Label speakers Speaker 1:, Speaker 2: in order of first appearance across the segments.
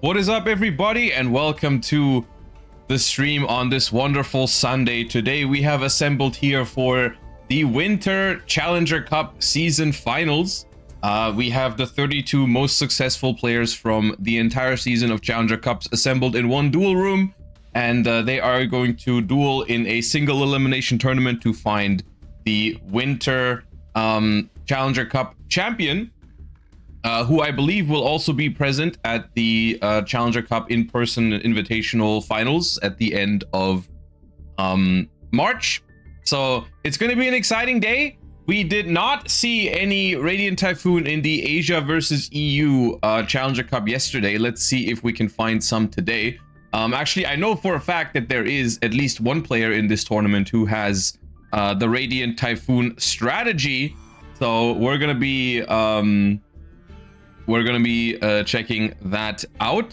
Speaker 1: What is up, everybody, and welcome to the stream on this wonderful Sunday. Today we have assembled here for the Winter Challenger Cup season finals. We have the 32 most successful players from the entire season of Challenger Cups assembled in one duel room, and they are going to duel in a single elimination tournament to find the Winter Challenger Cup champion. Who I believe will also be present at the Challenger Cup in-person invitational finals at the end of March. So it's going to be an exciting day. We did not see any Radiant Typhoon in the Asia versus EU Challenger Cup yesterday. Let's see if we can find some today. Actually, I know for a fact that there is at least one player in this tournament who has the Radiant Typhoon strategy. So we're going to be... checking that out.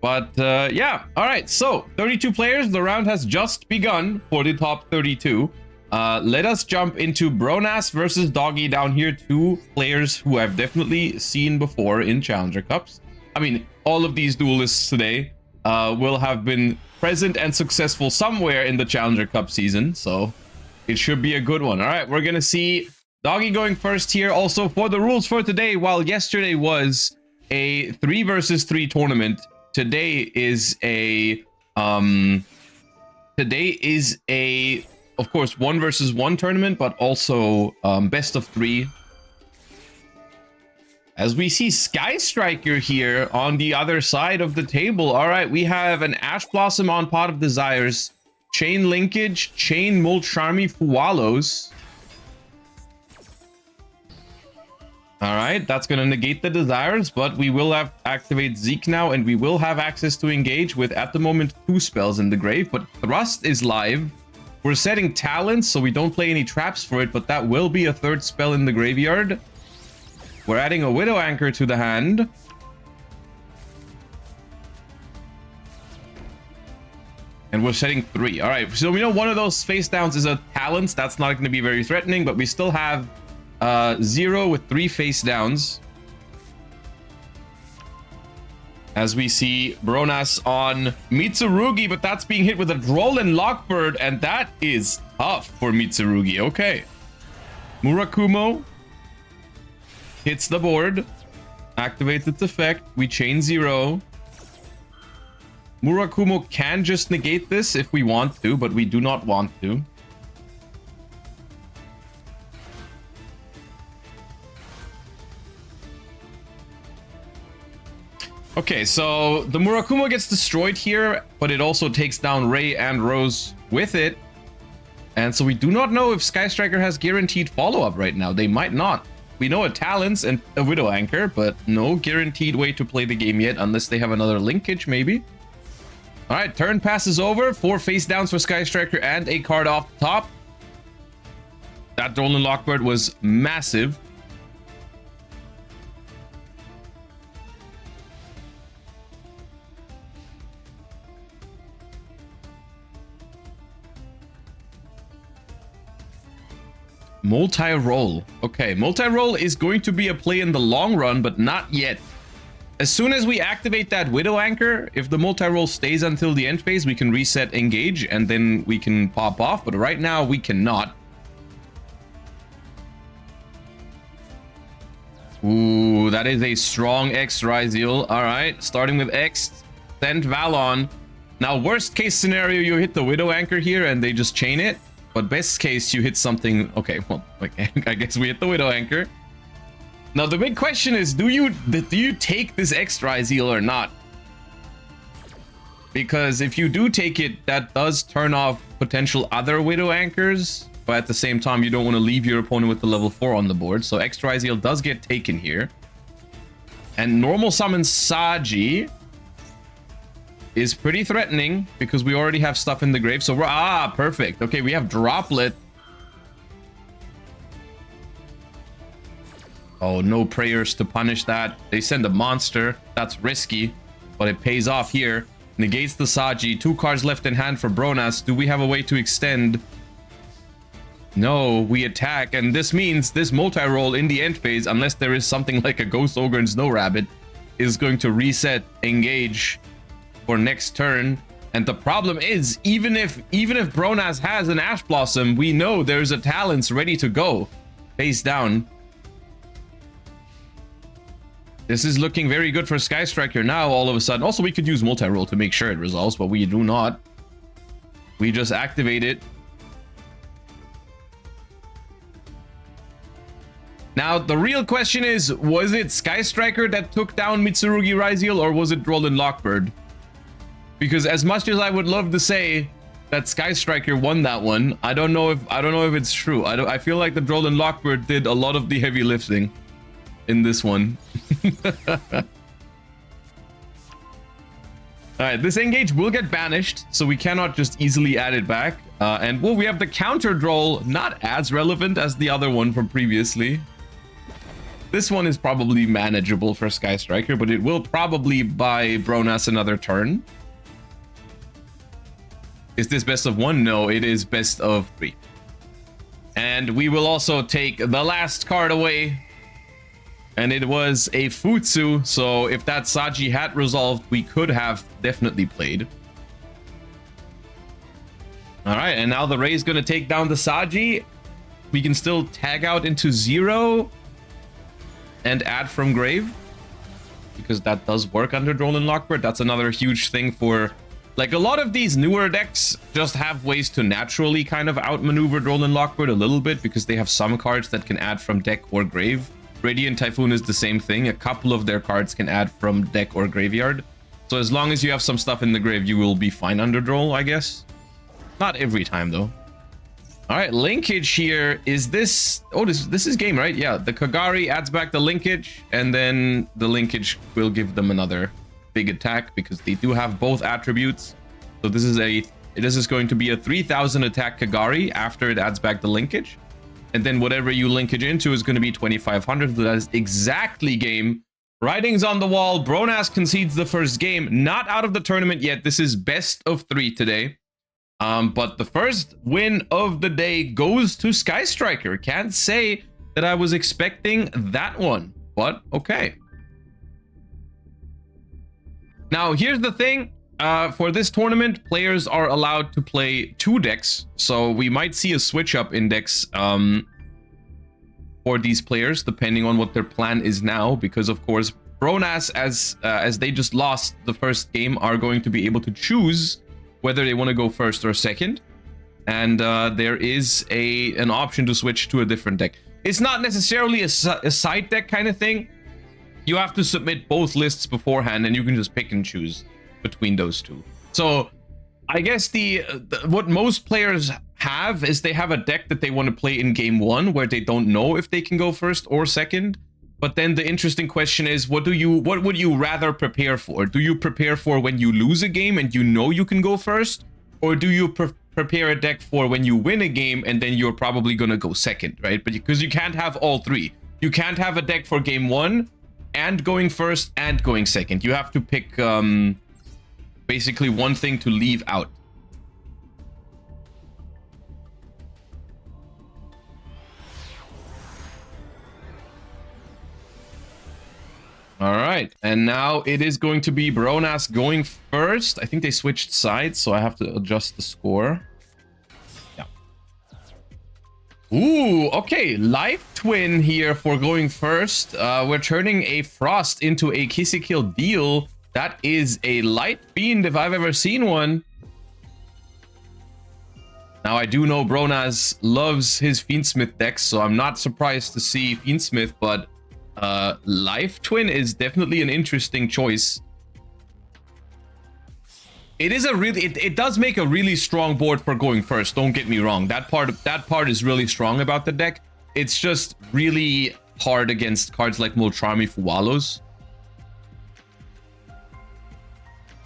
Speaker 1: But yeah, all right, so 32 players. The round has just begun for the top 32. Let us jump into Bronas versus Doggy down here. Two players who I've definitely seen before in Challenger Cups. I mean, all of these duelists today will have been present and successful somewhere in the Challenger Cup season, so it should be a good one. All right, we're gonna see Doggy going first here. Also, for the rules for today, while yesterday was a 3 versus 3 tournament, today is a of course 1 versus 1 tournament, but also best of 3. As we see Sky Striker here on the other side of the table. All right, we have an Ash Blossom on Pot of Desires, Chain Linkage, Chain Mulcharmy Fualos. All right, that's going to negate the desires, but we will have activate Zeke now, and we will have access to engage with, at the moment, 2 spells in the grave, but Thrust is live. We're setting Talents, so we don't play any traps for it, but that will be a 3rd spell in the graveyard. We're adding a Widow Anchor to the hand. And we're setting 3. All right, so we know one of those face downs is a Talents. That's not going to be very threatening, but we still have 0 with 3 face downs. As we see Bronas on Mitsurugi, but that's being hit with a Droll and Lockbird, and that is tough for Mitsurugi. Okay. Murakumo hits the board, activates its effect. We chain 0. Murakumo can just negate this if we want to, but we do not want to. Okay, so the Murakumo gets destroyed here, but it also takes down Ray and Rose with it. And so we do not know if Sky Striker has guaranteed follow-up right now. They might not. We know a Talents and a Widow Anchor, but no guaranteed way to play the game yet, unless they have another linkage, maybe. All right, turn passes over. 4 face downs for Sky Striker and a card off the top. That Dolan Lockbird was massive. Multi-roll. Okay, multi-roll is going to be a play in the long run, but not yet. As soon as we activate that Widow Anchor, if the multi-roll stays until the end phase, we can reset engage, and then we can pop off. But right now, we cannot. Ooh, that is a strong X Ryzeal. All right, starting with X, send Valon. Now, worst case scenario, you hit the Widow Anchor here, and they just chain it. But best case, you hit something... Okay, well, okay, I guess we hit the Widow Anchor. Now, the big question is, do you take this X Ryzeal or not? Because if you do take it, that does turn off potential other Widow Anchors. but at the same time, you don't want to leave your opponent with the level 4 on the board. So extra Iziel does get taken here. And normal summon Saji is pretty threatening because we already have stuff in the grave. So we're perfect. Okay, we have Droplet. Oh, no prayers to punish that. They send a monster. That's risky, but it pays off here. Negates the Saji. 2 cards left in hand for Bronas. Do we have a way to extend? No, we attack, and this means this multi-roll in the end phase, unless there is something like a Ghost Ogre and Snow Rabbit, is going to reset engage for next turn. And the problem is, even if Bronas has an Ash Blossom, we know there's a Talents ready to go face down. This is looking very good for Sky Striker now, all of a sudden. Also, we could use multi-roll to make sure it resolves, but we do not. We just activate it. Now, the real question is, was it Sky Striker that took down Mitsurugi Raziel, or was it Roland Lockbird? Because as much as I would love to say that Sky Striker won that one, I don't know if it's true. I feel like the Roland Lockbird did a lot of the heavy lifting in this one. All right, this engage will get banished, so we cannot just easily add it back. And well, we have the counter draw, not as relevant as the other one from previously. This one is probably manageable for Sky Striker, but it will probably buy Bronas another turn. Is this best of 1? No, it is best of 3. And we will also take the last card away. And it was a Futsu, so if that Saji had resolved, we could have definitely played. All right, and now the Ray is going to take down the Saji. We can still tag out into 0 and add from grave, because that does work under Roland Lockbird. That's another huge thing for, like, a lot of these newer decks just have ways to naturally kind of outmaneuver Roland Lockbird a little bit, because they have some cards that can add from deck or grave. Radiant Typhoon is the same thing. A couple of their cards can add from deck or graveyard. So as long as you have some stuff in the grave, you will be fine under draw, I guess. Not every time, though. All right, linkage here. Is this... Oh, this is game, right? Yeah, the Kagari adds back the linkage, and then the linkage will give them another big attack, because they do have both attributes. So this is going to be a 3000 attack Kagari after it adds back the linkage. And then whatever you linkage into is going to be 2500. That is exactly game. Writings on the wall. Bronas concedes the first game. Not out of the tournament yet. This is best of 3 today. But the first win of the day goes to Sky Striker. Can't say that I was expecting that one, but okay. Now, here's the thing. For this tournament, players are allowed to play 2 decks, so we might see a switch up in decks for these players, depending on what their plan is now, because of course, Bronas, as they just lost the first game, are going to be able to choose whether they want to go first or second, and there is an option to switch to a different deck. It's not necessarily a side deck kind of thing. You have to submit both lists beforehand, and you can just pick and choose between those two. So I guess what most players have is they have a deck that they want to play in game 1 where they don't know if they can go first or second. But then the interesting question is, what would you rather prepare for? Do you prepare for when you lose a game and you know you can go first, or do you prepare a deck for when you win a game and then you're probably gonna go second, right? But because you can't have all 3. You can't have a deck for game 1 and going first and going second. You have to pick basically one thing to leave out. All right, and now it is going to be Bronas going first. I think they switched sides, so I have to adjust the score. Yeah. Ooh, okay, Life Twin here for going first. We're turning a Frost into a Kissy Kill Deal. That is a Light Fiend if I've ever seen one. Now, I do know Bronas loves his Fiendsmith decks, so I'm not surprised to see Fiendsmith, but Life Twin is definitely an interesting choice. it is a really, it does make a really strong board for going first. Don't get me wrong. That part is really strong about the deck. It's just really hard against cards like Moltrami Fuwalos.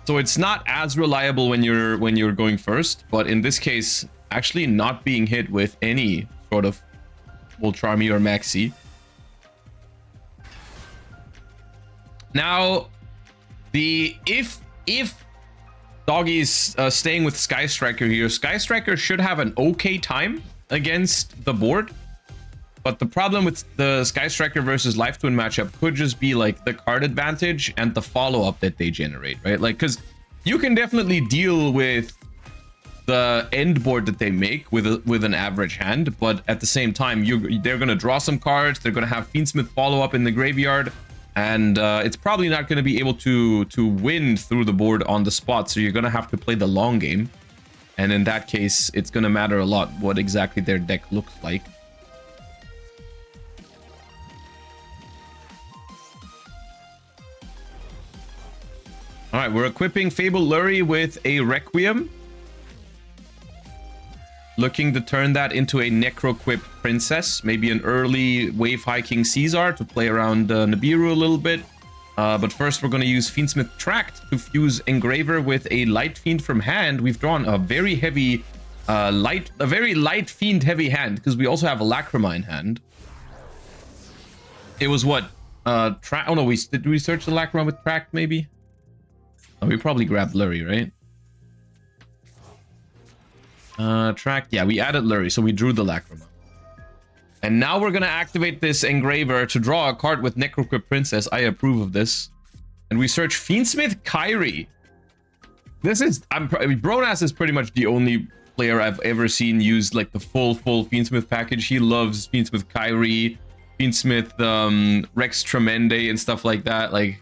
Speaker 1: So it's not as reliable when you're going first, but in this case, actually not being hit with any sort of Moltrami or Maxi. Now, if Doggy is staying with Sky Striker here, Sky Striker should have an okay time against the board. But the problem with the Sky Striker versus Life Twin matchup could just be like the card advantage and the follow-up that they generate, right? Like, because you can definitely deal with the end board that they make with an average hand, but at the same time, they're going to draw some cards, they're going to have Fiendsmith follow-up in the graveyard, and it's probably not going to be able to win through the board on the spot, so you're going to have to play the long game. And in that case, it's going to matter a lot what exactly their deck looks like. All right, we're equipping Fable Lurie with a Requiem. Looking to turn that into a Necroquip Princess. Maybe an early wave hiking Caesar to play around Nibiru a little bit. But first we're going to use Fiendsmith Tract to fuse Engraver with a Light Fiend from hand. We've drawn a very heavy, very light Fiend heavy hand, because we also have a Lacrima in hand. It was what? Oh no, did we search the Lacrima with Tract maybe? Oh, we probably grabbed Lurie, right? Tract, yeah, we added Lurie, so we drew the Lacrima. And now we're gonna activate this Engraver to draw a card with Necroquip Princess. I approve of this. And we search Fiendsmith Kyrie. This is, Bronas is pretty much the only player I've ever seen use like the full Fiendsmith package. He loves Fiendsmith Kyrie, Fiendsmith Rex Tremende and stuff like that. Like,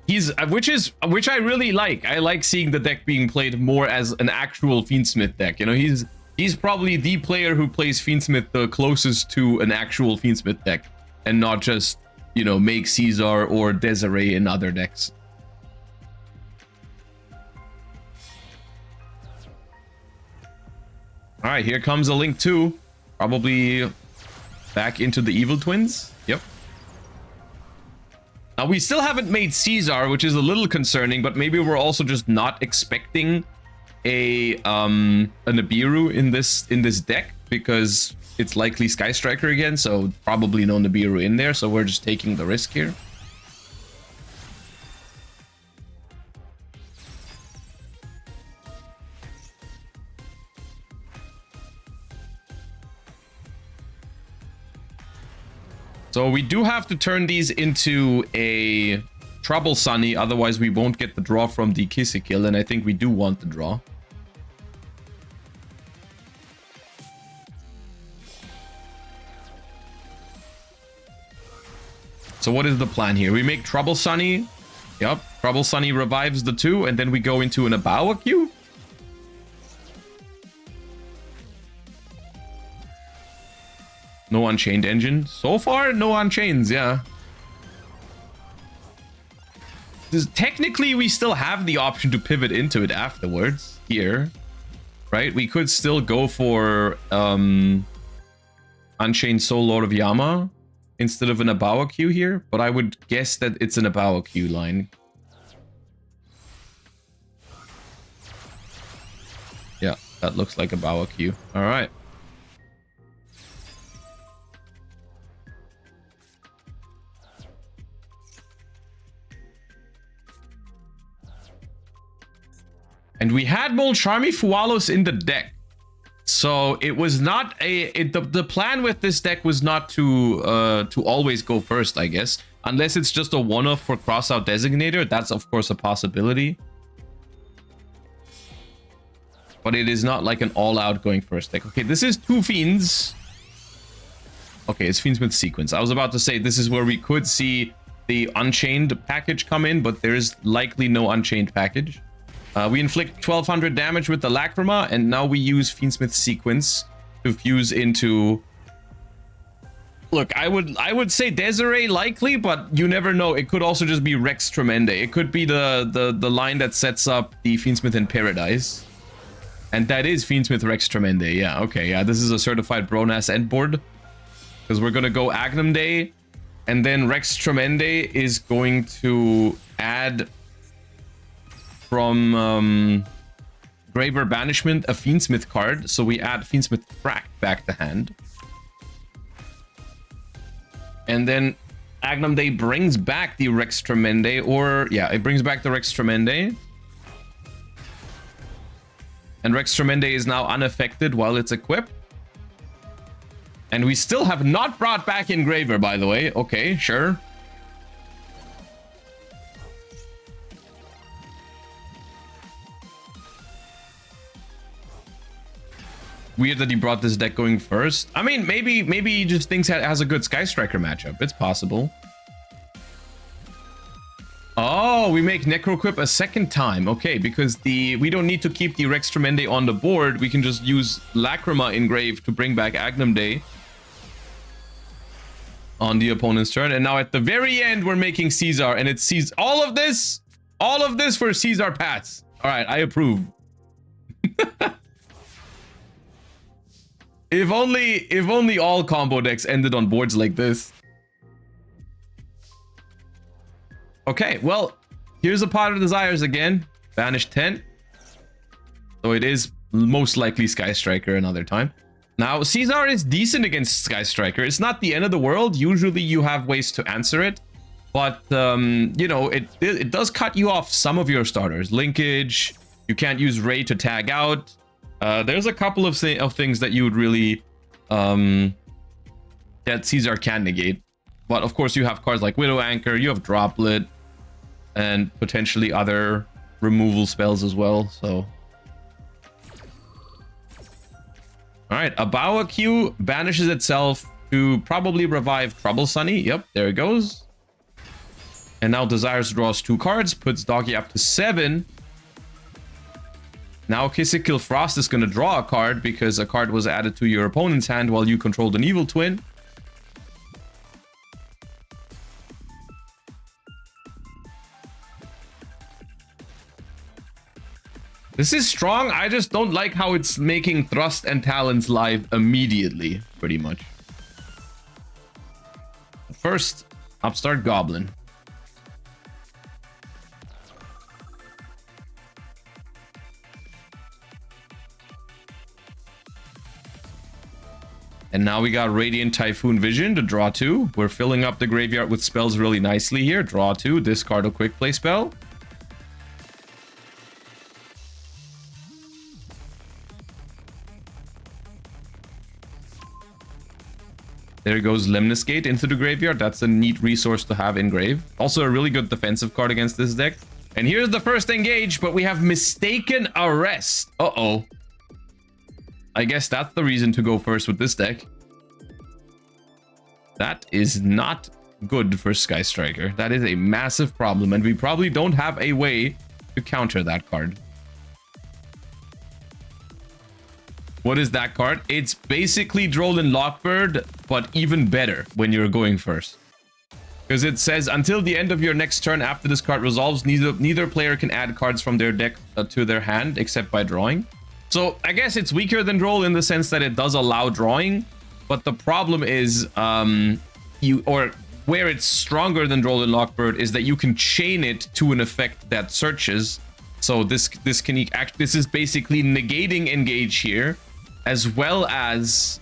Speaker 1: which I really like. I like seeing the deck being played more as an actual Fiendsmith deck. You know, he's probably the player who plays Fiendsmith the closest to an actual Fiendsmith deck, and not just, you know, make Caesar or Desiree in other decks. All right, here comes a Link 2, probably back into the Evil Twins. Yep. Now, we still haven't made Caesar, which is a little concerning, but maybe we're also just not expecting a Nibiru in this deck, because it's likely Sky Striker again, so probably no Nibiru in there, so we're just taking the risk here. So we do have to turn these into a Trouble Sunny, otherwise we won't get the draw from the Kill, and I think we do want the draw. So what is the plan here? We make Trouble Sunny. Yep, Trouble Sunny revives the 2, and then we go into an Abawa queue. No Unchained Engine. So far, no Unchains, yeah. Technically, we still have the option to pivot into it afterwards here, right? We could still go for Unchained Soul Lord of Yama instead of an Abawa queue here, but I would guess that it's an Abawa queue line. Yeah, that looks like Abawa queue. All right. And we had Moltrami Fuwalos in the deck. So it was not the plan with this deck was not to always go first, I guess. Unless it's just a one-off for Crossout Designator. That's of course a possibility. But it is not like an all-out going first deck. Okay, this is 2 Fiends. Okay, it's Fiendsmith Sequence. I was about to say this is where we could see the Unchained package come in, but there is likely no Unchained package. We inflict 1200 damage with the Lacrima, and now we use Fiendsmith Sequence to fuse into Look, I would say Desiree likely, but you never know. It could also just be Rex Tremende. It could be the line that sets up the Fiendsmith in Paradise. And that is Fiendsmith Rex Tremende. Yeah, okay. Yeah, this is a certified Bronas end board. Because we're going to go Agnum Day. And then Rex Tremende is going to add from Graver Banishment a Fiendsmith card. So we add Fiendsmith Crack back to hand. And then Agnum Day brings back the Rex Tremende, or yeah, it brings back the Rex Tremende. And Rex Tremende is now unaffected while it's equipped. And we still have not brought back Engraver, by the way. Okay, sure. Weird that he brought this deck going first. I mean, maybe he just thinks it has a good Sky Striker matchup. It's possible. Oh, we make Necroquip a second time. Okay, because we don't need to keep the Rex Tremende on the board. We can just use Lacrima Engrave to bring back Agnum Day on the opponent's turn. And now at the very end, we're making Caesar, and it sees all of this for Caesar Pass. All right, I approve. If only all combo decks ended on boards like this. Okay, well, here's a Pot of Desires again. Banish 10. So it is most likely Sky Striker another time. Now, Caesar is decent against Sky Striker. It's not the end of the world. Usually you have ways to answer it. But, you know, it does cut you off some of your starters. Linkage, you can't use Ray to tag out. There's a couple of things that you would really that Caesar can negate. But of course you have cards like Widow Anchor, you have Droplet, and potentially other removal spells as well. So alright, Abawa Q banishes itself to probably revive Trouble Sunny. Yep, there it goes. And now Desires draws 2 cards, puts Doggy up to 7. Now Kissikil Frost is going to draw a card because a card was added to your opponent's hand while you controlled an Evil Twin. This is strong. I just don't like how it's making Thrust and Talons live immediately, pretty much. First, Upstart Goblin. And now we got Radiant Typhoon Vision to draw 2. We're filling up the graveyard with spells really nicely here. Draw 2, discard a quick play spell. There goes Lemnis Gate into the graveyard. That's a neat resource to have engraved. Also a really good defensive card against this deck. And here's the first engage, but we have Mistaken Arrest. Uh-oh. I guess that's the reason to go first with this deck. That is not good for Sky Striker. That is a massive problem, and we probably don't have a way to counter that card. What is that card? It's basically Droll Lockbird, but even better when you're going first. Because it says, until the end of your next turn after this card resolves, neither player can add cards from their deck to their hand except by drawing. So I guess it's weaker than Droll in the sense that it does allow drawing, but the problem is where it's stronger than Droll Lockbird is that you can chain it to an effect that searches. So this is basically negating engage here, as well as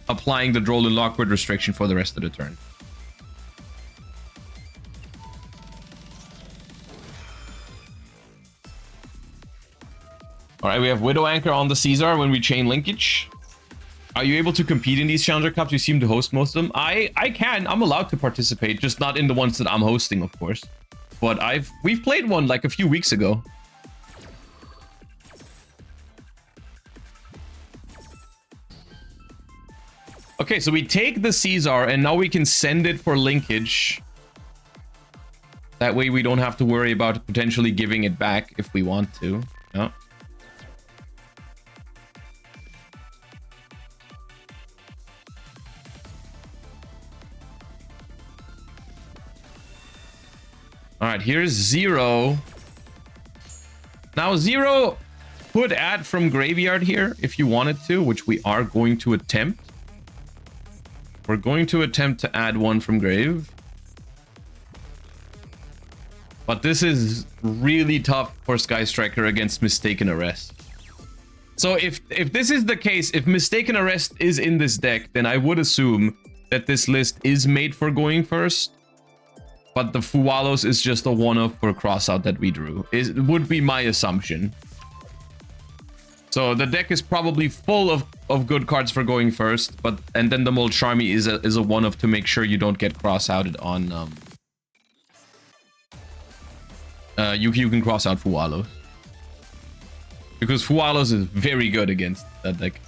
Speaker 1: applying the Droll Lockbird restriction for the rest of the turn. All right, we have Widow Anchor on the Caesar when we chain linkage. Are you able to compete in these Challenger Cups? You seem to host most of them. I can. I'm allowed to participate, just not in the ones that I'm hosting, of course. But we've played one like a few weeks ago. Okay, so we take the Caesar and now we can send it for linkage. That way we don't have to worry about potentially giving it back if we want to. No. All right, here's Zero. Now, Zero could add from graveyard here if you wanted to, which we are going to attempt. We're going to attempt to add one from grave. But this is really tough for Sky Striker against Mistaken Arrest. So if this is the case, if Mistaken Arrest is in this deck, then I would assume that this list is made for going first. But the Fuwalos is just a one-off for crossout that we drew. It would be my assumption. So the deck is probably full of good cards for going first, and then the Mold Charmy is a one-off to make sure you don't get cross-outed on you can cross out Fuwalos. Because Fuwalos is very good against that deck.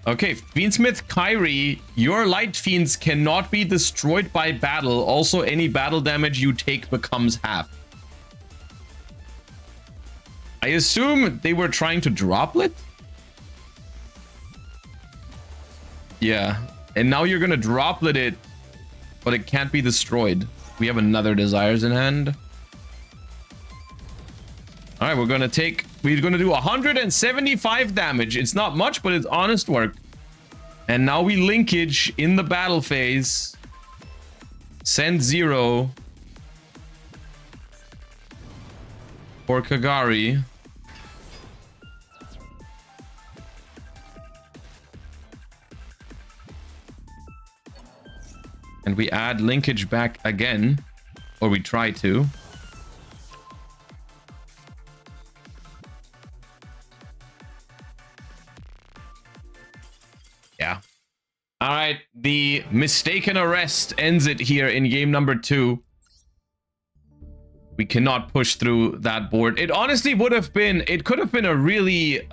Speaker 1: Okay, Fiendsmith Kyrie, your Light Fiends cannot be destroyed by battle. Also, any battle damage you take becomes half. I assume they were trying to droplet? Yeah, and now you're gonna droplet it, but it can't be destroyed. We have another Desires in hand. All right, we're gonna do 175 damage. It's not much, but it's honest work. And now we linkage in the battle phase. Send Zero for Kagari. And we add linkage back again, or we try to. Yeah. All right, the Mistaken Arrest ends it here in game number 2. We cannot push through that board. It honestly would have been, it could have been a really,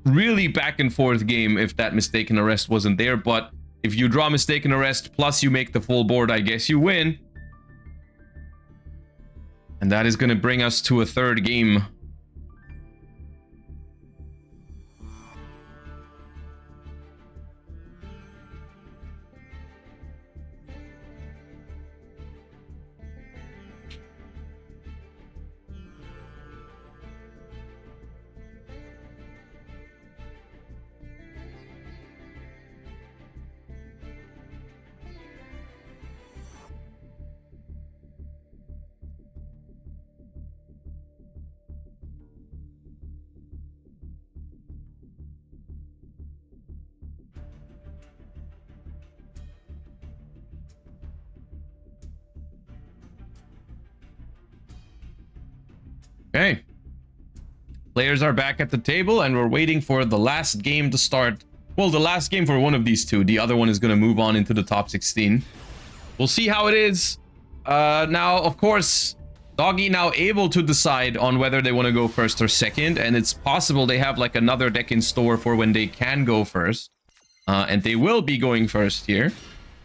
Speaker 1: really back and forth game if that Mistaken Arrest wasn't there, but if you draw Mistaken Arrest plus you make the full board, I guess you win. And that is going to bring us to a third game. Okay. Players are back at the table and we're waiting for the last game to start. Well, the last game for one of these two. The other one is going to move on into the top 16. We'll see how it is. Now, of course, Doggy now able to decide on whether they want to go first or second. And it's possible they have like another deck in store for when they can go first. And they will be going first here.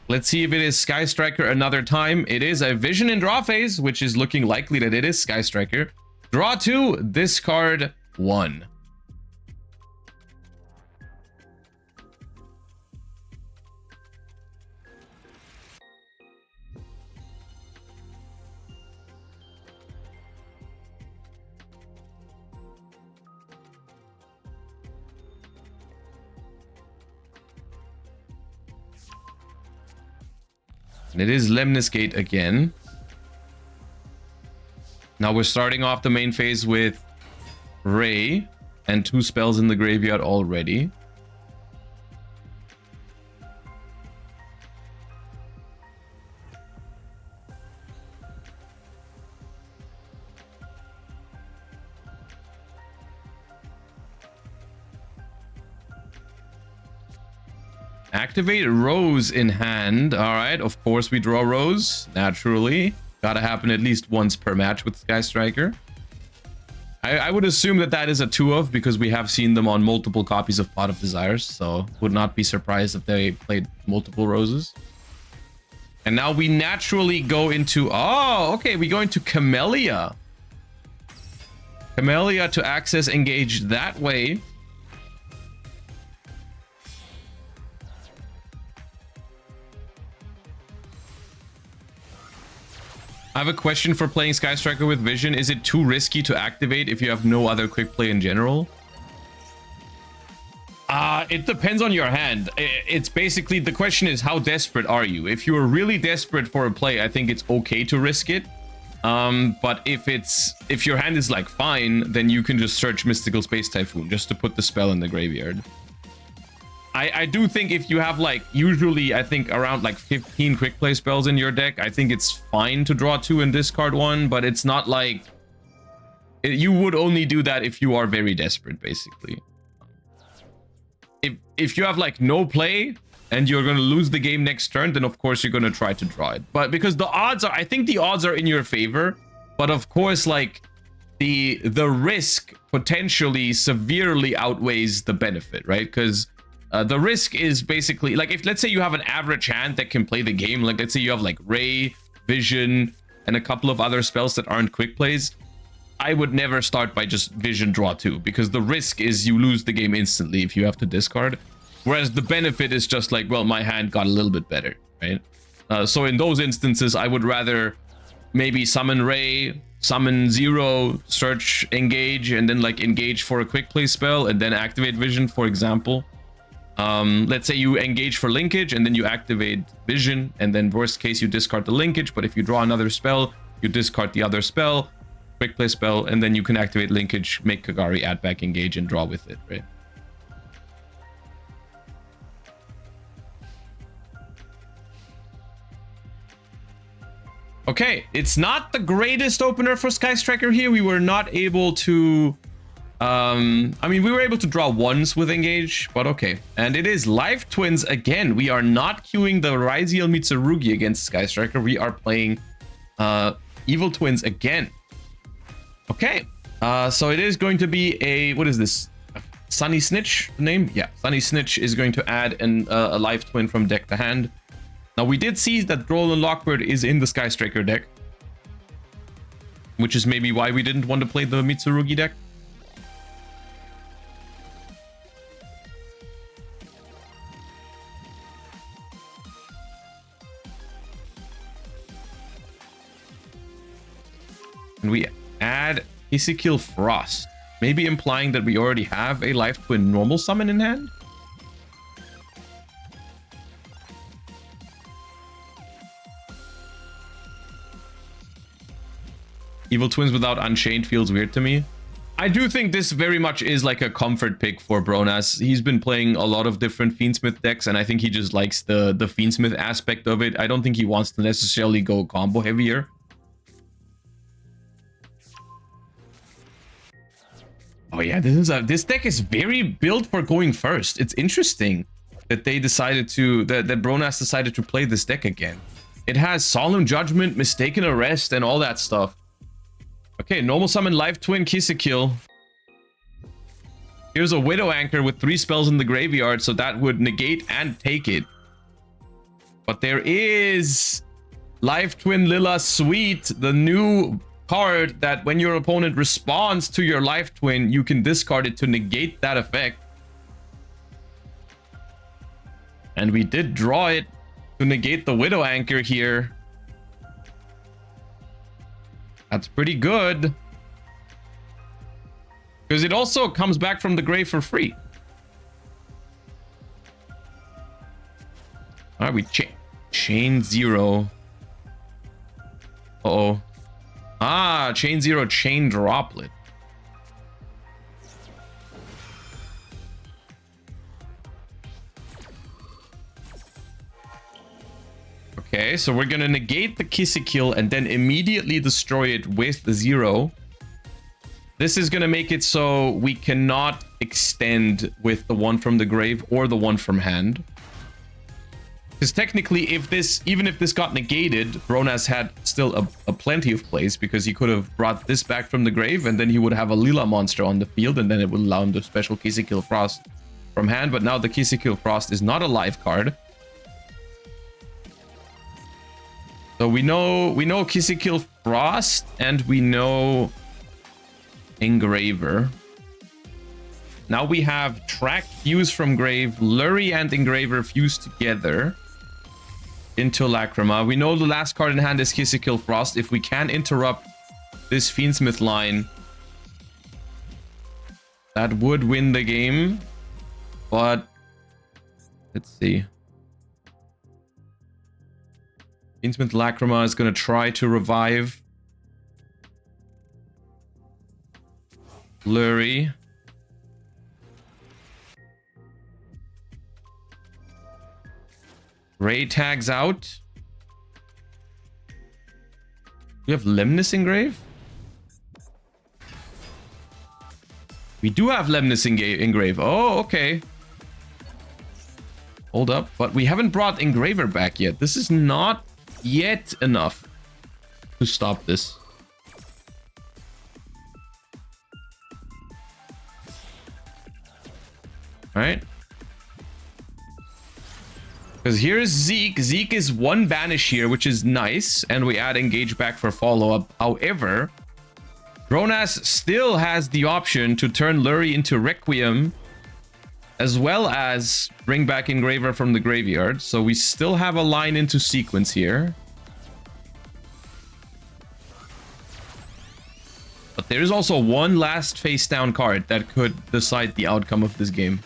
Speaker 1: Let's see if it is Sky Striker another time. It is a Vision and Draw phase, which is looking likely that it is Sky Striker. Draw 2, discard 1. And it is Lemnis Gate again. Now we're starting off the main phase with Ray and 2 spells in the graveyard already. Activate Rose in hand. All right, of course we draw Rose, naturally. Gotta happen at least once per match with Sky Striker. I would assume that that is a 2-of because we have seen them on multiple copies of Pot of Desires, so would not be surprised if they played multiple Roses. And now we naturally go into... Oh, okay, we go into Camellia. Camellia to access engage that way. I have a question for playing Sky Striker with Vision. Is it too risky to activate if you have no other quick play in general? It depends on your hand. It's basically, the question is, how desperate are you? If you are really desperate for a play, I think it's okay to risk it. But if your hand is like fine, then you can just search Mystical Space Typhoon just to put the spell in the graveyard. I do think if you have like, usually I think around like 15 quick play spells in your deck, I think it's fine to draw 2 and discard 1, but it's not like, you would only do that if you are very desperate, basically. If you have like no play and you're going to lose the game next turn, then of course you're going to try to draw it. But because the odds are, I think the odds are in your favor, but of course like the risk potentially severely outweighs the benefit, right? Because the risk is basically like, if let's say you have an average hand that can play the game, like let's say you have like Ray, Vision, and a couple of other spells that aren't quick plays, I would never start by just Vision draw 2, because the risk is you lose the game instantly if you have to discard. Whereas the benefit is just like, well, my hand got a little bit better, right? So in those instances, I would rather maybe summon Ray, summon 0, search, engage, and then like engage for a quick play spell, and then activate Vision, for example. Let's say you engage for linkage, and then you activate Vision, and then worst case, you discard the linkage, but if you draw another spell, you discard the other spell, quick play spell, and then you can activate linkage, make Kagari, add back engage, and draw with it, right? Okay, it's not the greatest opener for Sky Striker here. We were not able to... I mean, we were able to draw 1s with engage, but okay. And it is Life Twins again. We are not queuing the Raziel Mitsurugi against Sky Striker. We are playing Evil Twins again. Okay, so it is going to be a... What is this? Sunny Snitch, the name? Yeah, Sunny Snitch is going to add a Life Twin from deck to hand. Now, we did see that Droll and Lockbird is in the Sky Striker deck, which is maybe why we didn't want to play the Mitsurugi deck. And we add Ezekiel Frost, maybe implying that we already have a Life Twin normal summon in hand? Evil Twins without Unchained feels weird to me. I do think this very much is like a comfort pick for Bronas. He's been playing a lot of different Fiendsmith decks, and I think he just likes the Fiendsmith aspect of it. I don't think he wants to necessarily go combo heavier. Oh yeah, this deck is very built for going first. It's interesting that they decided to that Bronas decided to play this deck again. It has Solemn Judgment, Mistaken Arrest, and all that stuff. Okay, normal summon Life Twin Kill. Here's a Widow Anchor with 3 spells in the graveyard, so that would negate and take it. But there is Life Twin Lila Sweet, the new card that when your opponent responds to your Life Twin, you can discard it to negate that effect. And we did draw it to negate the Widow Anchor here. That's pretty good. Because it also comes back from the grave for free. Alright, we chain 0. Uh-oh. Ah, chain 0, chain droplet. Okay, so we're gonna negate the Kill and then immediately destroy it with the 0. This is gonna make it so we cannot extend with the one from the grave or the one from hand. Because technically, even if this got negated, Bronas had still a plenty of plays, because he could have brought this back from the grave, and then he would have a Lila monster on the field, and then it would allow him to special Kill Frost from hand. But now the Kill Frost is not a live card. So we know Kill Frost, and we know Engraver. Now we have Track Fuse from Grave, Lurry and Engraver fused together. into Lacrima. We know the last card in hand is Kill Frost. If we can interrupt this Fiendsmith line, that would win the game. But let's see. Fiendsmith Lacrima is going to try to revive Lurie. Ray tags out. We have Lemnis Engrave? We do have Lemnis Engrave. Oh, okay. Hold up. But we haven't brought Engraver back yet. This is not yet enough to stop this. Alright. Because here's Zeke. Zeke is one banish here, which is nice. And we add engage back for follow-up. However, Bronas still has the option to turn Lurie into Requiem, as well as bring back Engraver from the graveyard. So we still have a line into sequence here. But there is also one last face down card that could decide the outcome of this game.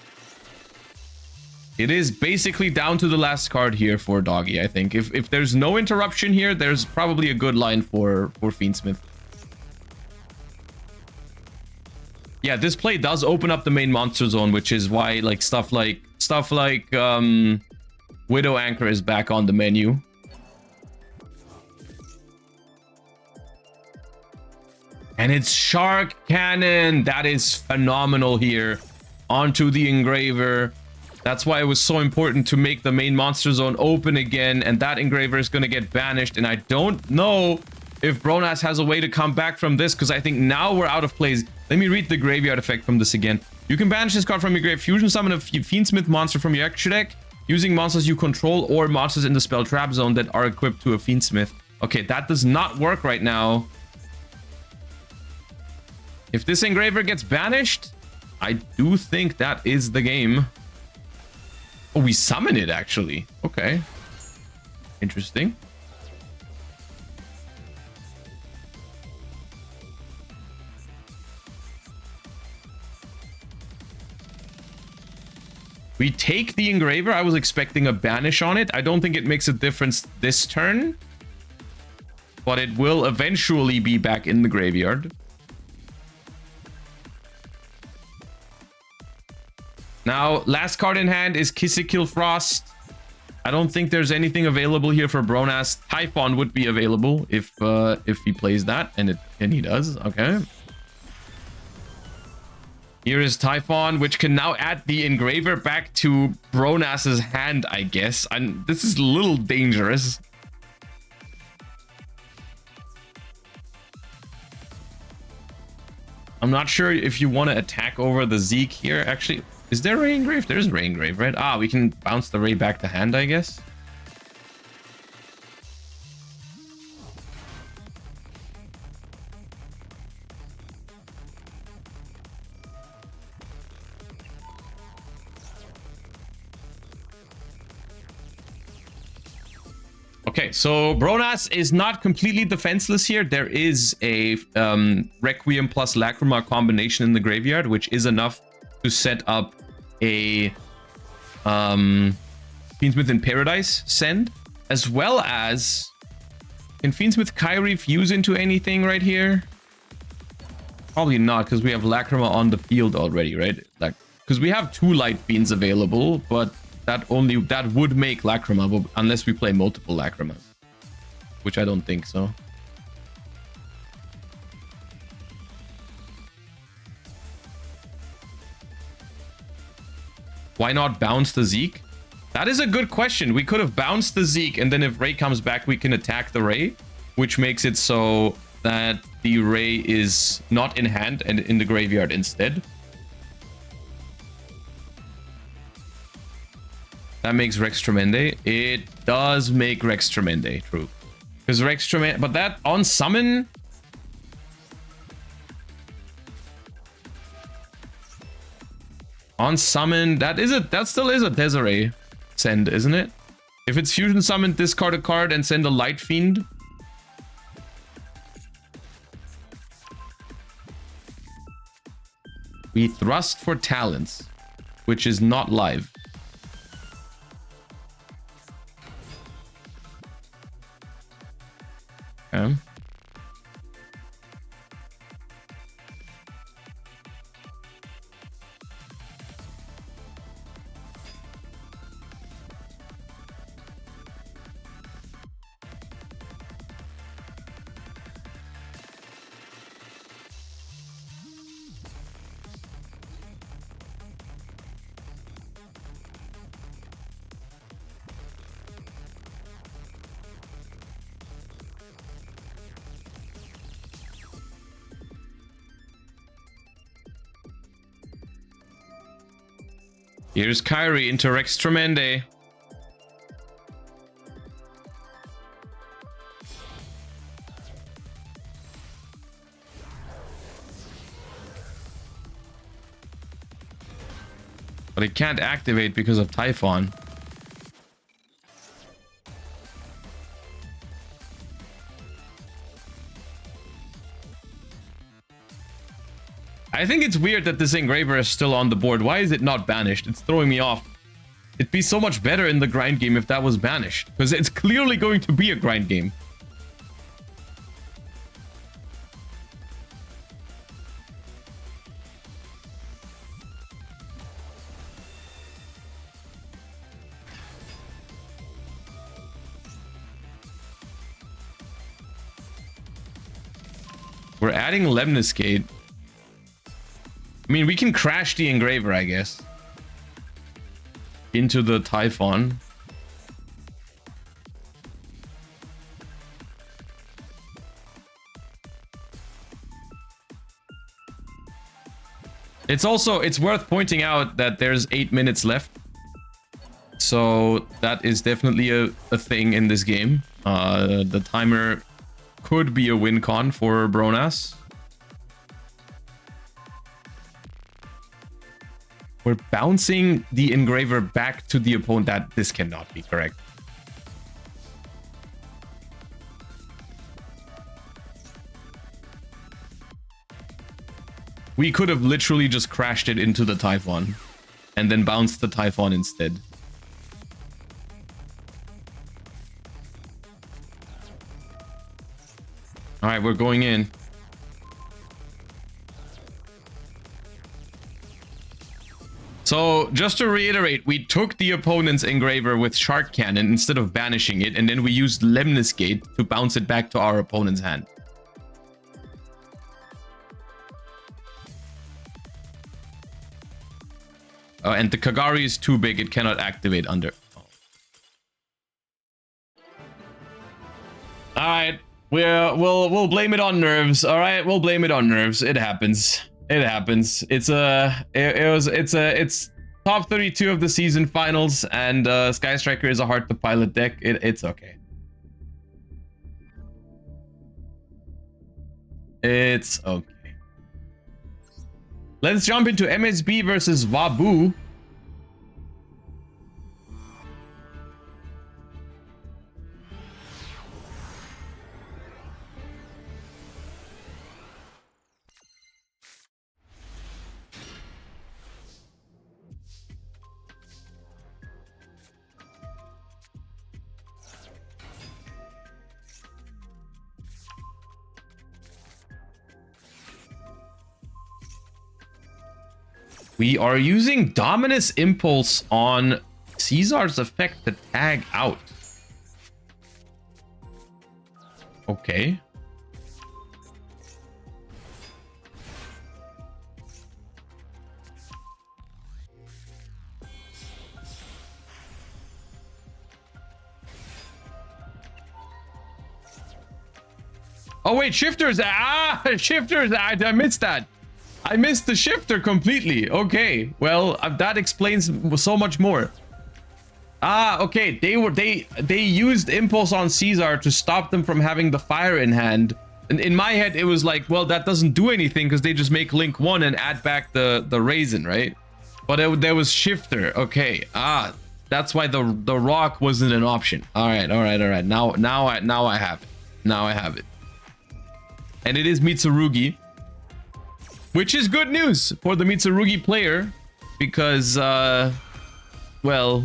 Speaker 1: It is basically down to the last card here for Doggy, I think. If there's no interruption here, there's probably a good line for Fiendsmith. Yeah, this play does open up the main monster zone, which is why like stuff like Widow Anchor is back on the menu. And it's Shark Cannon. That is phenomenal here. Onto the Engraver. That's why it was so important to make the main monster zone open again. And that Engraver is going to get banished. And I don't know if Bronas has a way to come back from this, because I think now we're out of plays. Let me read the graveyard effect from this again. You can banish this card from your grave. Fusion summon a Fiendsmith monster from your extra deck using monsters you control or monsters in the spell trap zone that are equipped to a Fiendsmith. Okay, that does not work right now. If this Engraver gets banished, I do think that is the game. Oh, we summon it, actually. Okay. Interesting. We take the Engraver. I was expecting a banish on it. I don't think it makes a difference this turn, but it will eventually be back in the graveyard. Now, last card in hand is Kill Frost. I don't think there's anything available here for Bronas. Typhon would be available if he plays that, and he does. Okay. Here is Typhon, which can now add the Engraver back to Bronas's hand, I guess. And this is a little dangerous. I'm not sure if you want to attack over the Zeke here. Actually, is there Ray Engrave? There is Ray Engrave, right? Ah, we can bounce the Ray back to hand, I guess. Okay, so Bronas is not completely defenseless here. There is a Requiem plus Lacrima combination in the graveyard, which is enough to set up a Fiendsmith in Paradise send, as well as... Can Fiendsmith Kyrie fuse into anything right here? Probably not, because we have Lacrima on the field already, right? Like, because we have 2 Light Fiends available, but that would make Lacrima, but unless we play multiple Lacrimas, which I don't think so. Why not bounce the Zeke? That is a good question. We could have bounced the Zeke, and then if Ray comes back, we can attack the Ray, which makes it so that the Ray is not in hand and in the graveyard instead. That makes Rex Tremende. It does make Rex Tremende, true. Because Rex Tremende, but that on summon... On summon, that still is a Desiree send, isn't it? If it's fusion summoned, discard a card and send a Light Fiend. We thrust for talents, which is not live. Okay. Here's Kyrie into Rex Tremende. But it can't activate because of Typhon. I think it's weird that this engraver is still on the board. Why is it not banished? It's throwing me off. It'd be so much better in the grind game if that was banished, because it's clearly going to be a grind game. We're adding Lemniscate. I mean, we can crash the engraver, I guess, into the Typhon. It's worth pointing out that there's 8 minutes left. So that is definitely a thing in this game. The timer could be a win con for Bronas. We're bouncing the engraver back to the opponent. This cannot be correct. We could have literally just crashed it into the Typhon and then bounced the Typhon instead. All right, we're going in. So, just to reiterate, we took the opponent's engraver with Shark Cannon instead of banishing it, and then we used Lemniscate to bounce it back to our opponent's hand. And the Kagari is too big, it cannot activate under. Oh. Alright, we'll blame it on nerves, alright? We'll blame it on nerves. It happens. It happens. It's top 32 of the season finals, and Sky Striker is a hard to pilot deck. It's okay. It's okay. Let's jump into MSB versus Wabu. We are using Dominus Impulse on Caesar's effect to tag out. Okay. Oh wait, shifters! Shifters! I missed that. I missed the shifter completely. Okay, well, that explains so much more. Okay, they used Impulse on Caesar to stop them from having the fire in hand. And in my head, it was like, well, that doesn't do anything because they just make Link 1 and add back the Raisin, right? But there was shifter. Okay, That's why the rock wasn't an option. All right. Now I have it. Now I have it. And it is Mitsurugi, which is good news for the Mitsurugi player because, well,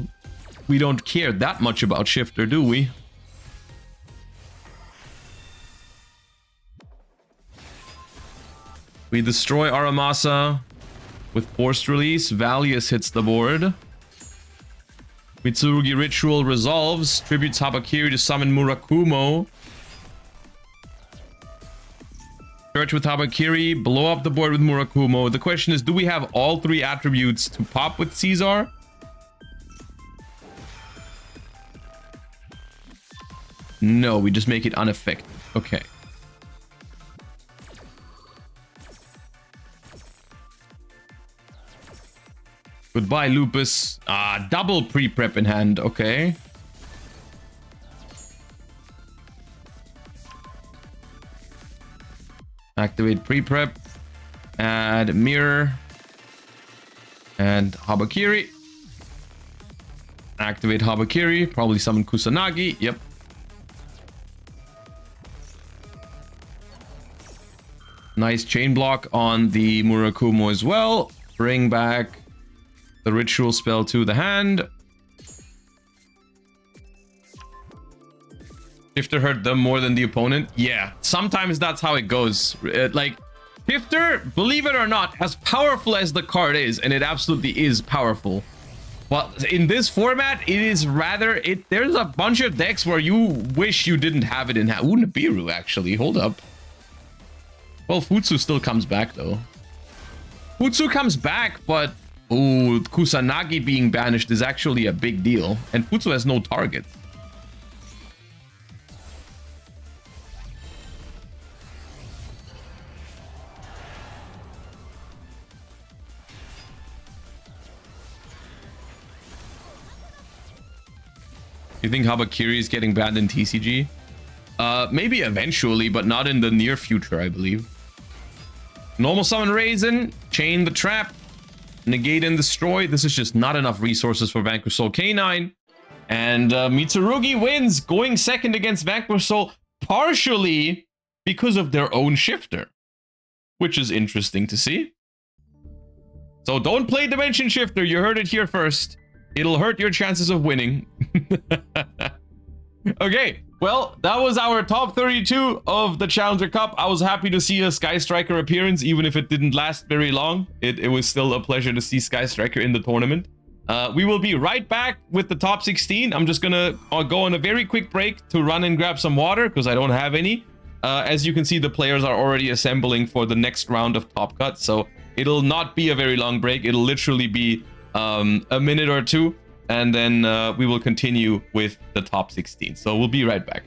Speaker 1: we don't care that much about Shifter, do we? We destroy Aramasa with forced release. Valius hits the board. Mitsurugi Ritual resolves. Tributes Habakiri to summon Murakumo. Search with Habakiri. Blow up the board with Murakumo. The question is, do we have all 3 attributes to pop with Caesar? No, we just make it unaffected. Okay. Goodbye, Lupus. Double pre-prep in hand. Okay. Activate pre-prep. Add mirror. And Habakiri. Activate Habakiri. Probably summon Kusanagi. Yep. Nice chain block on the Murakumo as well. Bring back the ritual spell to the hand. Shifter hurt them more than the opponent. Yeah, sometimes that's how it goes. Like, Shifter, believe it or not, as powerful as the card is, and it absolutely is powerful. But in this format, it is rather... There's a bunch of decks where you wish you didn't have it in hand. Ooh, Nibiru, actually. Hold up. Well, Futsu still comes back, though. Futsu comes back, but... Ooh, Kusanagi being banished is actually a big deal. And Futsu has no target. You think Habakiri is getting banned in TCG? Maybe eventually, but not in the near future, I believe. Normal summon Raisin, chain the trap, negate and destroy. This is just not enough resources for Vanquish Soul K9. And Mitsurugi wins, going second against Vanquish Soul, partially because of their own Shifter, which is interesting to see. So don't play Dimension Shifter. You heard it here first. It'll hurt your chances of winning. Okay, well, that was our top 32 of the Challenger Cup. I was happy to see a Sky Striker appearance, even if it didn't last very long. It was still a pleasure to see Sky Striker in the tournament. We will be right back with the top 16. I'm just gonna go on a very quick break to run and grab some water, because I don't have any. As you can see, the players are already assembling for the next round of Top Cut, so it'll not be a very long break. It'll literally be a minute or two, and then we will continue with the top 16. So we'll be right back.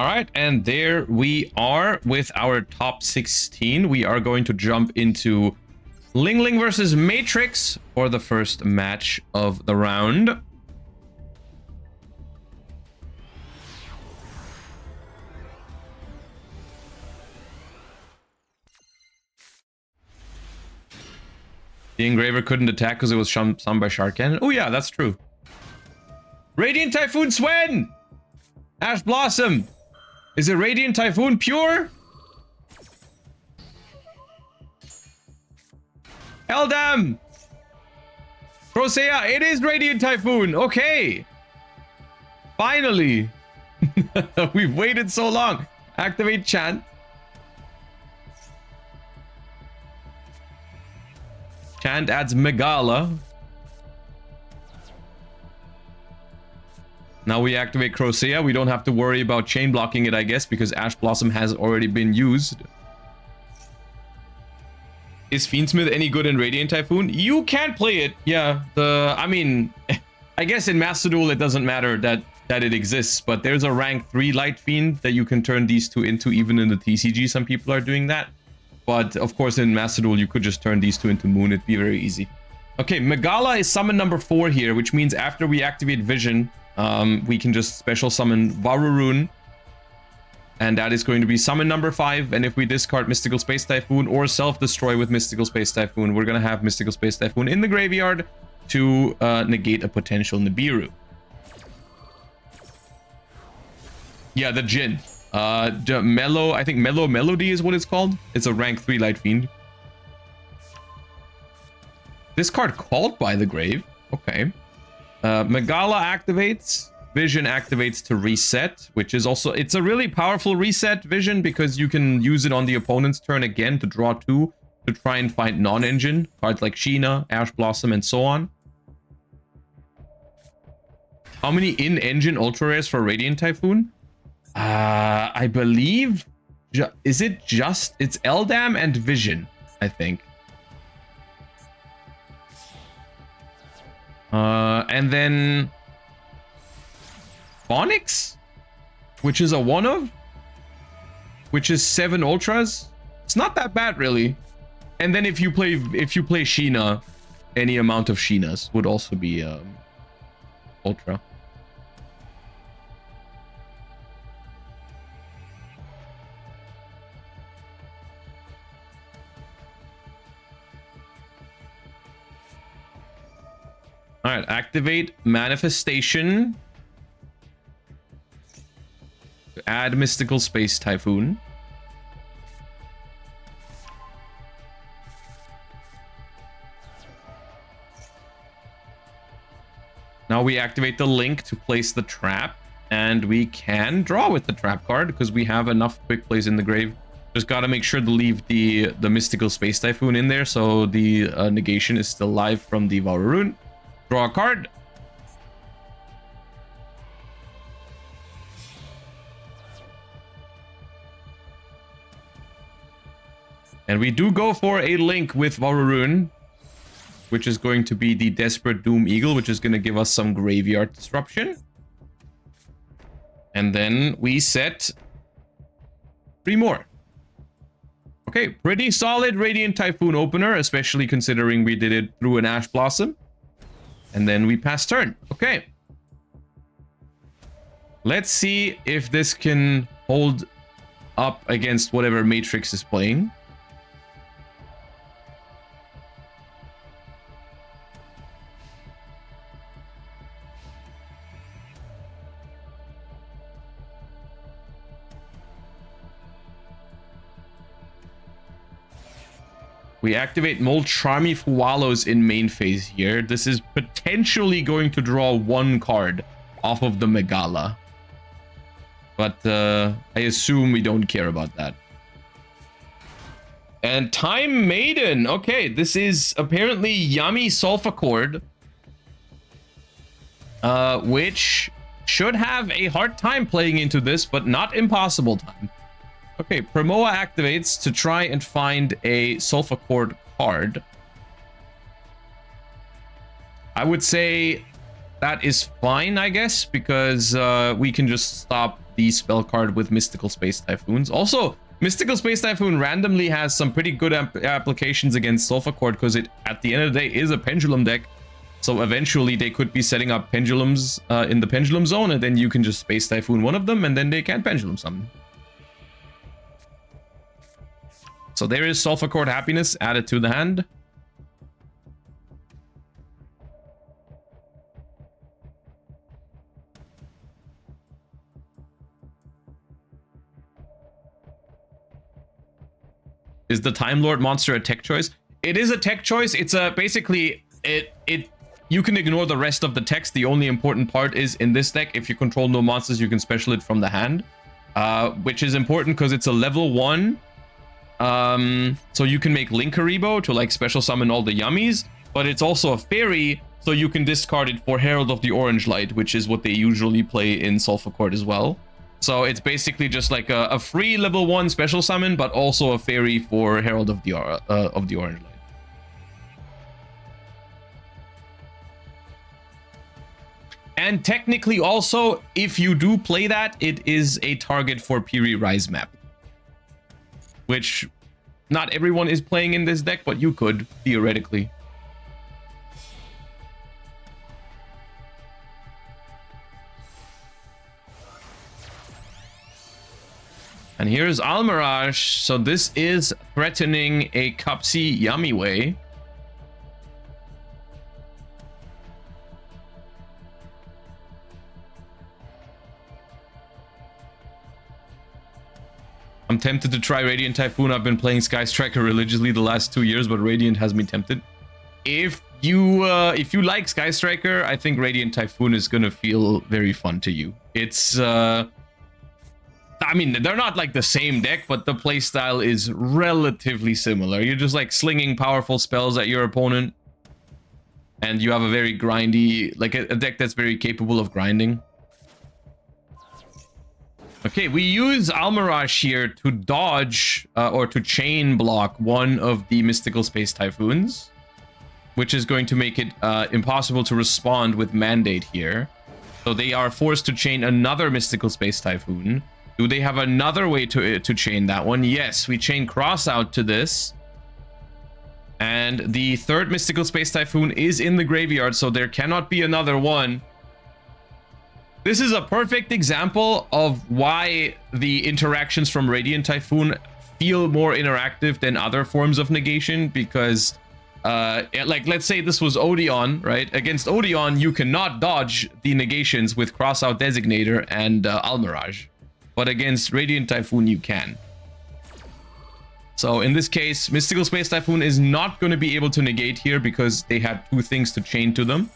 Speaker 1: All right, and there we are with our top 16. We are going to jump into Ling Ling versus Matrix for the first match of the round. The Engraver couldn't attack because it was summoned by Shark Cannon. Oh yeah, that's true. Radiant Typhoon Swen! Ash Blossom! Is it Radiant Typhoon pure? Eldam! Crocea, it is Radiant Typhoon! Okay! Finally! We've waited so long! Activate Chant. Chant adds Megala. Now we activate Crocea. We don't have to worry about chain blocking it, I guess, because Ash Blossom has already been used. Is Fiendsmith any good in Radiant Typhoon? You can't play it. Yeah, I mean, I guess in Master Duel it doesn't matter that it exists, but there's a rank 3 Light Fiend that you can turn these two into. Even in the TCG, some people are doing that. But of course in Master Duel you could just turn these two into Moon. It'd be very easy. Okay, Megala is summon number 4 here, which means after we activate Vision, we can just special summon Varurun, and that is going to be summon number 5. And if we discard Mystical Space Typhoon or self-destroy with Mystical Space Typhoon, we're gonna have Mystical Space Typhoon in the graveyard to negate a potential Nibiru. Yeah, the Jin. Mellow, I think Mellow Melody is what it's called. It's a rank 3 Light Fiend. This card called by the grave. Okay. Megala activates. Vision activates to reset, which is also, it's a really powerful reset, Vision, because you can use it on the opponent's turn again to draw 2 to try and find non-engine cards like Sheena, Ash Blossom, and so on. How many in-engine ultra rares for Radiant Typhoon? I believe, is it just, it's Eldam and Vision, I think. And then Phonix, which is a 1-of, which is 7 ultras. It's not that bad, really. And then if you play Sheena, any amount of Sheenas would also be ultra. All right, activate Manifestation. Add Mystical Space Typhoon. Now we activate the link to place the trap, and we can draw with the trap card because we have enough quick plays in the grave. Just gotta make sure to leave the Mystical Space Typhoon in there so the negation is still live from the Varurun. Draw a card. And we do go for a link with Varurun, which is going to be the Desperate Doom Eagle, which is going to give us some graveyard disruption. And then we set 3 more. Okay, pretty solid Radiant Typhoon opener, especially considering we did it through an Ash Blossom. And then we pass turn. Okay. Let's see if this can hold up against whatever Matrix is playing. We activate Molcharmi Fualos in main phase here. This is potentially going to draw 1 card off of the Megala. But I assume we don't care about that. And Time Maiden. Okay, this is apparently Yami Sulfur, which should have a hard time playing into this, but not impossible time. Okay, Promoa activates to try and find a Sulfur card. I would say that is fine, I guess, because we can just stop the spell card with Mystical Space Typhoons. Also, Mystical Space Typhoon randomly has some pretty good applications against Sulfur Cord because it, at the end of the day, is a pendulum deck. So eventually they could be setting up pendulums in the pendulum zone, and then you can just Space Typhoon one of them, and then they can pendulum summon. So there is Sulfur Cord Happiness added to the hand. Is the Time Lord monster a tech choice? It is a tech choice. It's a basically you can ignore the rest of the text. The only important part is in this deck, if you control no monsters, you can special it from the hand, which is important because it's a level 1. So you can make Linkaribo to like special summon all the yummies, but it's also a fairy, so you can discard it for Herald of the Orange Light, which is what they usually play in Sulfur Court as well. So it's basically just like a free level 1 special summon, but also a fairy for Herald of the Orange Light. And technically also, if you do play that, it is a target for Piri Rise map. Which not everyone is playing in this deck, but you could, theoretically. And here's Almirage. So this is threatening a Cupsy Yummy Way. I'm tempted to try Radiant Typhoon. I've been playing Sky Striker religiously the last 2 years, but Radiant has me tempted. If you like Sky Striker, I think Radiant Typhoon is gonna feel very fun to you. It's I mean, they're not like the same deck, but the playstyle is relatively similar. You're just like slinging powerful spells at your opponent, and you have a very grindy, like a deck that's very capable of grinding. Okay, we use Almirage here to dodge or to chain block one of the Mystical Space Typhoons, which is going to make it impossible to respond with Mandate here. So they are forced to chain another Mystical Space Typhoon. Do they have another way to chain that one? Yes, we chain Cross out to this. And the third Mystical Space Typhoon is in the graveyard, so there cannot be another one. This is a perfect example of why the interactions from Radiant Typhoon feel more interactive than other forms of negation, because like let's say this was Odeon, right? Against Odeon, you cannot dodge the negations with Crossout Designator and Almirage, but against Radiant Typhoon you can. So in this case, Mystical Space Typhoon is not going to be able to negate here because they had 2 things to chain to them.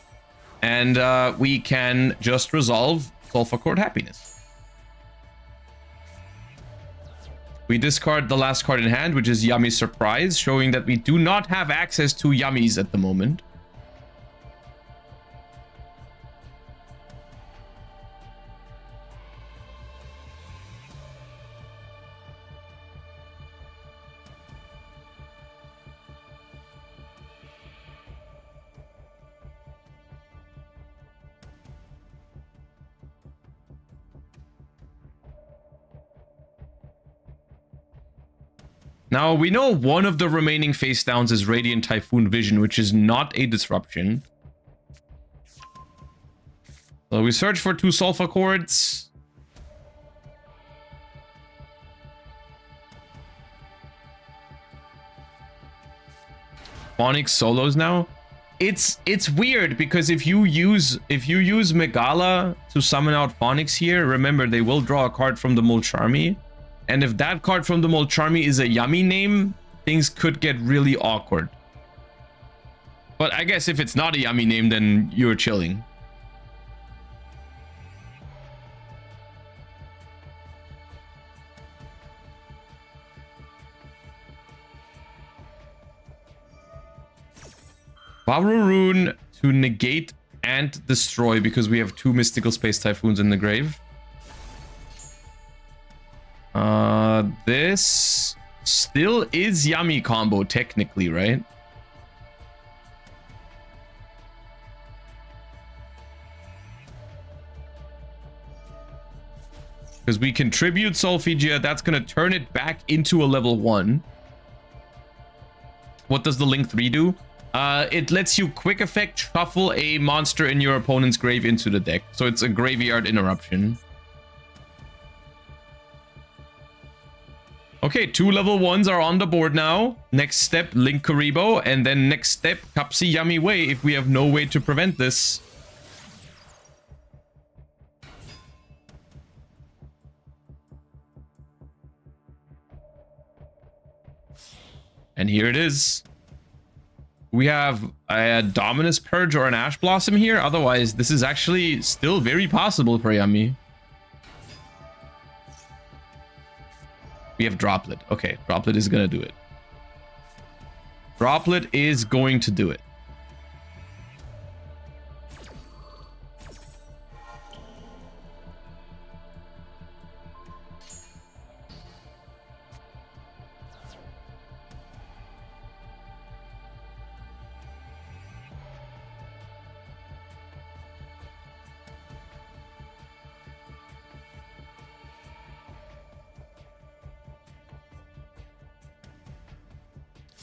Speaker 1: And we can just resolve Sulfur Court Happiness. We discard the last card in hand, which is Yummy Surprise, showing that we do not have access to Yummies at the moment. Now, we know one of the remaining face downs is Radiant Typhoon Vision, which is not a disruption. So we search for 2 Sulfur Cords. Phonics solos now. It's weird because if you use Megala to summon out Phonics here, remember they will draw a card from the Molcharmi. And if that card from the Molcharmi is a Yummy name, things could get really awkward. But I guess if it's not a Yummy name, then you're chilling. Vavru Rune to negate and destroy because we have 2 Mystical Space Typhoons in the grave. This still is Yummy combo technically, right? Because we contribute Solfegia. That's going to turn it back into a level 1. What does the Link 3 do? It lets you quick effect shuffle a monster in your opponent's grave into the deck. So it's a graveyard interruption. Okay, 2 level 1s are on the board now. Next step, Link Karibo. And then next step, Kapsi Yummy Way if we have no way to prevent this. And here it is. We have a Dominus Purge or an Ash Blossom here. Otherwise, this is actually still very possible for Yummy. We have Droplet. Okay, Droplet is going to do it. Droplet is going to do it.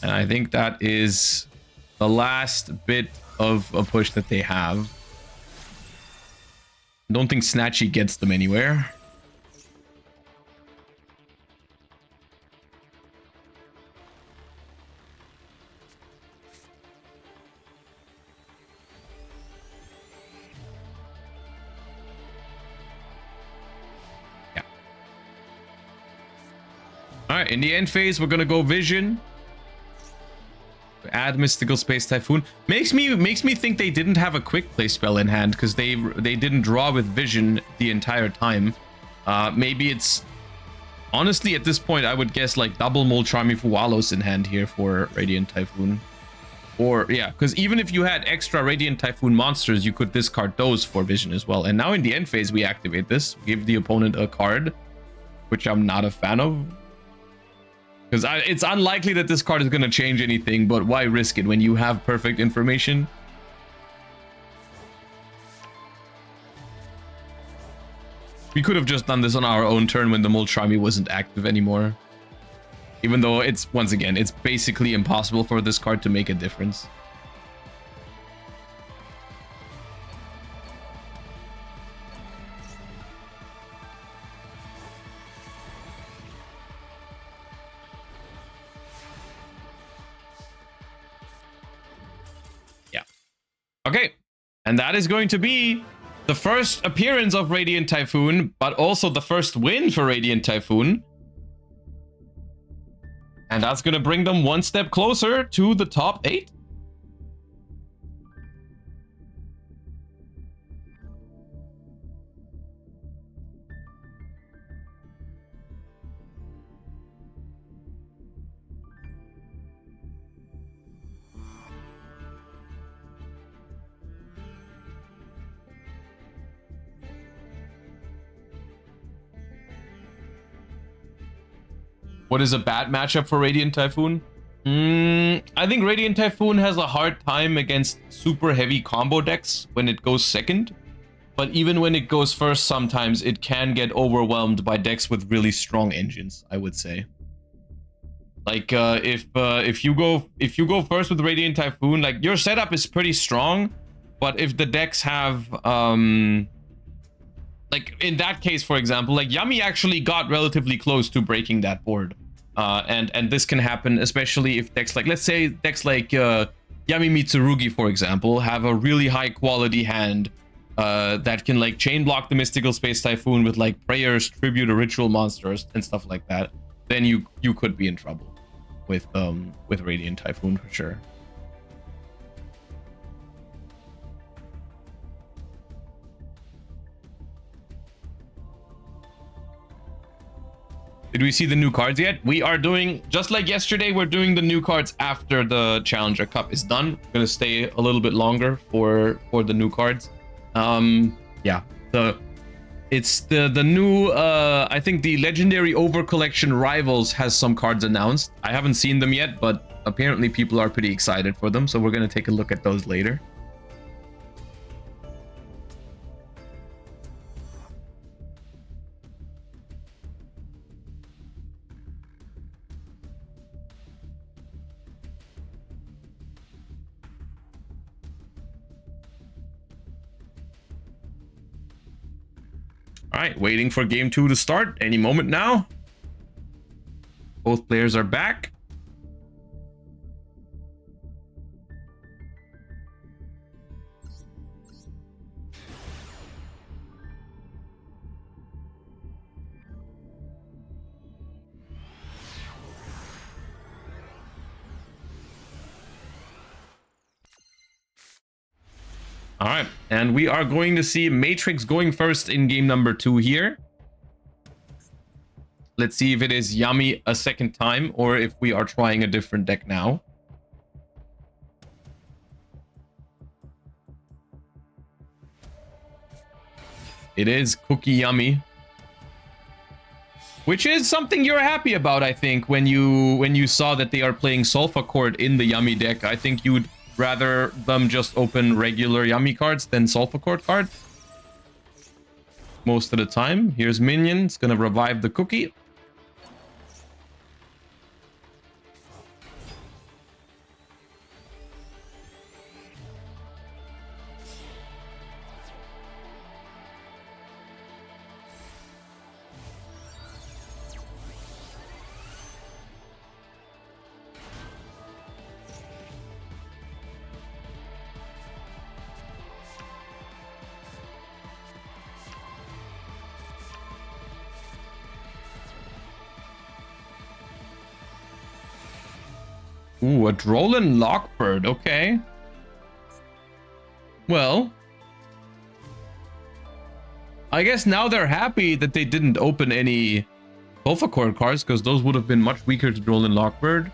Speaker 1: And I think that is the last bit of a push that they have. I don't think Snatchy gets them anywhere. Yeah. All right, in the end phase, we're going to go Vision. Add Mystical Space Typhoon. Makes me think they didn't have a quick play spell in hand because they didn't draw with Vision the entire time. Maybe it's honestly at this point I would guess like double Moltrami Fualos in hand here for Radiant Typhoon. Or yeah, because even if you had extra Radiant Typhoon monsters, you could discard those for Vision as well. And now in the end phase we activate this, give the opponent a card, which I'm not a fan of. Because it's unlikely that this card is going to change anything, but why risk it when you have perfect information? We could have just done this on our own turn when the Moltrami wasn't active anymore. Even though it's, once again, it's basically impossible for this card to make a difference. Okay, and that is going to be the first appearance of Radiant Typhoon, but also the first win for Radiant Typhoon. And that's going to bring them one step closer to the top 8. What is a bad matchup for Radiant Typhoon? I think Radiant Typhoon has a hard time against super heavy combo decks when it goes second. But even when it goes first, sometimes it can get overwhelmed by decks with really strong engines, I would say. Like if you go first with Radiant Typhoon, like your setup is pretty strong, but if the decks have like in that case, for example, like Yummy actually got relatively close to breaking that board. And this can happen, especially if decks like, let's say decks like Yami Mitsurugi, for example, have a really high quality hand that can like chain block the Mystical Space Typhoon with like prayers, tribute, or ritual monsters and stuff like that. Then you could be in trouble with Radiant Typhoon for sure. Did we see the new cards yet? We are doing, just like yesterday, we're doing the new cards after the Challenger Cup is done. I'm gonna stay a little bit longer for the new cards. Yeah, it's the new, I think the Legendary Over Collection Rivals has some cards announced. I haven't seen them yet, but apparently people are pretty excited for them. So we're gonna take a look at those later. All right, waiting for game 2 to start any moment now. Both players are back. All right, and we are going to see Matrix going first in game number 2 here. Let's see if it is Yummy a second time or if we are trying a different deck now. It is Cookie Yummy, which is something you're happy about, I think, when you saw that they are playing Sulfur Chord in the Yummy deck. I think you would rather them just open regular Yummy cards than Sulfur Chord cards most of the time. Here's Minion. It's gonna revive the Cookie. Ooh, a Drolan Lockbird. Okay. Well, I guess now they're happy that they didn't open any Sulfur Chord cards, because those would have been much weaker to Drolan Lockbird.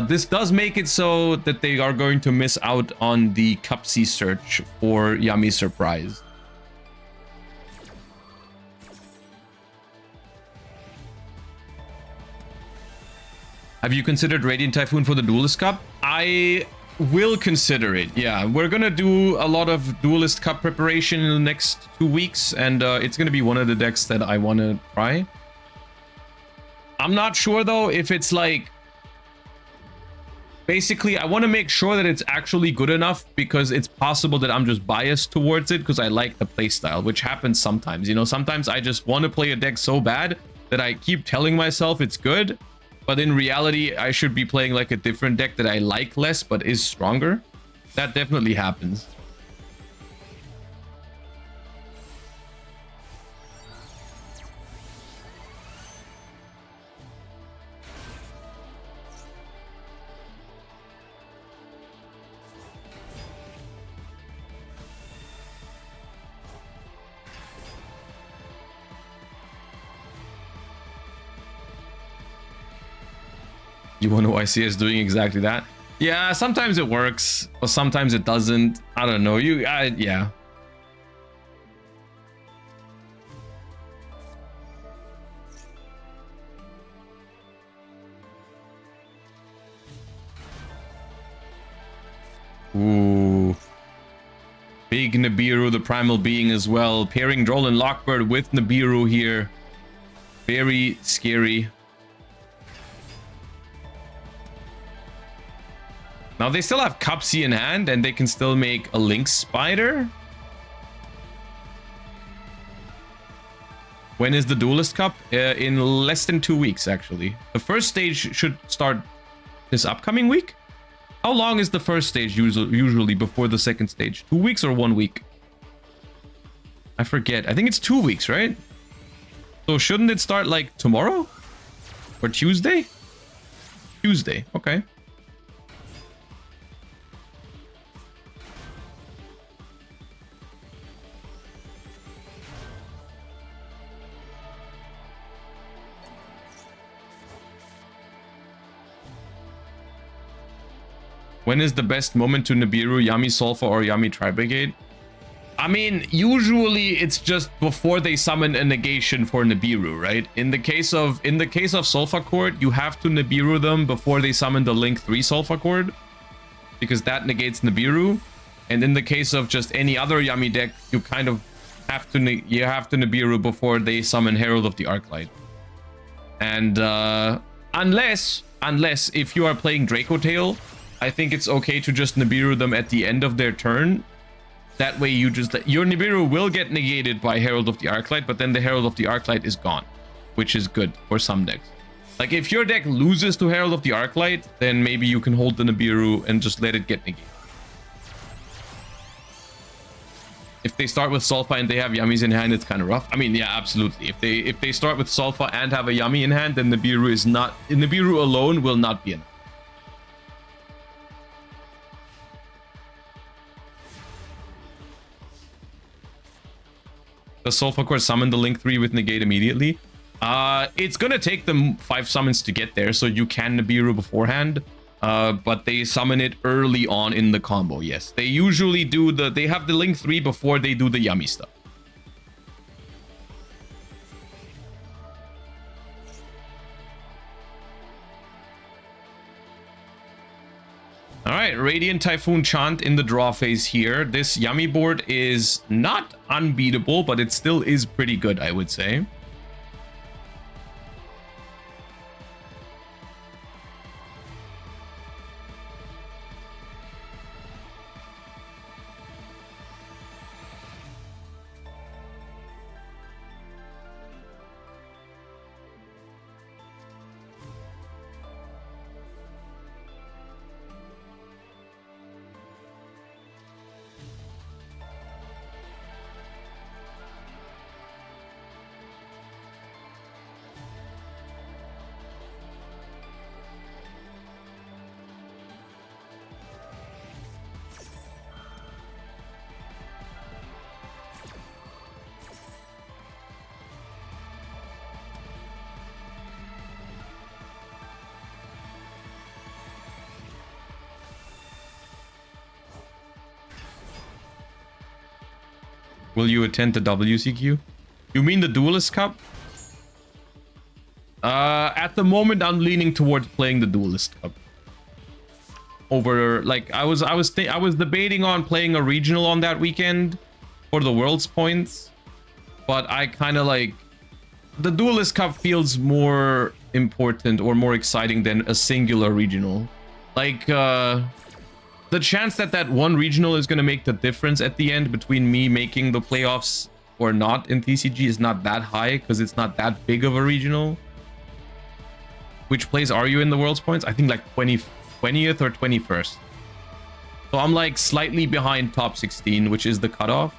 Speaker 1: This does make it so that they are going to miss out on the Cupsy search for Yummy Surprise. Have you considered Radiant Typhoon for the Duelist Cup? I will consider it. Yeah, we're gonna do a lot of Duelist Cup preparation in the next 2 weeks, and it's gonna be one of the decks that I want to try. I'm not sure though if it's like... Basically, I want to make sure that it's actually good enough, because it's possible that I'm just biased towards it because I like the playstyle, which happens sometimes. You know, sometimes I just want to play a deck so bad that I keep telling myself it's good, but in reality, I should be playing like a different deck that I like less, but is stronger. That definitely happens. You wonder why CS is doing exactly that? Yeah, sometimes it works, or sometimes it doesn't. I don't know. Yeah. Ooh. Big Nibiru, the Primal Being as well. Pairing Drolan Lockbird with Nibiru here. Very scary. Now they still have Cupsy in hand, and they can still make a Lynx Spider. When is the Duelist Cup? In less than 2 weeks, actually. The first stage should start this upcoming week. How long is the first stage usually before the second stage? 2 weeks or 1 week? I forget. I think it's 2 weeks, right? So shouldn't it start like tomorrow? Or Tuesday? Tuesday, okay. When is the best moment to Nibiru, Yummy Sulfur, or Yummy Tri-Brigade? I mean, usually it's just before they summon a negation for Nibiru, right? In the case of Sulfur Chord, you have to Nibiru them before they summon the Link 3 Sulfur Chord, because that negates Nibiru. And in the case of just any other Yummy deck, you kind of have to Nibiru before they summon Herald of the Arclight. And unless if you are playing Draco Tail, I think it's okay to just Nibiru them at the end of their turn, That way you just... Your Nibiru will get negated by Herald of the Arclight, but then the Herald of the Arclight is gone, which is good for some decks. Like, if your deck loses to Herald of the Arclight, then maybe you can hold the Nibiru and just let it get negated. If they start with Sulfa and they have Yummies in hand, it's kind of rough. I mean, yeah, absolutely. If they start with Sulfa and have a Yummy in hand, then Nibiru is not... Nibiru alone will not be enough. Does Sulfa Core summon the Link 3 with negate immediately? It's gonna take them 5 summons to get there, so you can Nibiru beforehand. But they summon it early on in the combo, yes. They usually do the... They have the Link 3 before they do the Yummy stuff. Alright, Radiant Typhoon Chant in the draw phase here. This Yummy board is not unbeatable, but it still is pretty good, I would say. Will you attend the WCQ? You mean the Duelist Cup? At the moment, I'm leaning towards playing the Duelist Cup. Over, like, I was debating on playing a regional on that weekend for the World's Points, but I kind of like... The Duelist Cup feels more important or more exciting than a singular regional. Like, the chance that that one regional is going to make the difference at the end between me making the playoffs or not in TCG is not that high because it's not that big of a regional. Which place are you in the World's Points? I think like 20th or 21st. So I'm like slightly behind top 16, which is the cutoff.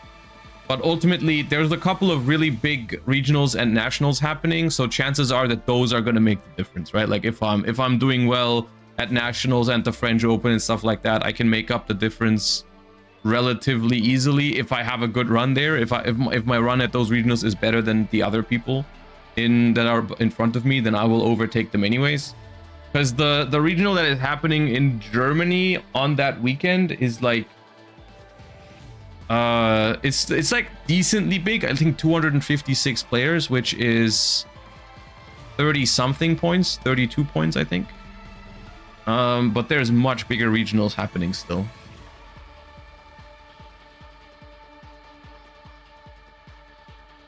Speaker 1: But ultimately, there's a couple of really big regionals and nationals happening, so chances are that those are going to make the difference, right? Like if I'm doing well at nationals and the French Open and stuff like that, I can make up the difference relatively easily if I have a good run there. If my run at those regionals is better than the other people that are in front of me, then I will overtake them anyways. Because the regional that is happening in Germany on that weekend is like it's like decently big. I think 256 players, which is 30 something points, 32 points I think. But there's much bigger regionals happening still.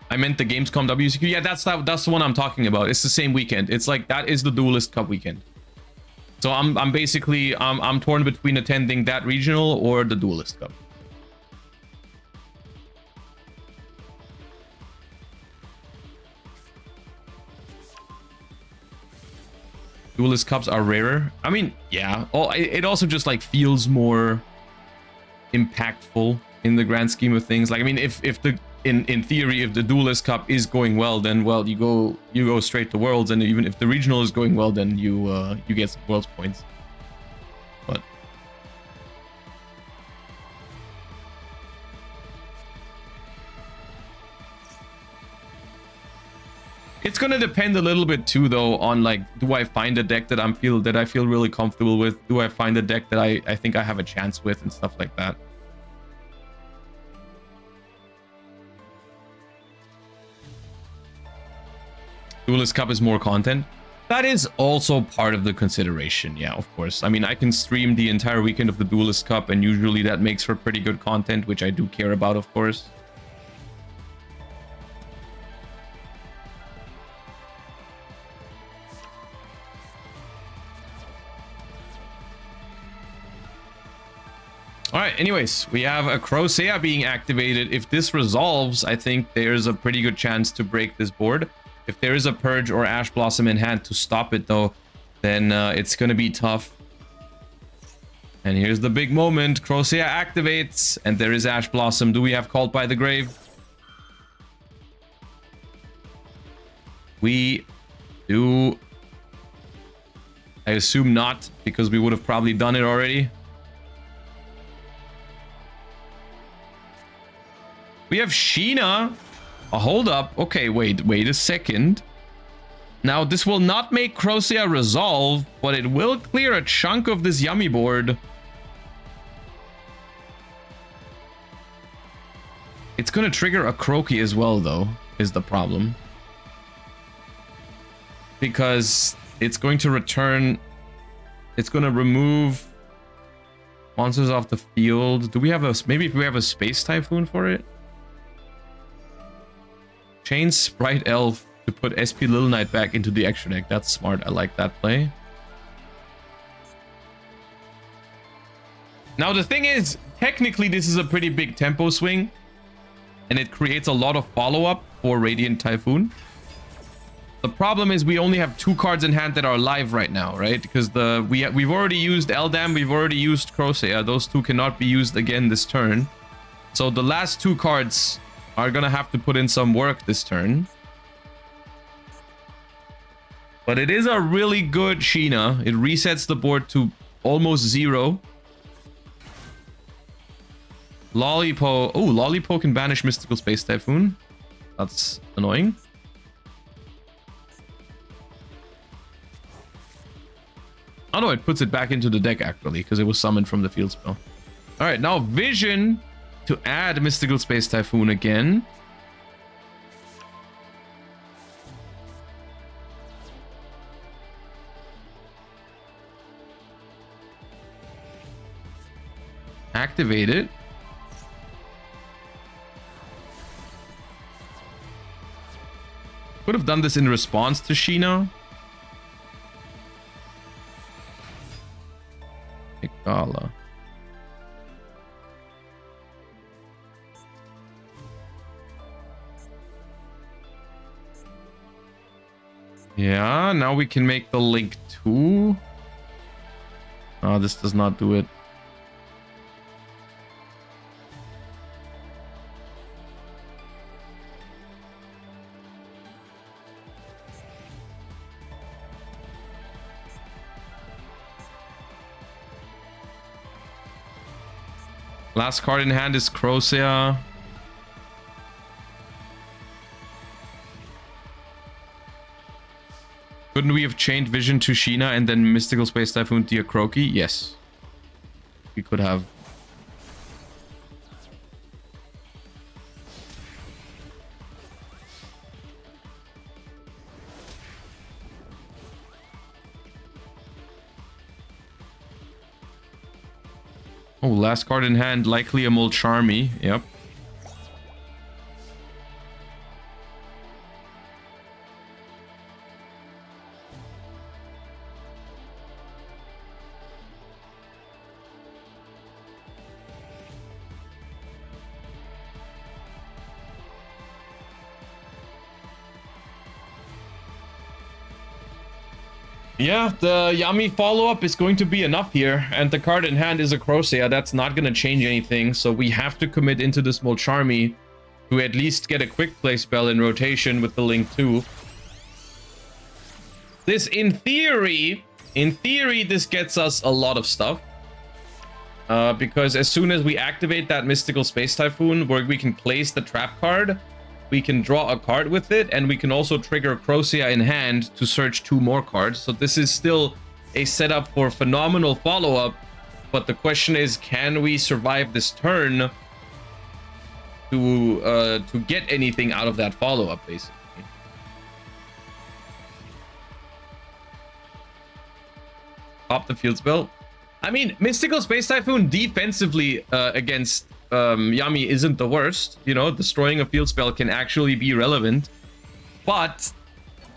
Speaker 1: I meant the Gamescom WCQ. Yeah, that's the one I'm talking about. It's the same weekend. It's like that is the Duelist Cup weekend. So I'm basically I'm torn between attending that regional or the Duelist Cup. Duelist Cups are rarer. I mean, yeah. Oh, it also just like feels more impactful in the grand scheme of things. Like, I mean, if the in theory, if the Duelist Cup is going well, then well, you go straight to Worlds, and even if the regional is going well, then you get some Worlds points. But it's gonna depend a little bit too, though, on like, do I find a deck that I feel really comfortable with? Do I find a deck that I think I have a chance with and stuff like that? Duelist Cup is more content. That is also part of the consideration, yeah, of course. I mean, I can stream the entire weekend of the Duelist Cup, and usually that makes for pretty good content, which I do care about, of course. All right, anyways, we have a Crocea being activated. If this resolves, I think there's a pretty good chance to break this board. If there is a Purge or Ash Blossom in hand to stop it, though, then it's going to be tough. And here's the big moment. Crocea activates, and there is Ash Blossom. Do we have Called by the Grave? We do. I assume not, because we would have probably done it already. We have Sheena. Oh, hold up. Okay, wait a second. Now, this will not make Crocea resolve, but it will clear a chunk of this Yummy board. It's gonna trigger a Croaky as well, though, is the problem. Because it's going to return... It's gonna remove monsters off the field. Do we have a... Maybe if we have a Space Typhoon for it? Chain Sprite Elf to put SP Little Knight back into the extra deck. That's smart. I like that play. Now, the thing is, technically, this is a pretty big tempo swing. And it creates a lot of follow-up for Radiant Typhoon. The problem is we only have 2 cards in hand that are live right now, right? Because we've already used Eldam, we've already used Crocea. Those 2 cannot be used again this turn. So the last 2 cards are gonna have to put in some work this turn. But it is a really good Sheena. It resets the board to almost 0. Lollipo. Oh, Lollipo can banish Mystical Space Typhoon. That's annoying. Oh no, it puts it back into the deck actually, because it was summoned from the field spell. All right, now Vision to add Mystical Space Typhoon again. Activate it. Could have done this in response to Sheena. Igala. Yeah, now we can make the link 2. Oh, this does not do it. Last card in hand is Crocea. Couldn't we have chained Vision to Sheena and then Mystical Space Typhoon to a Croaky? Yes. We could have. Oh, last card in hand, likely a Mulcharmy. Yep. Yeah, the Yami follow-up is going to be enough here, and the card in hand is a Crocea. That's not going to change anything, so we have to commit into this Mulcharmy to at least get a quick play spell in rotation with the Link 2. This, in theory, this gets us a lot of stuff. Because as soon as we activate that Mystical Space Typhoon, where we can place the trap card, we can draw a card with it, and we can also trigger Crocea in hand to search 2 more cards. So this is still a setup for phenomenal follow-up, but the question is, can we survive this turn to get anything out of that follow-up, basically? Pop the field spell. I mean, Mystical Space Typhoon defensively against Yami isn't the worst. You know, destroying a field spell can actually be relevant, but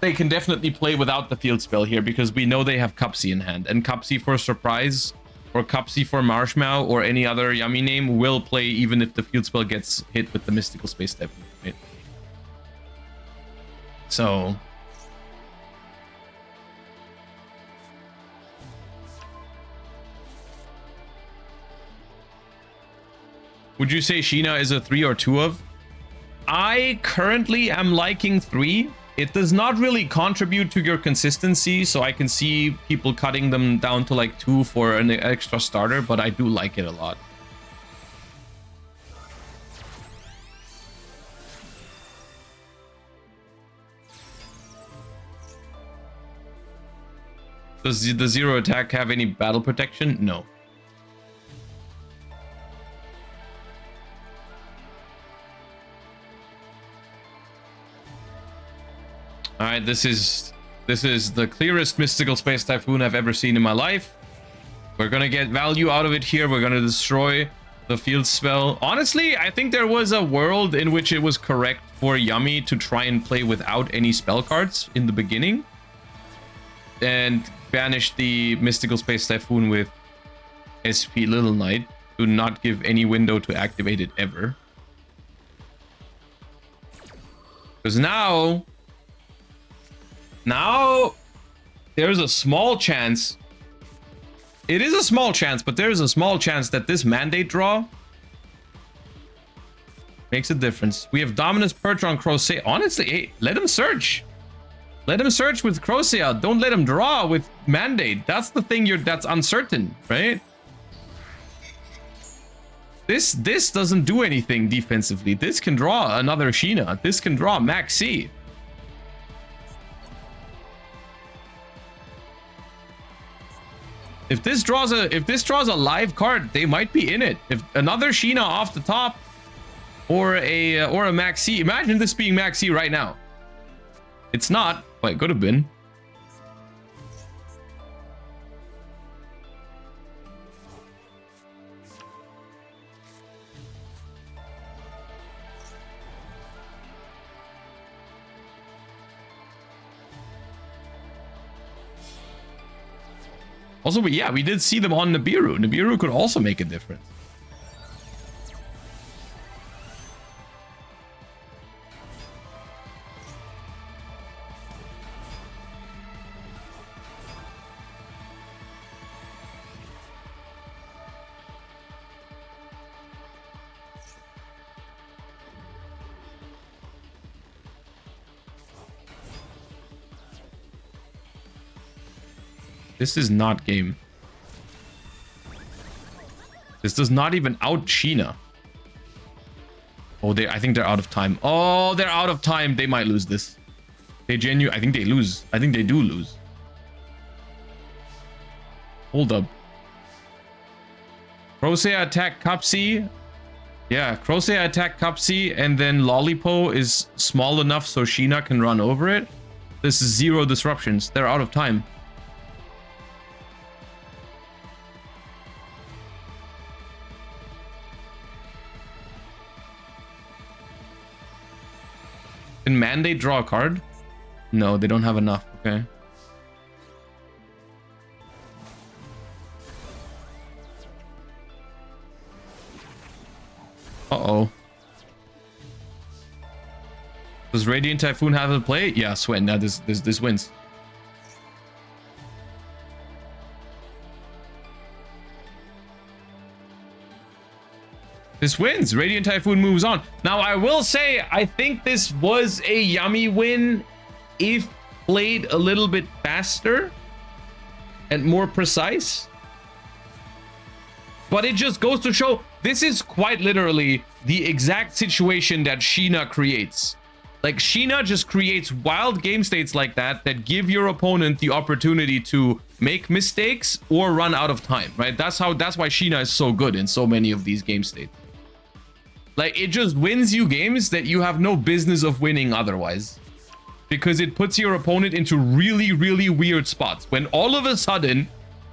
Speaker 1: they can definitely play without the field spell here because we know they have Cupsy in hand, and Cupsy for surprise or Cupsy for Marshmallow or any other yummy name will play even if the field spell gets hit with the Mystical Space Typhoon, right? So would you say Sheena is a 3 or 2 of? I currently am liking 3. It does not really contribute to your consistency, so I can see people cutting them down to like 2 for an extra starter, but I do like it a lot. Does the 0 attack have any battle protection? No. All right, this is the clearest Mystical Space Typhoon I've ever seen in my life. We're gonna get value out of it here. We're gonna destroy the field spell. Honestly, I think there was a world in which it was correct for Yummy to try and play without any spell cards in the beginning and banish the Mystical Space Typhoon with SP Little Knight to not give any window to activate it ever. Because now there's a small chance. It is a small chance, but there's a small chance that this mandate draw makes a difference. We have Dominus Perch on Crocea. Honestly, hey, let him search. Let him search with Crocea. Don't let him draw with mandate. That's the thing that's uncertain, right? This doesn't do anything defensively. This can draw another Sheena. This can draw Max C. If this draws a live card, they might be in it. If another Sheena off the top or a Max C. Imagine this being Max C right now. It's not, but it could have been. Also, yeah, we did see them on Nibiru. Nibiru could also make a difference. This is not game. This does not even out Sheena. Oh, I think they're out of time. Oh, they're out of time. They might lose this. I think they lose. I think they do lose. Hold up. Crocea attack Cupsy. Yeah, Crocea attack Cupsy, and then Lollipo is small enough so Sheena can run over it. This is 0 disruptions. They're out of time. Can Mandate draw a card? No, they don't have enough. Okay. Uh-oh. Does Radiant Typhoon have a play? Yeah, sweat. Now this wins. This wins. Radiant Typhoon moves on. Now, I will say, I think this was a yummy win if played a little bit faster and more precise. But it just goes to show, this is quite literally the exact situation that Sheena creates. Like, Sheena just creates wild game states like that give your opponent the opportunity to make mistakes or run out of time, right? That's why Sheena is so good in so many of these game states. Like, it just wins you games that you have no business of winning otherwise. Because it puts your opponent into really, really weird spots. When all of a sudden,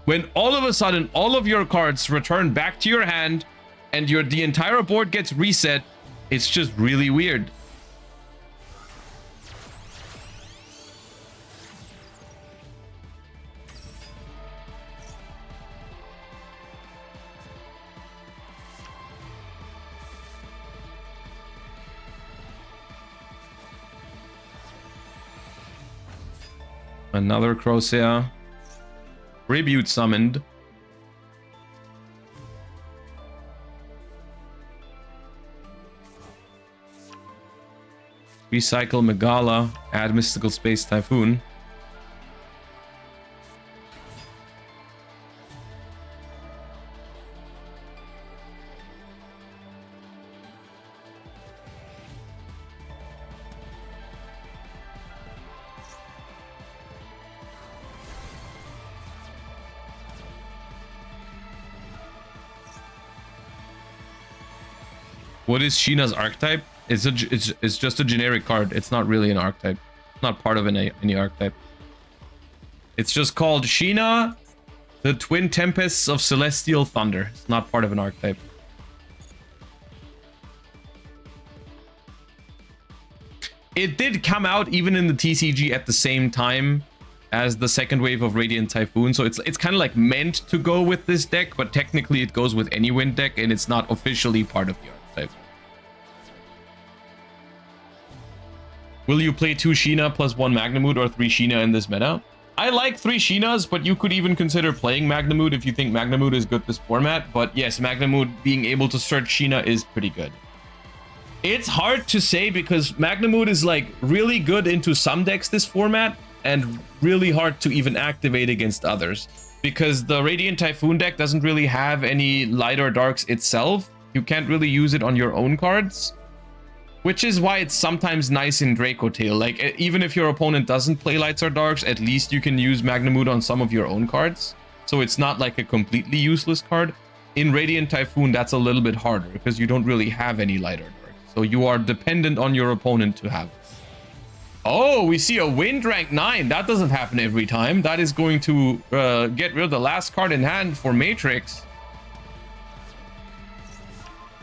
Speaker 1: all of your cards return back to your hand and the entire board gets reset, it's just really weird. Another Crosshair. Tribute summoned. Recycle Megala. Add Mystical Space Typhoon. What is Sheena's archetype? It's just a generic card. It's not really an archetype. It's not part of any archetype. It's just called Sheena, the Twin Tempests of Celestial Thunder. It's not part of an archetype. It did come out even in the TCG at the same time as the second wave of Radiant Typhoon, so it's kind of like meant to go with this deck, but technically it goes with any wind deck, and it's not officially part of the archetype. Will you play 2 Sheena plus 1 Magnamood or 3 Sheena in this meta? I like 3 Sheenas, but you could even consider playing Magnamood if you think Magnamood is good this format. But yes, Magnamood being able to search Sheena is pretty good. It's hard to say because Magnamood is like really good into some decks this format and really hard to even activate against others. Because the Radiant Typhoon deck doesn't really have any light or darks itself. You can't really use it on your own cards. Which is why it's sometimes nice in Draco Tail. Like, even if your opponent doesn't play lights or darks, at least you can use Magnamood on some of your own cards. So it's not like a completely useless card. In Radiant Typhoon, that's a little bit harder because you don't really have any light or dark. So you are dependent on your opponent to have. Oh, we see a Wind rank 9. That doesn't happen every time. That is going to get rid of the last card in hand for Matrix.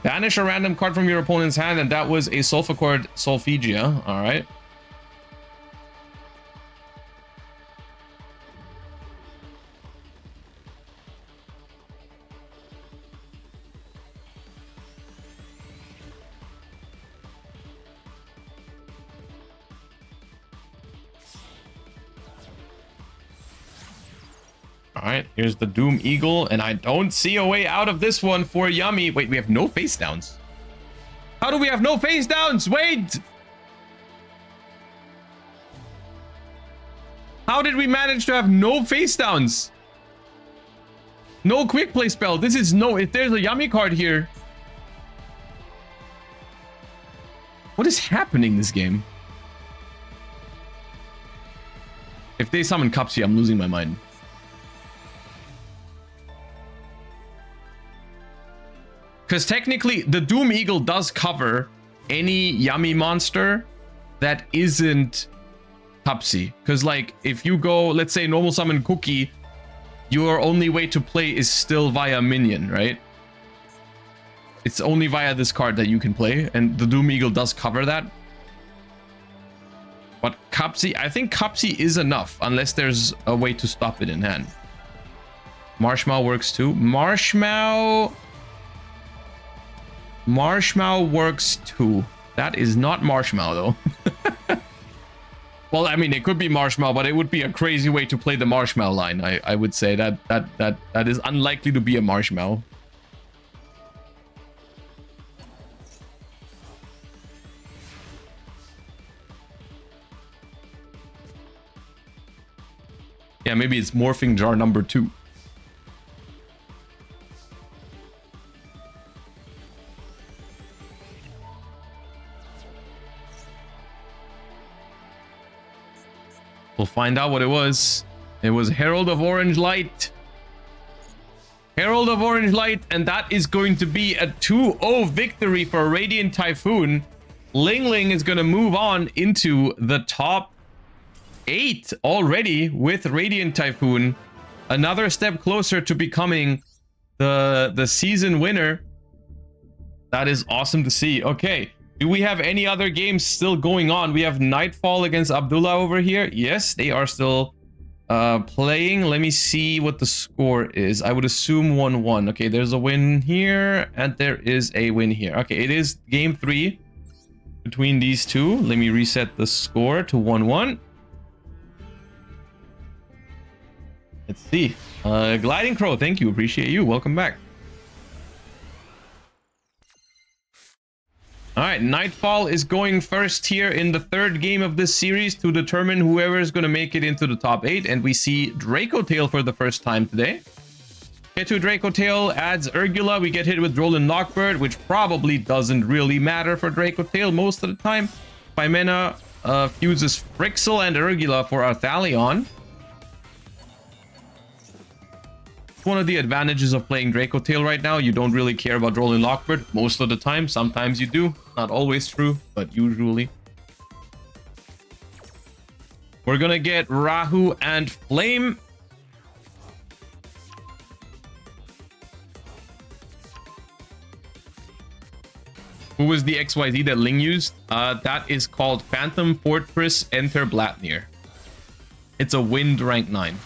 Speaker 1: Banish a random card from your opponent's hand, and that was a Sulfur Solfegia. All right. All right, here's the Doom Eagle, and I don't see a way out of this one for Yummy. Wait, we have no face downs. How do we have no face downs? Wait! How did we manage to have no face downs? No quick play spell. This is no... If there's a Yummy card here... What is happening this game? If they summon Cupsy, I'm losing my mind. Because technically, the Doom Eagle does cover any Yummy monster that isn't Cupsy. Because, like, if you go, let's say, normal summon Cookie, your only way to play is still via minion, right? It's only via this card that you can play, and the Doom Eagle does cover that. But Cupsy, I think Cupsy is enough, unless there's a way to stop it in hand. Marshmallow works too. Marshmallow works too. That is not Marshmallow though. Well, I mean, it could be Marshmallow, but it would be a crazy way to play the Marshmallow line. I would say that is unlikely to be a Marshmallow. Yeah, maybe it's Morphing Jar number 2. We'll find out what it was. It was Herald of Orange Light. Herald of Orange Light, and that is going to be a 2-0 victory for Radiant Typhoon. Ling Ling is going to move on into the top 8 already with Radiant Typhoon. Another step closer to becoming the season winner. That is awesome to see. Okay. Do we have any other games still going on? We have Nightfall against Abdullah over here. Yes, they are still playing. Let me see what the score is. I would assume 1-1. Okay, there's a win here and there is a win here. Okay, it is game 3 between these two. Let me reset the score to 1-1. Let's see. Gliding Crow, thank you. Appreciate you. Welcome back. All right, Nightfall is going first here in the third game of this series to determine whoever is going to make it into the top 8. And we see Draco Tail for the first time today. Get to Draco Tail adds Urgula. We get hit with Droll Lockbird, which probably doesn't really matter for Draco Tail most of the time. Phimena fuses Frixel and Urgula for Arthalion. One of the advantages of playing Draco Tail right now, you don't really care about Droll Lockbird most of the time. Sometimes you do. Not always true, but usually. We're gonna get Rahu and Flame. Who was the XYZ that Ling used? That is called Phantom Fortress Enter Blatnir. It's a wind rank 9.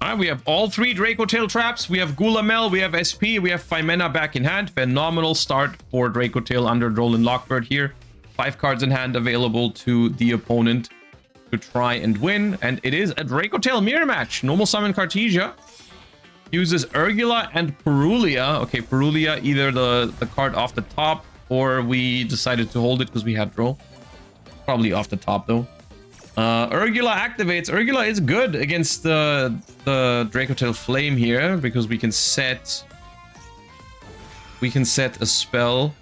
Speaker 1: Alright, we have all 3 Draco Tail traps. We have Gulamel, we have SP, we have Phimena back in hand. Phenomenal start for Draco Tail under Droll Lockbird here. 5 cards in hand available to the opponent to try and win. And it is a Draco Tail mirror match. Normal summon Cartesia. Uses Urgula and Perulia. Okay, Perulia, either the card off the top, or we decided to hold it because we had Droll. Probably off the top though. Urgula activates. Urgula is good against the Draco Tail Flame here because we can set a spell,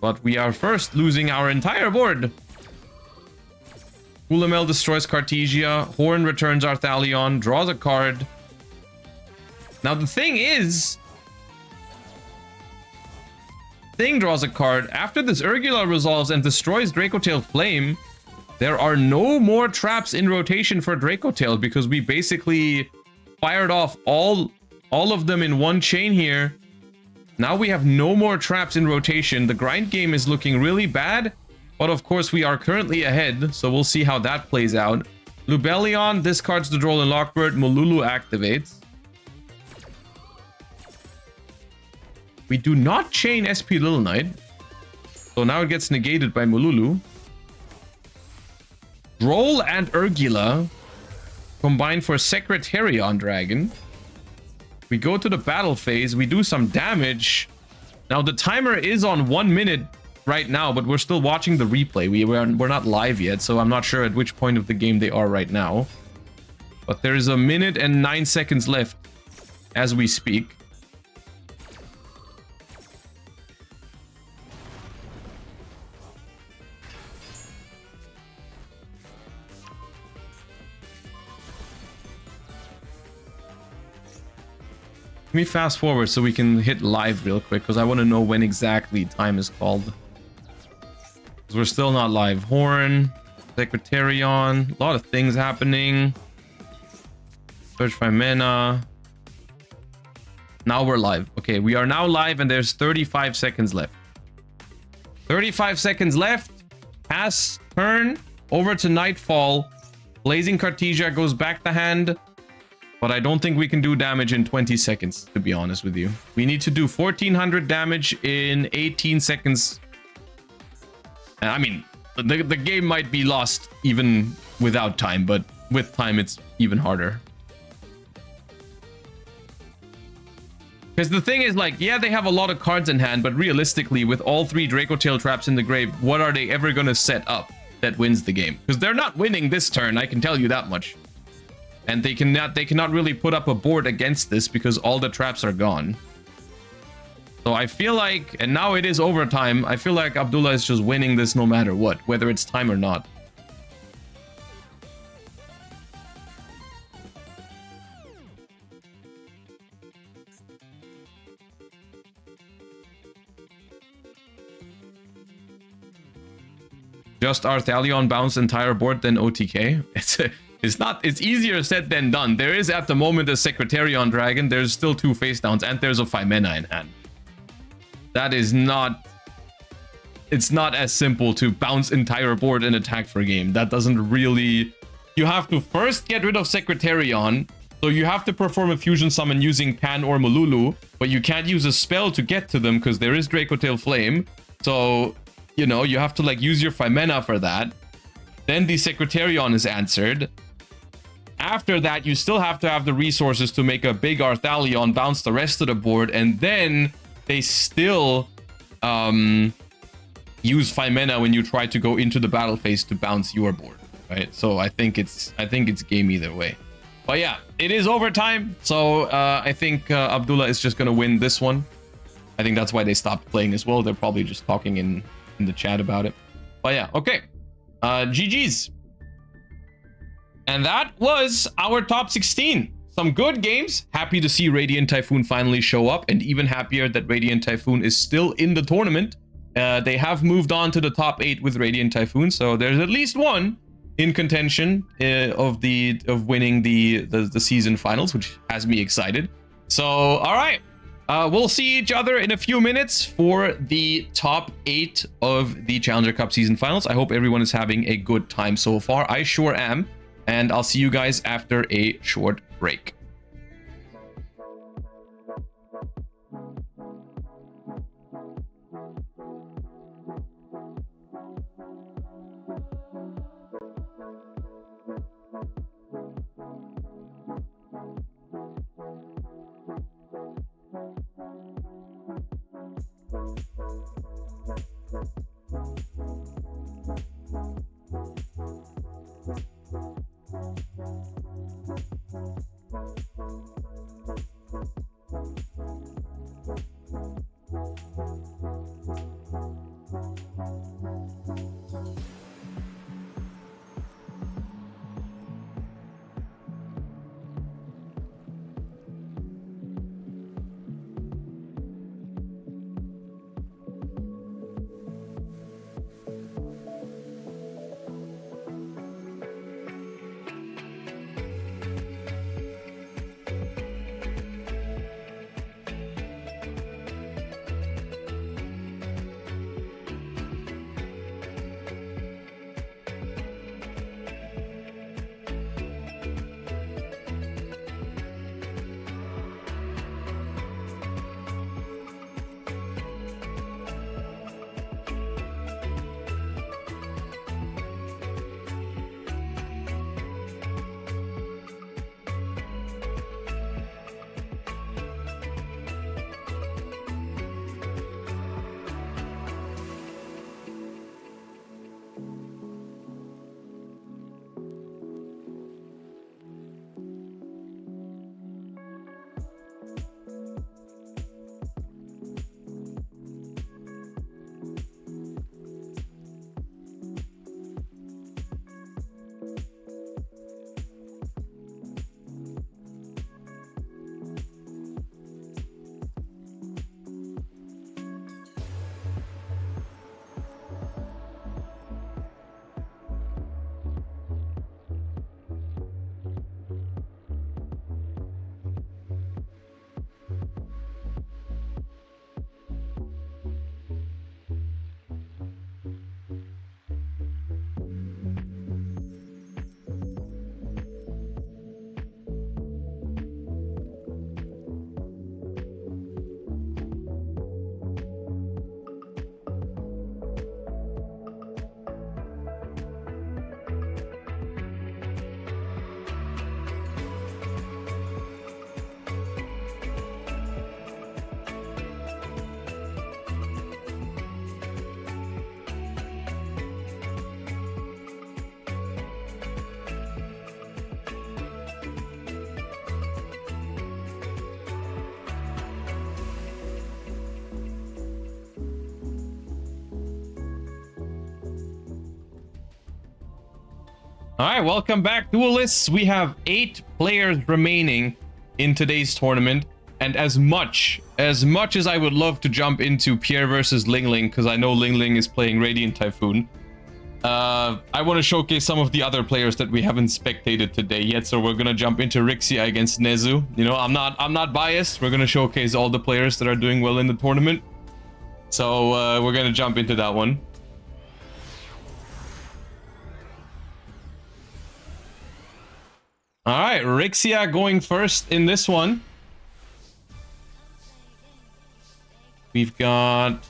Speaker 1: but we are first losing our entire board. Gulamel destroys Cartesia. Horn returns Arthalion. Draws a card. Now the thing is, Thing draws a card. After this, Urgula resolves and destroys Draco Tail Flame. There are no more traps in rotation for Draco Tail because we basically fired off all of them in one chain here. Now we have no more traps in rotation. The grind game is looking really bad, but of course we are currently ahead, so we'll see how that plays out. Lubellion discards the Droll Lockbird. Mululu activates. We do not chain SP Little Knight, so now it gets negated by Mululu. Droll and Urgula combine for Secretarion Dragon. We go to the battle phase. We do some damage. Now the timer is on 1 minute right now, but we're still watching the replay. We're not live yet, so I'm not sure at which point of the game they are right now. But there is 1 minute and 9 seconds left as we speak. Let me fast forward so we can hit live real quick because I want to know when exactly time is called. Because we're still not live. Horn, Secretarion, a lot of things happening. Search Phimena. Now we're live. Okay, we are now live and there's 35 seconds left. 35 seconds left. Pass turn over to Nightfall. Blazing Cartesia goes back to hand. But I don't think we can do damage in 20 seconds, to be honest with you. We need to do 1400 damage in 18 seconds. I mean, the game might be lost even without time, but with time it's even harder. Because the thing is, like, yeah, they have a lot of cards in hand, but realistically, with all 3 Draco Tail traps in the grave, what are they ever going to set up that wins the game? Because they're not winning this turn, I can tell you that much. And they cannot really put up a board against this because all the traps are gone. So I feel like, and now it is overtime, I feel like Abdullah is just winning this no matter what, whether it's time or not. Just Arthalion bounce entire board than OTK. It's easier said than done. There is at the moment a Secretarion Dragon. There's still 2 face downs and there's a Phimena in hand. That is not... It's not as simple to bounce entire board and attack for a game. That doesn't really... You have to first get rid of Secretarion. So you have to perform a fusion summon using Pan or Malulu, but you can't use a spell to get to them because there is Dracotail Flame. So, you know, you have to like use your 5 mana for that. Then the Secretarion is answered. After that, you still have to have the resources to make a big Arthalion, bounce the rest of the board, and then they still use 5 mana when you try to go into the battle phase to bounce your board, right? So I think it's game either way. But yeah, it is overtime, so I think Abdullah is just gonna win this one. I think that's why they stopped playing as well. They're probably just talking in the chat about it. But yeah, okay. GG's. And that was our top 16. Some good games. Happy to see Radiant Typhoon finally show up, and even happier that Radiant Typhoon is still in the tournament. They have moved on to the top 8 with Radiant Typhoon, so there's at least one in contention of winning the season finals, which has me excited. So, all right. We'll see each other in a few minutes for the top 8 of the Challenger Cup season finals. I hope everyone is having a good time so far. I sure am. And I'll see you guys after a short break. All right, welcome back, duelists. We have 8 players remaining in today's tournament, and as much as I would love to jump into Pierre versus Ling Ling, because I know Ling Ling is playing Radiant Typhoon, I want to showcase some of the other players that we haven't spectated today yet. So we're gonna jump into Rixia against Nezu. You know, I'm not biased. We're gonna showcase all the players that are doing well in the tournament. So we're gonna jump into that one. All right, Rixia going first in this one. We've got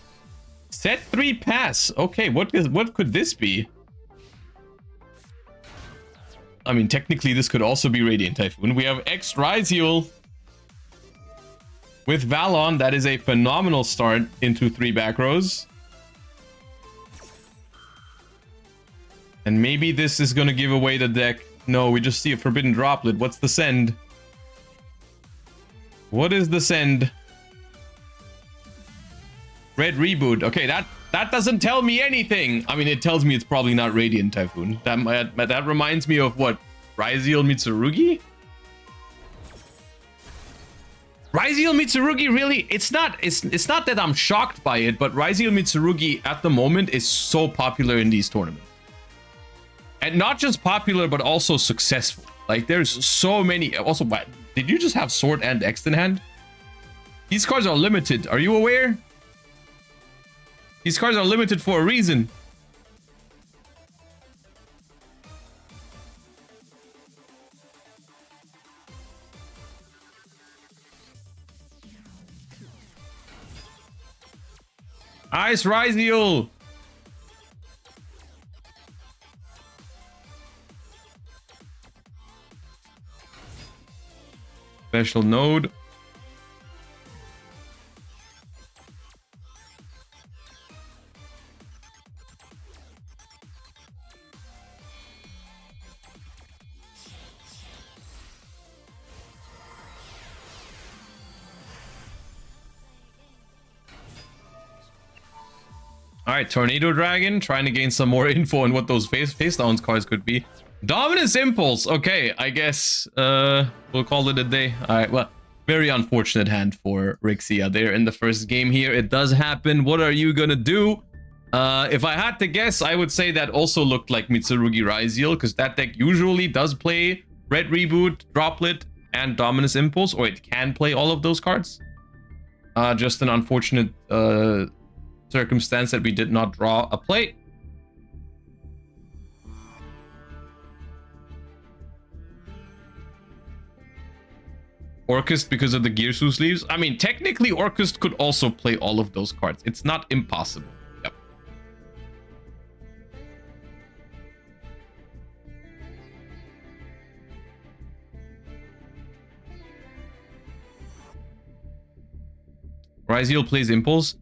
Speaker 1: set 3 pass. Okay, what could this be? I mean, technically this could also be Radiant Typhoon. We have X Ryziel with Valon. That is a phenomenal start into 3 back rows. And maybe this is gonna give away the deck. No, we just see a Forbidden Droplet. What's the send? What is the send? Red Reboot. Okay, that doesn't tell me anything. I mean, it tells me it's probably not Radiant Typhoon. That reminds me of what? Ryziel Mitsurugi? Ryziel Mitsurugi, really? It's not that I'm shocked by it, but Ryziel Mitsurugi at the moment is so popular in these tournaments. And not just popular, but also successful. Like, there's so many. Also, did you just have Sword and X in hand? These cards are limited. Are you aware? These cards are limited for a reason. Ice Ryziel! Special node. All right, Tornado Dragon, trying to gain some more info on what those face downs cards could be. Dominus Impulse. Okay, I guess we'll call it a day. All right, well, very unfortunate hand for Rixia there in the first game here. It does happen. What are you gonna do? If I had to guess, I would say that also looked like Mitsurugi Ryziel, because that deck usually does play Red Reboot, Droplet, and Dominus Impulse, or it can play all of those cards. Just an unfortunate circumstance that we did not draw a play. Orcust because of the Girsu sleeves. I mean, technically Orcust could also play all of those cards. It's not impossible. Yep. Ryziel plays Impulse.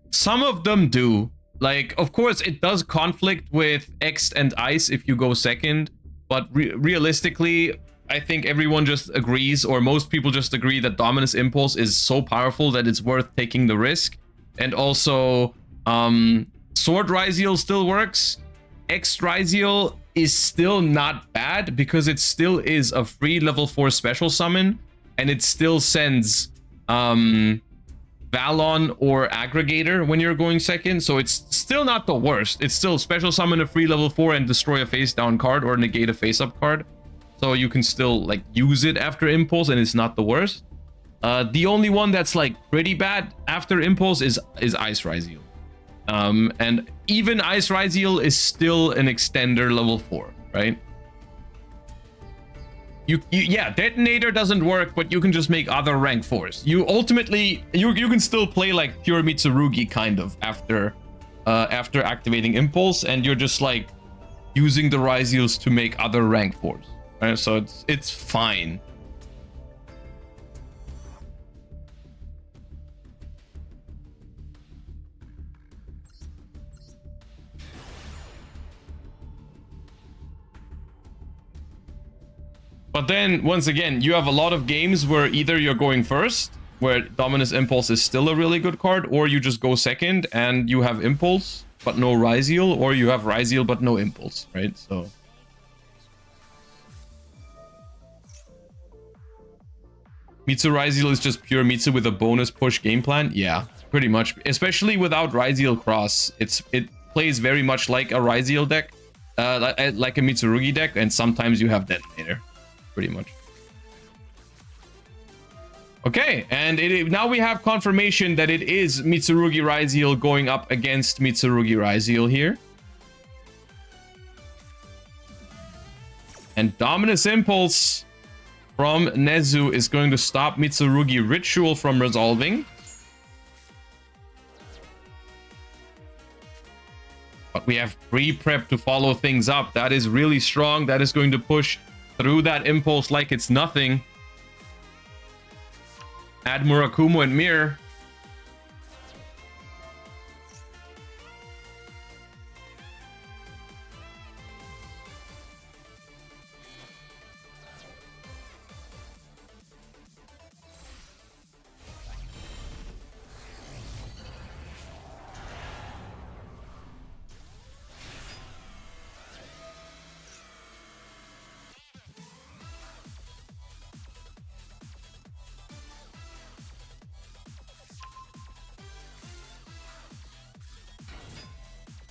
Speaker 1: Some of them do. Like, of course, it does conflict with X and Ice if you go second. But realistically, I think everyone just agrees, or most people just agree, that Dominus Impulse is so powerful that it's worth taking the risk. And also, Sword Ryziel still works. X Ryziel is still not bad because it still is a free level 4 special summon, and it still sends Valon or Aggregator when you're going second, so it's still not the worst. It's still special summon a free level 4 and destroy a face down card or negate a face up card. So you can still like use it after Impulse, and it's not the worst. The only one that's like pretty bad after Impulse is Ice Ryziel. And even Ice Ryziel is still an extender level 4, right? Yeah, Detonator doesn't work, but you can just make other rank 4s. You ultimately you can still play like pure Mitsurugi kind of after activating Impulse, and you're just like using the Ryziels to make other rank 4s. Right? So it's fine. But then, once again, you have a lot of games where either you're going first, where Dominus Impulse is still a really good card, or you just go second and you have Impulse, but no Ryziel, or you have Ryziel, but no Impulse, right? So... Mitsu Ryziel is just pure Mitsu with a bonus push game plan? Yeah, pretty much. Especially without Ryziel Cross. It plays very much like a Ryziel deck, like a Mitsurugi deck, and sometimes you have Detonator. Pretty much. Okay, and now we have confirmation that it is Mitsurugi Raizel going up against Mitsurugi Raizel here. And Dominus Impulse from Nezu is going to stop Mitsurugi Ritual from resolving. But we have pre-prep to follow things up. That is really strong. That is going to push through that impulse like it's nothing. Add Murakumo and Mirror.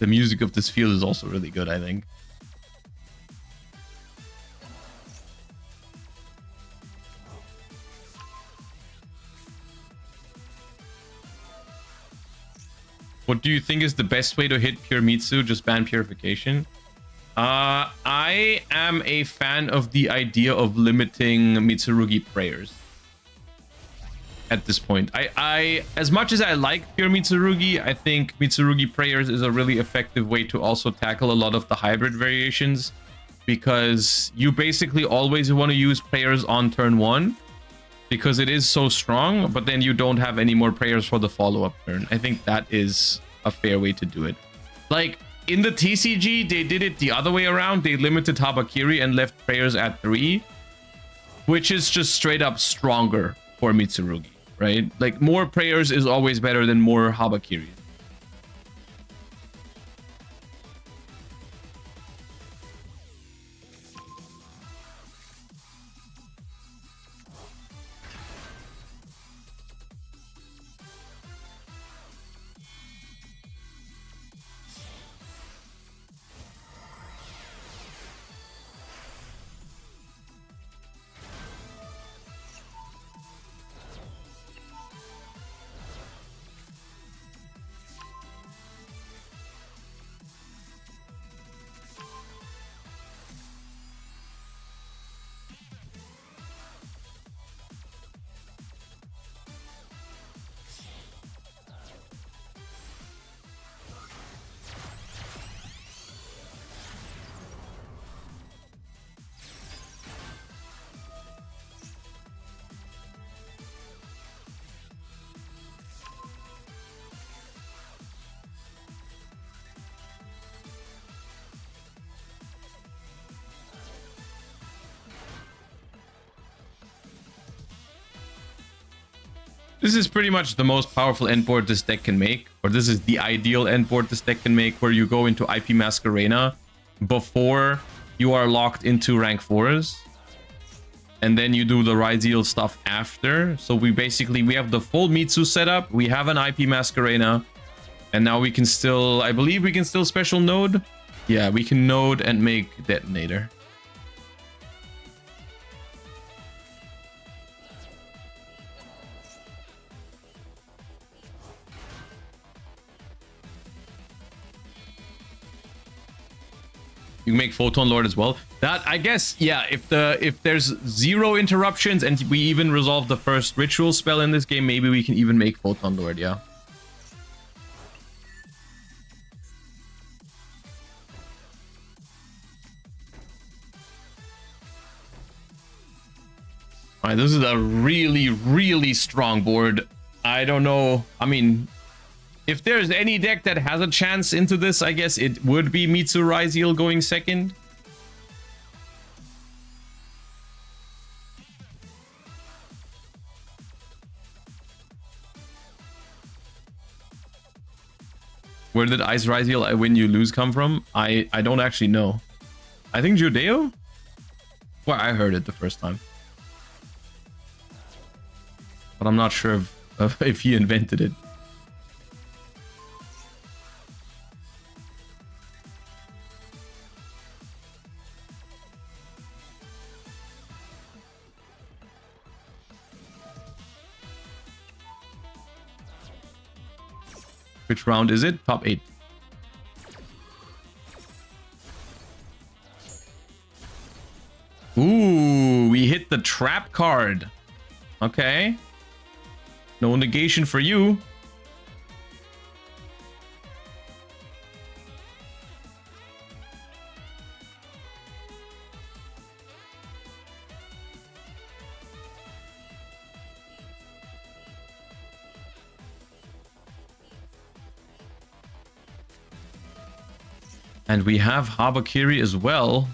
Speaker 1: The music of this field is also really good, I think. What do you think is the best way to hit Pure Mitsu? Just ban Purification? I am a fan of the idea of limiting Mitsurugi prayers. At this point, I as much as I like pure Mitsurugi, I think Mitsurugi prayers is a really effective way to also tackle a lot of the hybrid variations, because you basically always want to use prayers on turn 1 because it is so strong, but then you don't have any more prayers for the follow-up turn. I think that is a fair way to do it. Like in the TCG, they did it the other way around. They limited Habakiri and left prayers at 3, which is just straight up stronger for Mitsurugi. Right? Like, more prayers is always better than more Habakiri. This is pretty much the most powerful end board this deck can make, or this is the ideal end board this deck can make, where you go into IP Masquerena before you are locked into rank 4s, and then you do the Raizel stuff after. So we have the full Mitsu setup, we have an IP Masquerena, and now we can still, I believe we can still special node. Yeah, we can node and make Detonator. You can make Photon Lord as well. That, I guess, yeah, if there's 0 interruptions and we even resolve the first ritual spell in this game, maybe we can even make Photon Lord, yeah. Alright, this is a really, really strong board. I don't know. I mean, if there's any deck that has a chance into this, I guess it would be Mitsu Raizel going second. Where did Ice Raizel I win you lose come from? I don't actually know. I think Judeo? Well, I heard it the first time. But I'm not sure if he invented it. Which round is it? Top 8. Ooh, we hit the trap card. Okay. No negation for you. And we have Habakiri as well.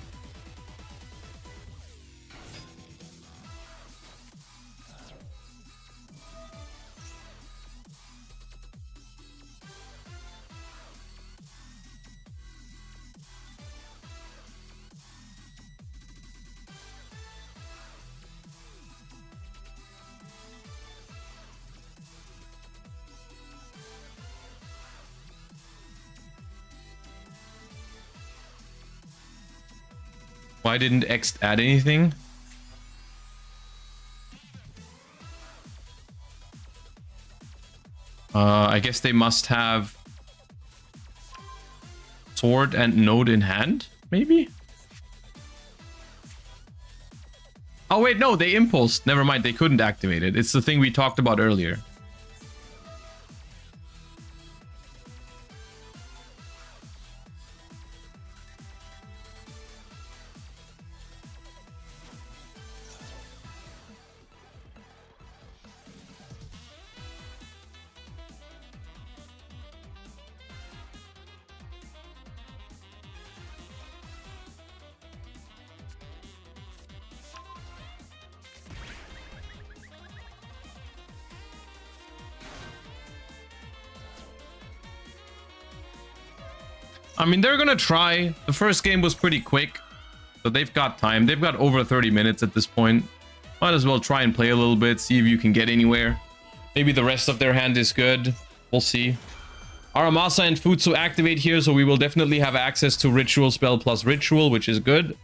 Speaker 1: Why didn't X add anything? I guess they must have sword and node in hand, maybe? Oh wait, no, they impulsed. Never mind, they couldn't activate it. It's the thing we talked about earlier. I mean, they're gonna try. The first game was pretty quick, so they've got time. They've got over 30 minutes at this point. Might as well try and play a little bit, see if you can get anywhere. Maybe the rest of their hand is good. We'll see. Aramasa and Futsu activate here, so we will definitely have access to Ritual Spell plus Ritual, which is good.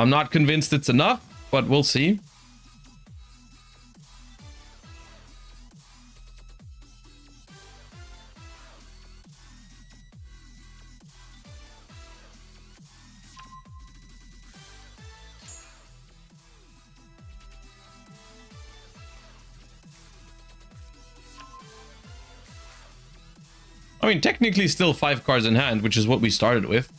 Speaker 1: I'm not convinced it's enough, but we'll see. I mean, technically still 5 cards in hand, which is what we started with.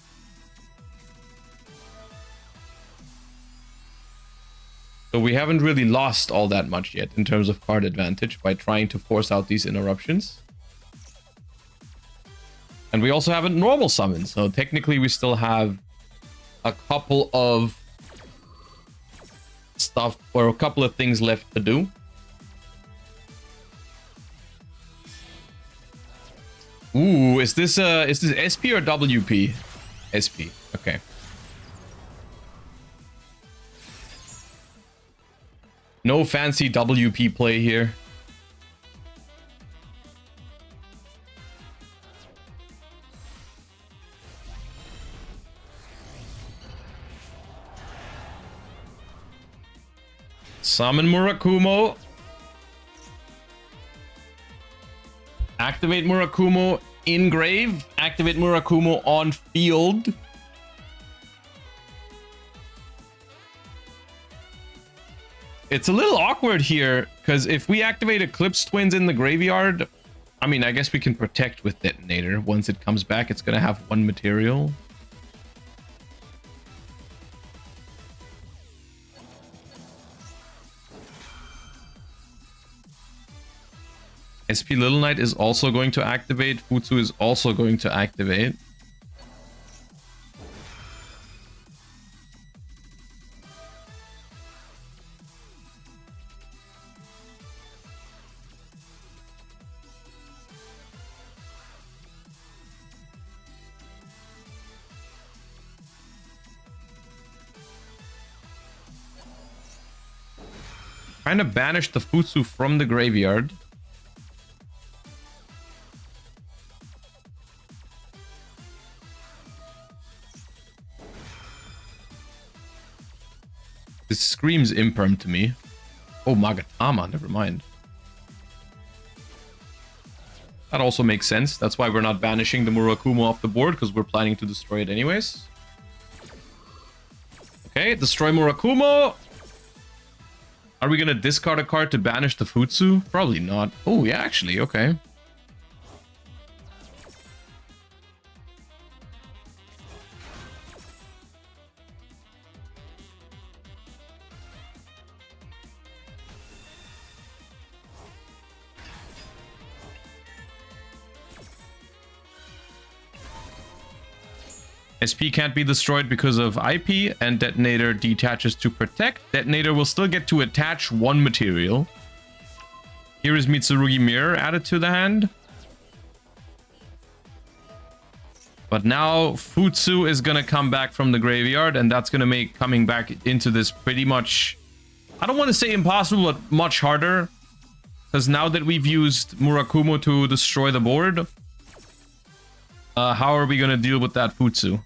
Speaker 1: So we haven't really lost all that much yet in terms of card advantage by trying to force out these interruptions. And we also haven't normal summoned, so technically we still have a couple of stuff or a couple of things left to do. Ooh, is this SP or WP? SP. Okay. No fancy WP play here. Summon Murakumo. Activate Murakumo in grave. Activate Murakumo on field. It's a little awkward here, because if we activate Eclipse Twins in the graveyard, I mean, I guess we can protect with Detonator. Once it comes back, it's going to have 1 material. SP Little Knight is also going to activate. Futsu is also going to activate. Trying to banish the Futsu from the graveyard. This screams imperm to me. Oh, Magatama, never mind. That also makes sense. That's why we're not banishing the Murakumo off the board, because we're planning to destroy it anyways. Okay, destroy Murakumo. Are we going to discard a card to banish the Futsu? Probably not. Oh, yeah, actually, okay. SP can't be destroyed because of IP, and Detonator detaches to protect. Detonator will still get to attach one material. Here is Mitsurugi Mirror added to the hand. But now Futsu is going to come back from the graveyard, and that's going to make coming back into this pretty much... I don't want to say impossible, but much harder. Because now that we've used Murakumo to destroy the board, how are we going to deal with that Futsu?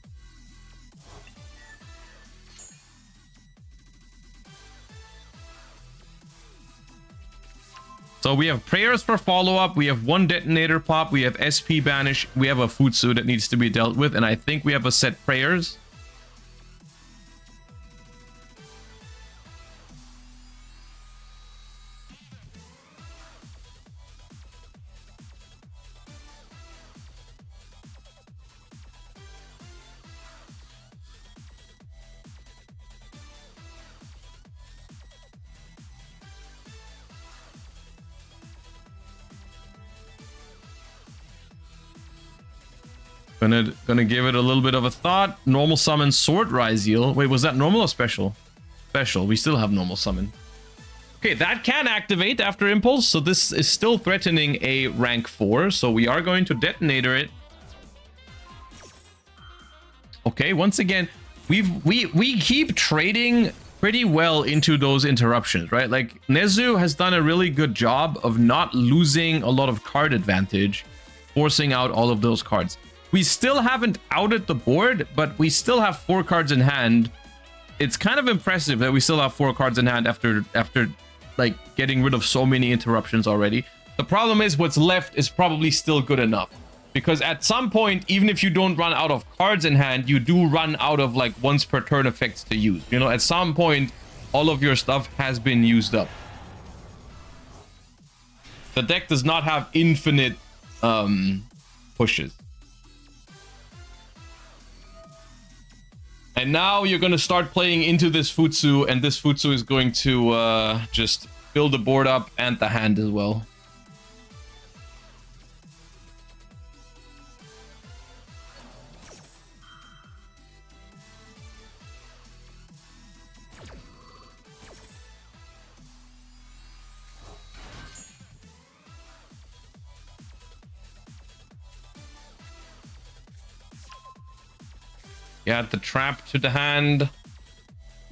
Speaker 1: So we have prayers for follow-up, we have one detonator pop, we have SP banish, we have a Futsu that needs to be dealt with, and I think we have a set prayers. Gonna give it a little bit of a thought. Normal summon Sword Ryzeal. Wait, was that normal or special? Special. We still have normal summon. Okay, that can activate after impulse. So this is still threatening a rank 4. So we are going to detonator it. Okay, once again, we keep trading pretty well into those interruptions, right? Like Nezu has done a really good job of not losing a lot of card advantage, forcing out all of those cards. We still haven't outed the board, but we still have 4 cards in hand. It's kind of impressive that we still have 4 cards in hand after like getting rid of so many interruptions already. The problem is what's left is probably still good enough, because at some point, even if you don't run out of cards in hand, you do run out of like once per turn effects to use. You know, at some point, all of your stuff has been used up. The deck does not have infinite pushes. And now you're going to start playing into this Futsu, and this Futsu is going to just build the board up and the hand as well. You add the trap to the hand.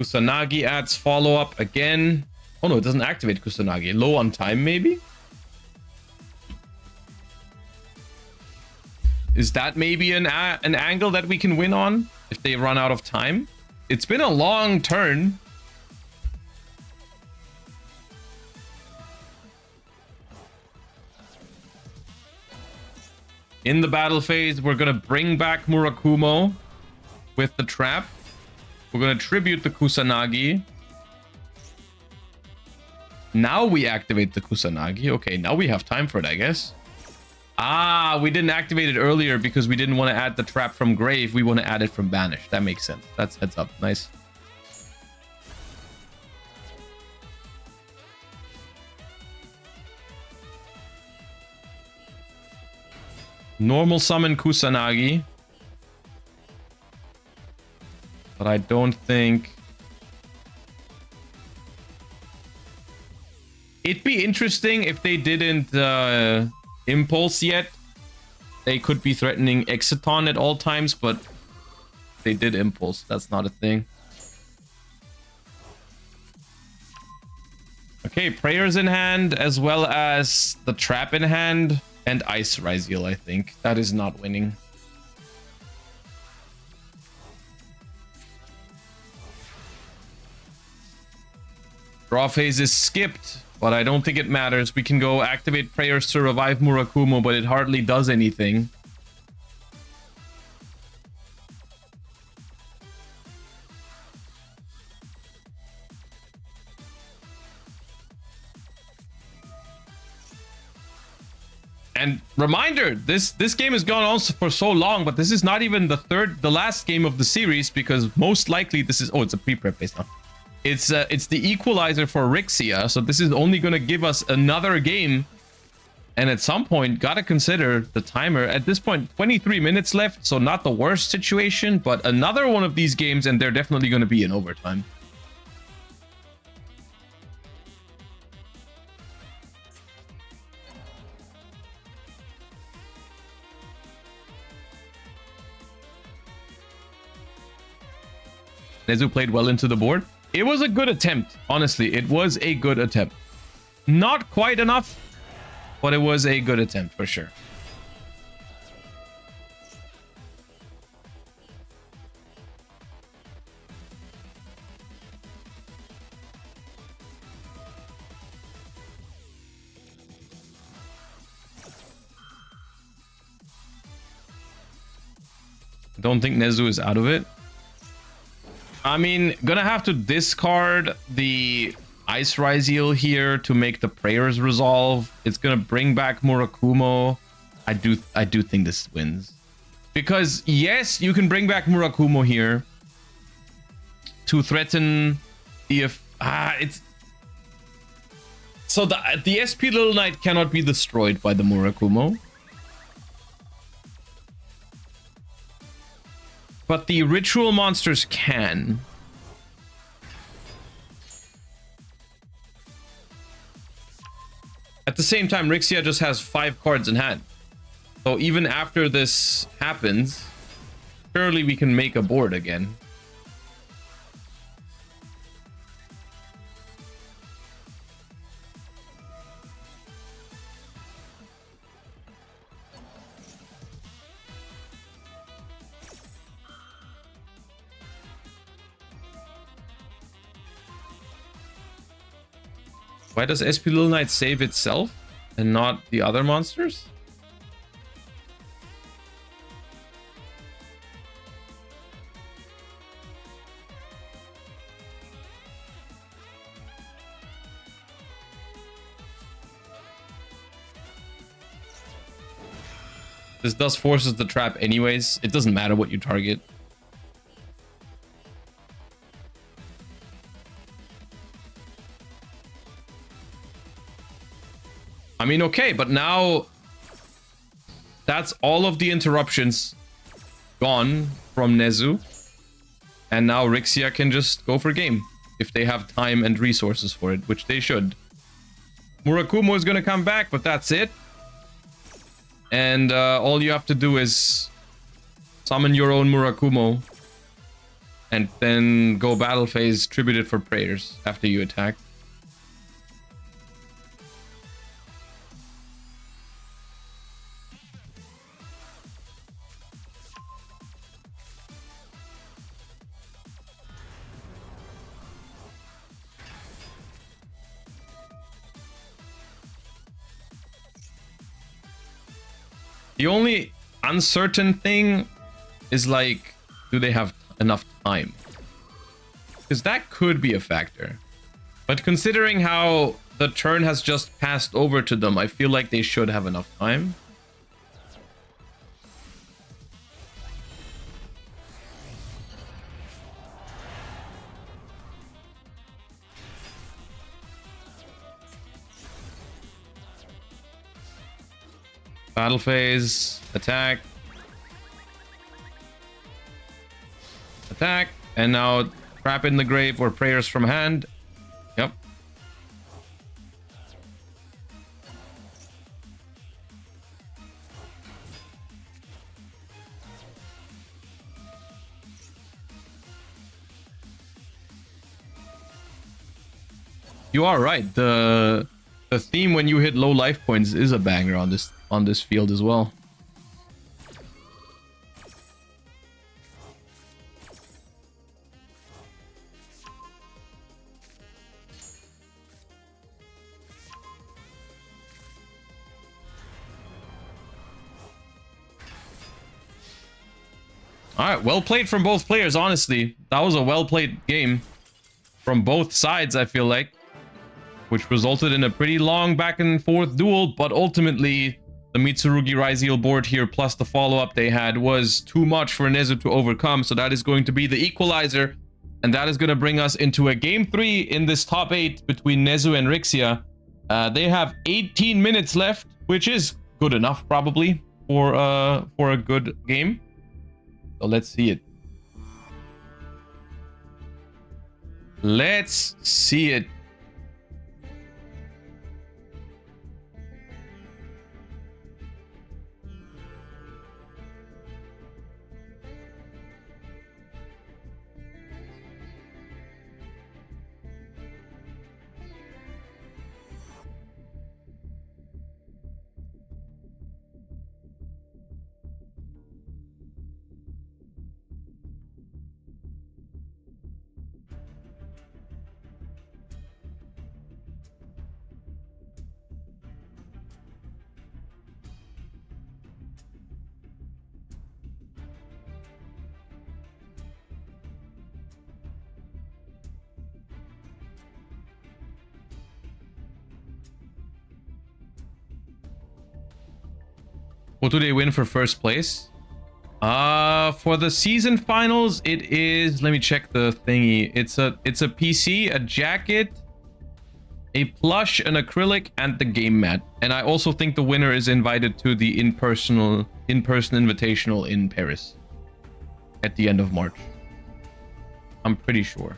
Speaker 1: Kusanagi adds follow-up again. Oh no, it doesn't activate Kusanagi. Low on time, maybe? Is that maybe an angle that we can win on if they run out of time? It's been a long turn. In the battle phase, we're going to bring back Murakumo with the trap. We're going to tribute the Kusanagi. Now we activate the Kusanagi. Okay, now we have time for it, I guess. Ah, we didn't activate it earlier because we didn't want to add the trap from grave. We want to add it from banish. That makes sense. That's heads up. Nice. Normal summon Kusanagi. But I don't think... It'd be interesting if they didn't impulse yet. They could be threatening Exiton at all times, but they did impulse. That's not a thing. Okay, prayers in hand, as well as the trap in hand, and Ice Ryzeal, I think. That is not winning. Draw phase is skipped. But I don't think it matters. We can go activate prayers to revive Murakumo, but it hardly does anything. And reminder, this game has gone on for so long, but this is not even the last game of the series, because most likely this is, oh, it's a pre-prep base now. It's the equalizer for Rixia, so this is only going to give us another game. And at some point, gotta consider the timer. At this point, 23 minutes left, so not the worst situation, but another one of these games, and they're definitely going to be in overtime. Nezu played well into the board. It was a good attempt. Honestly, it was a good attempt. Not quite enough, but it was a good attempt for sure. I don't think Nezu is out of it. I mean, gonna have to discard the Ice Ryzeal here to make the prayers resolve. It's gonna bring back Murakumo. I do think this wins. Because yes, you can bring back Murakumo here to threaten the it's so the SP Little Knight cannot be destroyed by the Murakumo. But the ritual monsters can. At the same time, Rixia just has 5 cards in hand. So even after this happens, surely we can make a board again. Why does SP Little Knight save itself and not the other monsters? This does forces the trap anyways. It doesn't matter what you target. I mean, okay, but now that's all of the interruptions gone from Nezu. And now Rixia can just go for game if they have time and resources for it, which they should. Murakumo is going to come back, but that's it. And all you have to do is summon your own Murakumo and then go battle phase tributed for prayers after you attack. The only uncertain thing is, like, do they have enough time? Because that could be a factor. But considering how the turn has just passed over to them, I feel like they should have enough time. Battle phase, attack. Attack, and now trap in the grave or prayers from hand. Yep. You are right. The theme when you hit low life points is a banger on this field as well. All right, well played from both players, honestly. That was a well-played game from both sides, I feel like, which resulted in a pretty long back and forth duel, but ultimately the Mitsurugi Raziel board here plus the follow-up they had was too much for Nezu to overcome, so that is going to be the equalizer, and that is going to bring us into a game 3 in this top 8 between Nezu and Rixia. They have 18 minutes left, which is good enough probably for a good game. So let's see it. Let's see it. What do they win for first place? For the season finals, it is, let me check the thingy. It's a PC, a jacket, a plush, an acrylic, and the game mat. And I also think the winner is invited to the in-person invitational in Paris at the end of March. I'm pretty sure.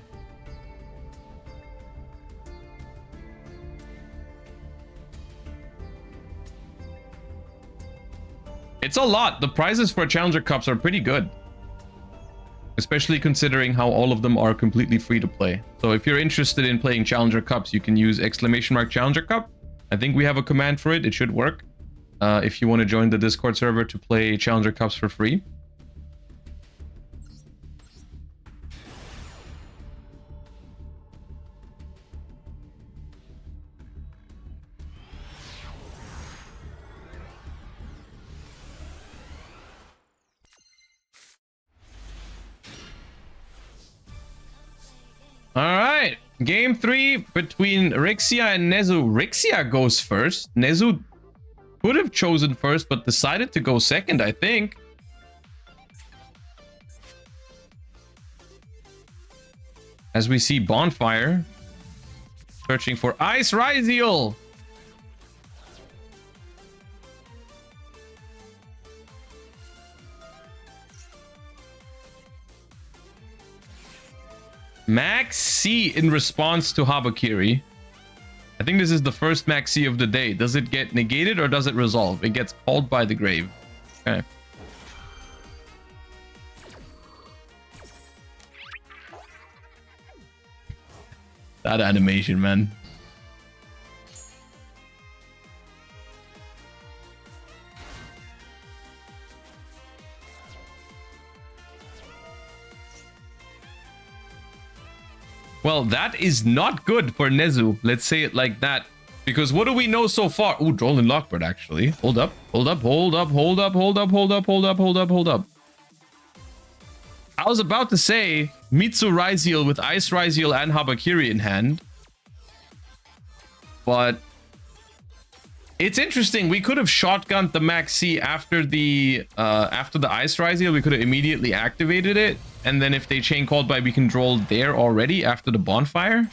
Speaker 1: It's a lot. The prizes for Challenger Cups are pretty good. Especially considering how all of them are completely free to play. So if you're interested in playing Challenger Cups, you can use !Challenger Cup. I think we have a command for it. It should work. If you want to join the Discord server to play Challenger Cups for free. All right, game 3 between Rixia and Nezu. Rixia goes first. Nezu could have chosen first, but decided to go second, I think. As we see Bonfire searching for Ice Raziel. Max C in response to Habakiri. I think this is the first Max C of the day. Does it get negated or does it resolve? It gets called by the grave. Okay. That animation, man. Well, that is not good for Nezu. Let's say it like that. Because what do we know so far? Ooh, Droll and Lockbird, actually. Hold up, hold up, hold up, hold up, hold up, hold up, hold up, hold up, hold up. I was about to say Mitsu Raziel with Ice Raziel and Habakiri in hand. But it's interesting. We could have shotgunned the Max C after the Ice Raziel. We could have immediately activated it. And then if they chain called by, we can droll there already after the Bonfire.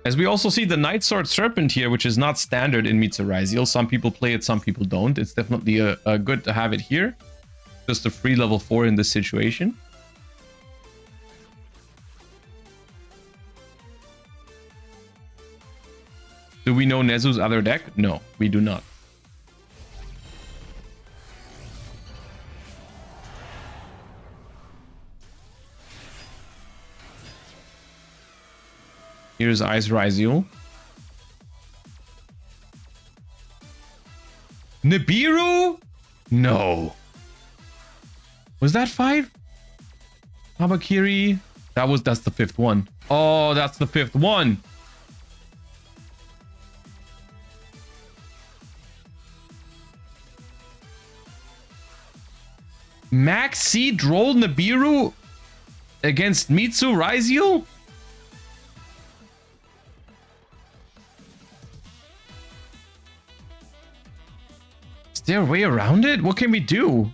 Speaker 1: As we also see the Night Sword Serpent here, which is not standard in Mitsu Raziel. Some people play it, some people don't. It's definitely a good to have it here. Just a free level 4 in this situation. Do we know Nezu's other deck? No, we do not. Here's Ice Raziel. Nibiru? No. Was that 5? Habakiri? That's the 5th one. Oh, that's the 5th one. Max C Droll Nibiru against Mitsu Raizio? Is there a way around it? What can we do?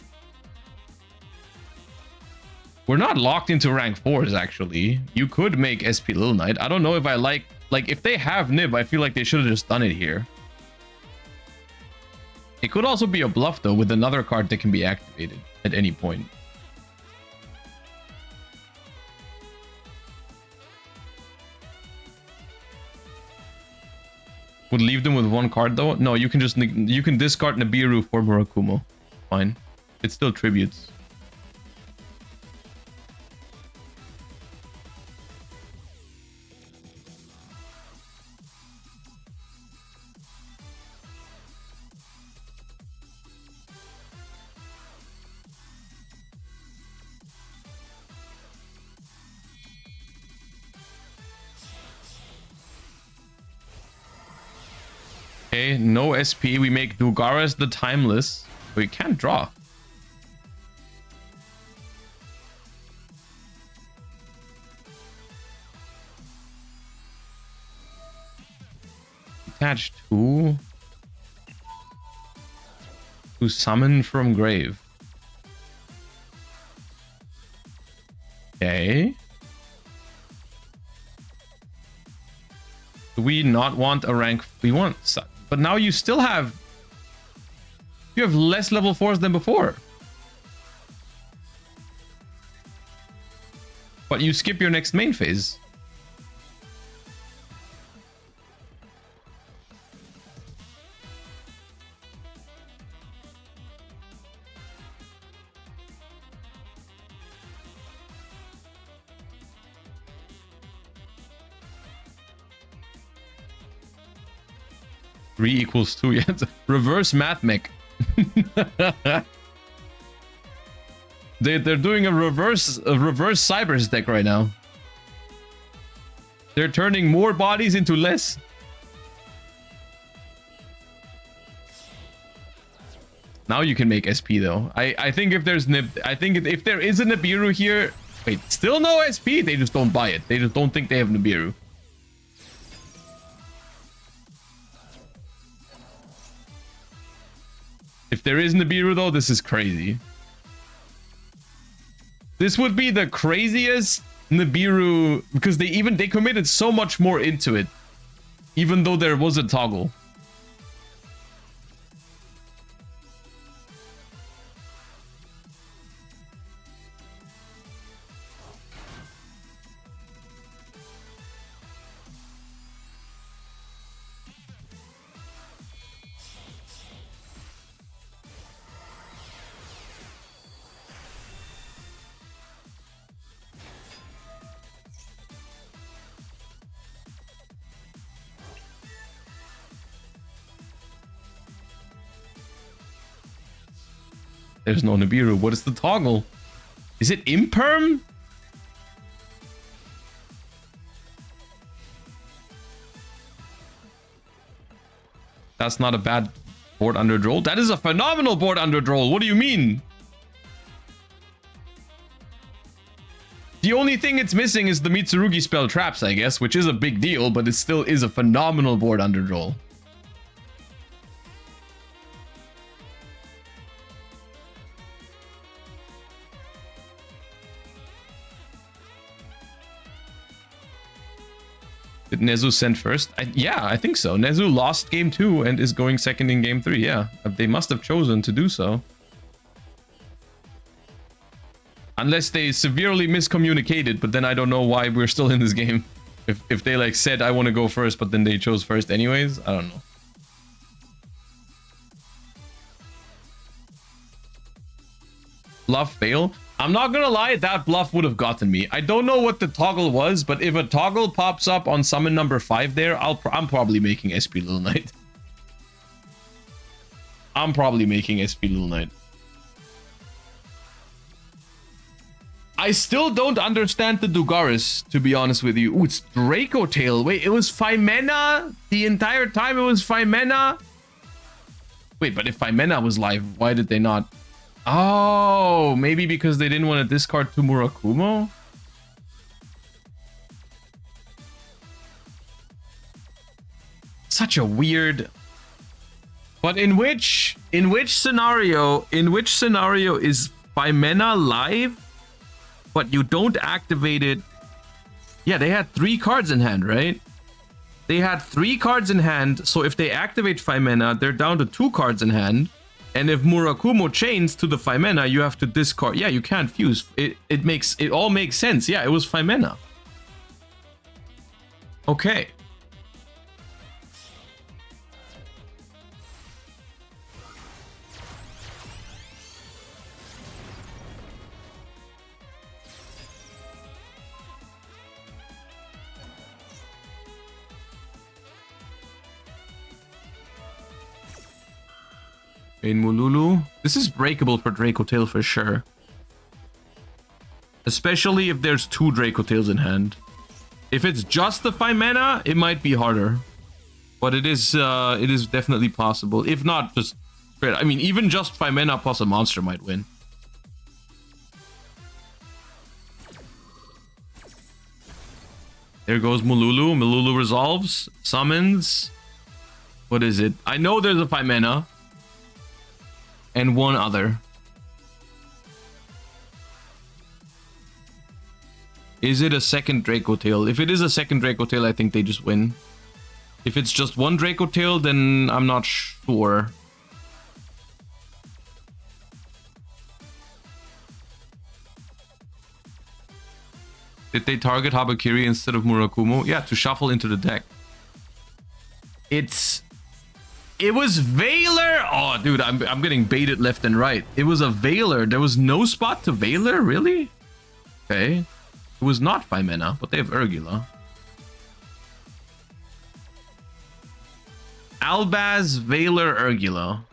Speaker 1: We're not locked into rank 4s, actually. You could make SP Little Knight. I don't know if I like if they have Nib, I feel like they should have just done it here. It could also be a bluff, though, with another card that can be activated at any point. Would leave them with 1 card, though? No, you can discard Nibiru for Murakumo. Fine. It still tributes. Okay, no SP. We make Dugaras the Timeless. We can't draw. Attach 2 to summon from grave. Okay. Do we not want a rank? We want, but now you still have. You have less level 4s than before. But you skip your next main phase. Three equals 2. Yeah, reverse math mech. They're doing a reverse Cybers deck right now. They're turning more bodies into less. Now you can make SP though. I think if there's if there is a Nibiru here, wait, still no SP. They just don't buy it. They just don't think they have Nibiru. If there is Nibiru though, this is crazy. This would be the craziest Nibiru because they committed so much more into it, even though there was a toggle. There's no Nibiru. What is the toggle? Is it Imperm? That's not a bad board under Droll. That is a phenomenal board under Droll. What do you mean? The only thing it's missing is the Mitsurugi spell traps, I guess, which is a big deal, but it still is a phenomenal board under Droll. Did Nezu send first? Yeah, I think so. Nezu lost game 2 and is going second in game 3. Yeah, they must have chosen to do so. Unless they severely miscommunicated, but then I don't know why we're still in this game. If they like said I want to go first, but then they chose first anyways, I don't know. Bluff fail. I'm not gonna lie, that bluff would have gotten me. I don't know what the toggle was, but if a toggle pops up on summon number 5 there, I'm probably making SP Little Knight. I'm probably making SP Little Knight. I still don't understand the Dugaris, to be honest with you. Ooh, it's Draco Tail. Wait, it was 5 mana? The entire time it was 5 mana? Wait, but if 5 mana was live, why did they not? Oh, maybe because they didn't want to discard 2 Murakumo? Such a weird... But in which scenario is 5 mana live? But you don't activate it. Yeah, they had 3 cards in hand, right? They had 3 cards in hand, so if they activate 5 mana, they're down to 2 cards in hand. And if Murakumo chains to the 5 mana, you have to discard. Yeah, you can't fuse. It all makes sense. Yeah, it was 5 mana. Okay. In Mululu. This is breakable for Draco Tail for sure. Especially if there's 2 Draco Tails in hand. If it's just the 5 mana, it might be harder. But it is definitely possible. If not, just... I mean, even just 5 mana plus a monster might win. There goes Mululu. Mululu resolves. Summons. What is it? I know there's a 5 mana. And 1 other. Is it a second Draco Tail? If it is a second Draco Tail, I think they just win. If it's just 1 Draco Tail, then I'm not sure. Did they target Habakiri instead of Murakumo? Yeah, to shuffle into the deck. It was Veiler. Oh, dude, I'm getting baited left and right. It was a Veiler. There was no spot to Veiler? Really? Okay. It was not 5 mana, but they have Urgula. Albaz, Veiler, Urgula.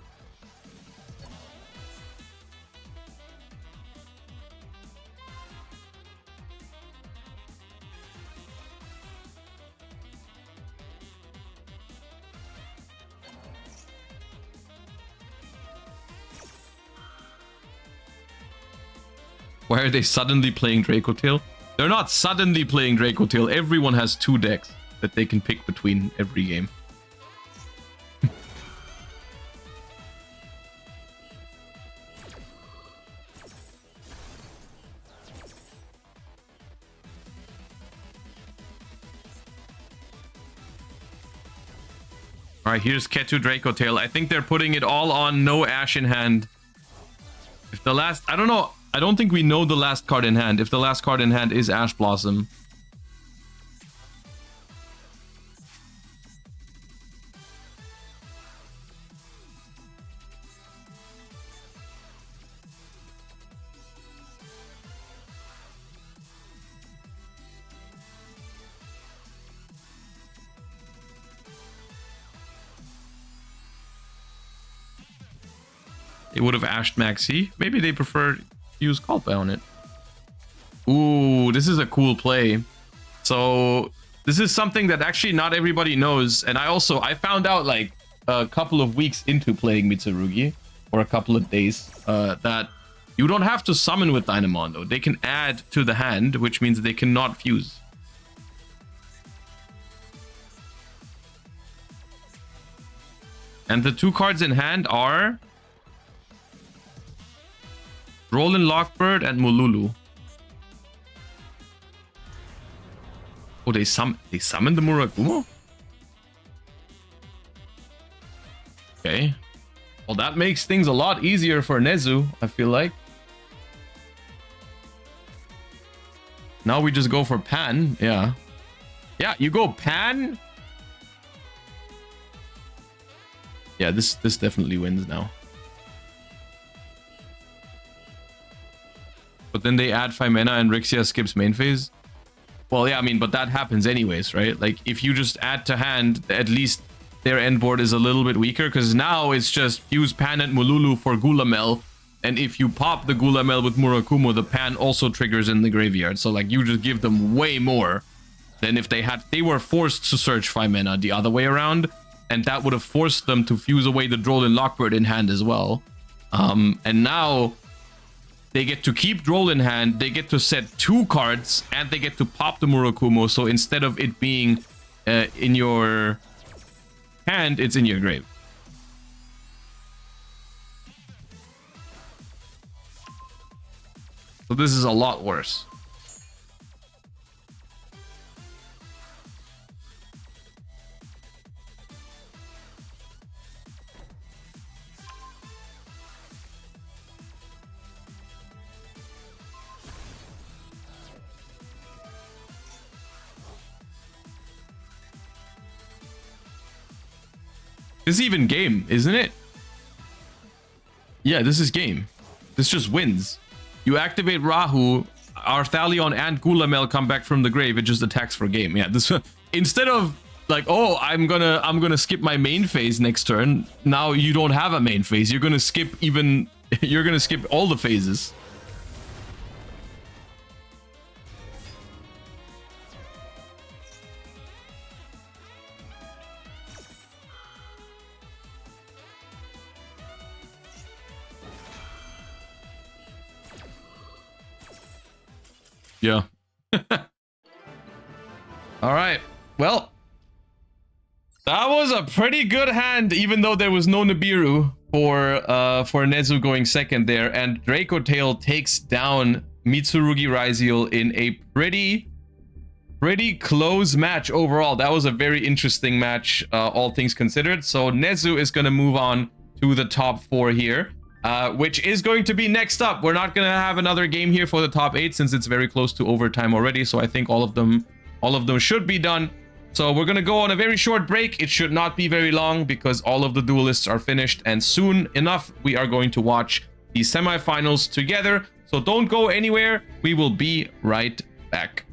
Speaker 1: Why are they suddenly playing Draco Tail? They're not suddenly playing Draco Tail. Everyone has 2 decks that they can pick between every game. Alright, here's Ketu Draco Tail. I think they're putting it all on no Ash in hand. If the last... I don't know. I don't think we know the last card in hand. If the last card in hand is Ash Blossom. They would have ashed Maxi. Maybe they prefer use Kalpa on it. Ooh, this is a cool play. So this is something that actually not everybody knows. And I found out like a couple of weeks into playing Mitsurugi, or a couple of days, that you don't have to summon with Dynamondo. They can add to the hand, which means they cannot fuse. And the 2 cards in hand are Roland Lockbird and Mululu. Oh, they summoned the Murakumo? Okay. Well, that makes things a lot easier for Nezu, I feel like. Now we just go for Pan, yeah. Yeah, you go Pan. Yeah, this definitely wins now. But then they add 5 mana and Rixia skips main phase. Well, yeah, I mean, but that happens anyways, right? Like, if you just add to hand, at least their end board is a little bit weaker, because now it's just fuse Pan and Mululu for Gulamel. And if you pop the Gulamel with Murakumo, the Pan also triggers in the graveyard. So like you just give them way more than if they were forced to search 5 mana the other way around. And that would have forced them to fuse away the Droll Lockbird in hand as well. And now they get to keep Droll in hand, they get to set 2 cards, and they get to pop the Murakumo. So instead of it being in your hand, it's in your grave. So this is a lot worse. This is even game, isn't it? Yeah, this is game. This just wins. You activate Rahu, Arthalion and Gulamel come back from the grave. It just attacks for game. Yeah, this instead of like, oh, I'm gonna skip my main phase next turn. Now you don't have a main phase. You're gonna skip all the phases. Yeah. All right. Well, that was a pretty good hand, even though there was no Nibiru for Nezu going second there, and Draco Tail takes down Mitsurugi Raziel in a pretty close match overall. That was a very interesting match, all things considered. So Nezu is going to move on to the top 4 here. Which is going to be next up. We're not going to have another game here for the top 8 since it's very close to overtime already. So I think all of them should be done. So we're going to go on a very short break. It should not be very long because all of the duelists are finished. And soon enough, we are going to watch the semifinals together. So don't go anywhere. We will be right back.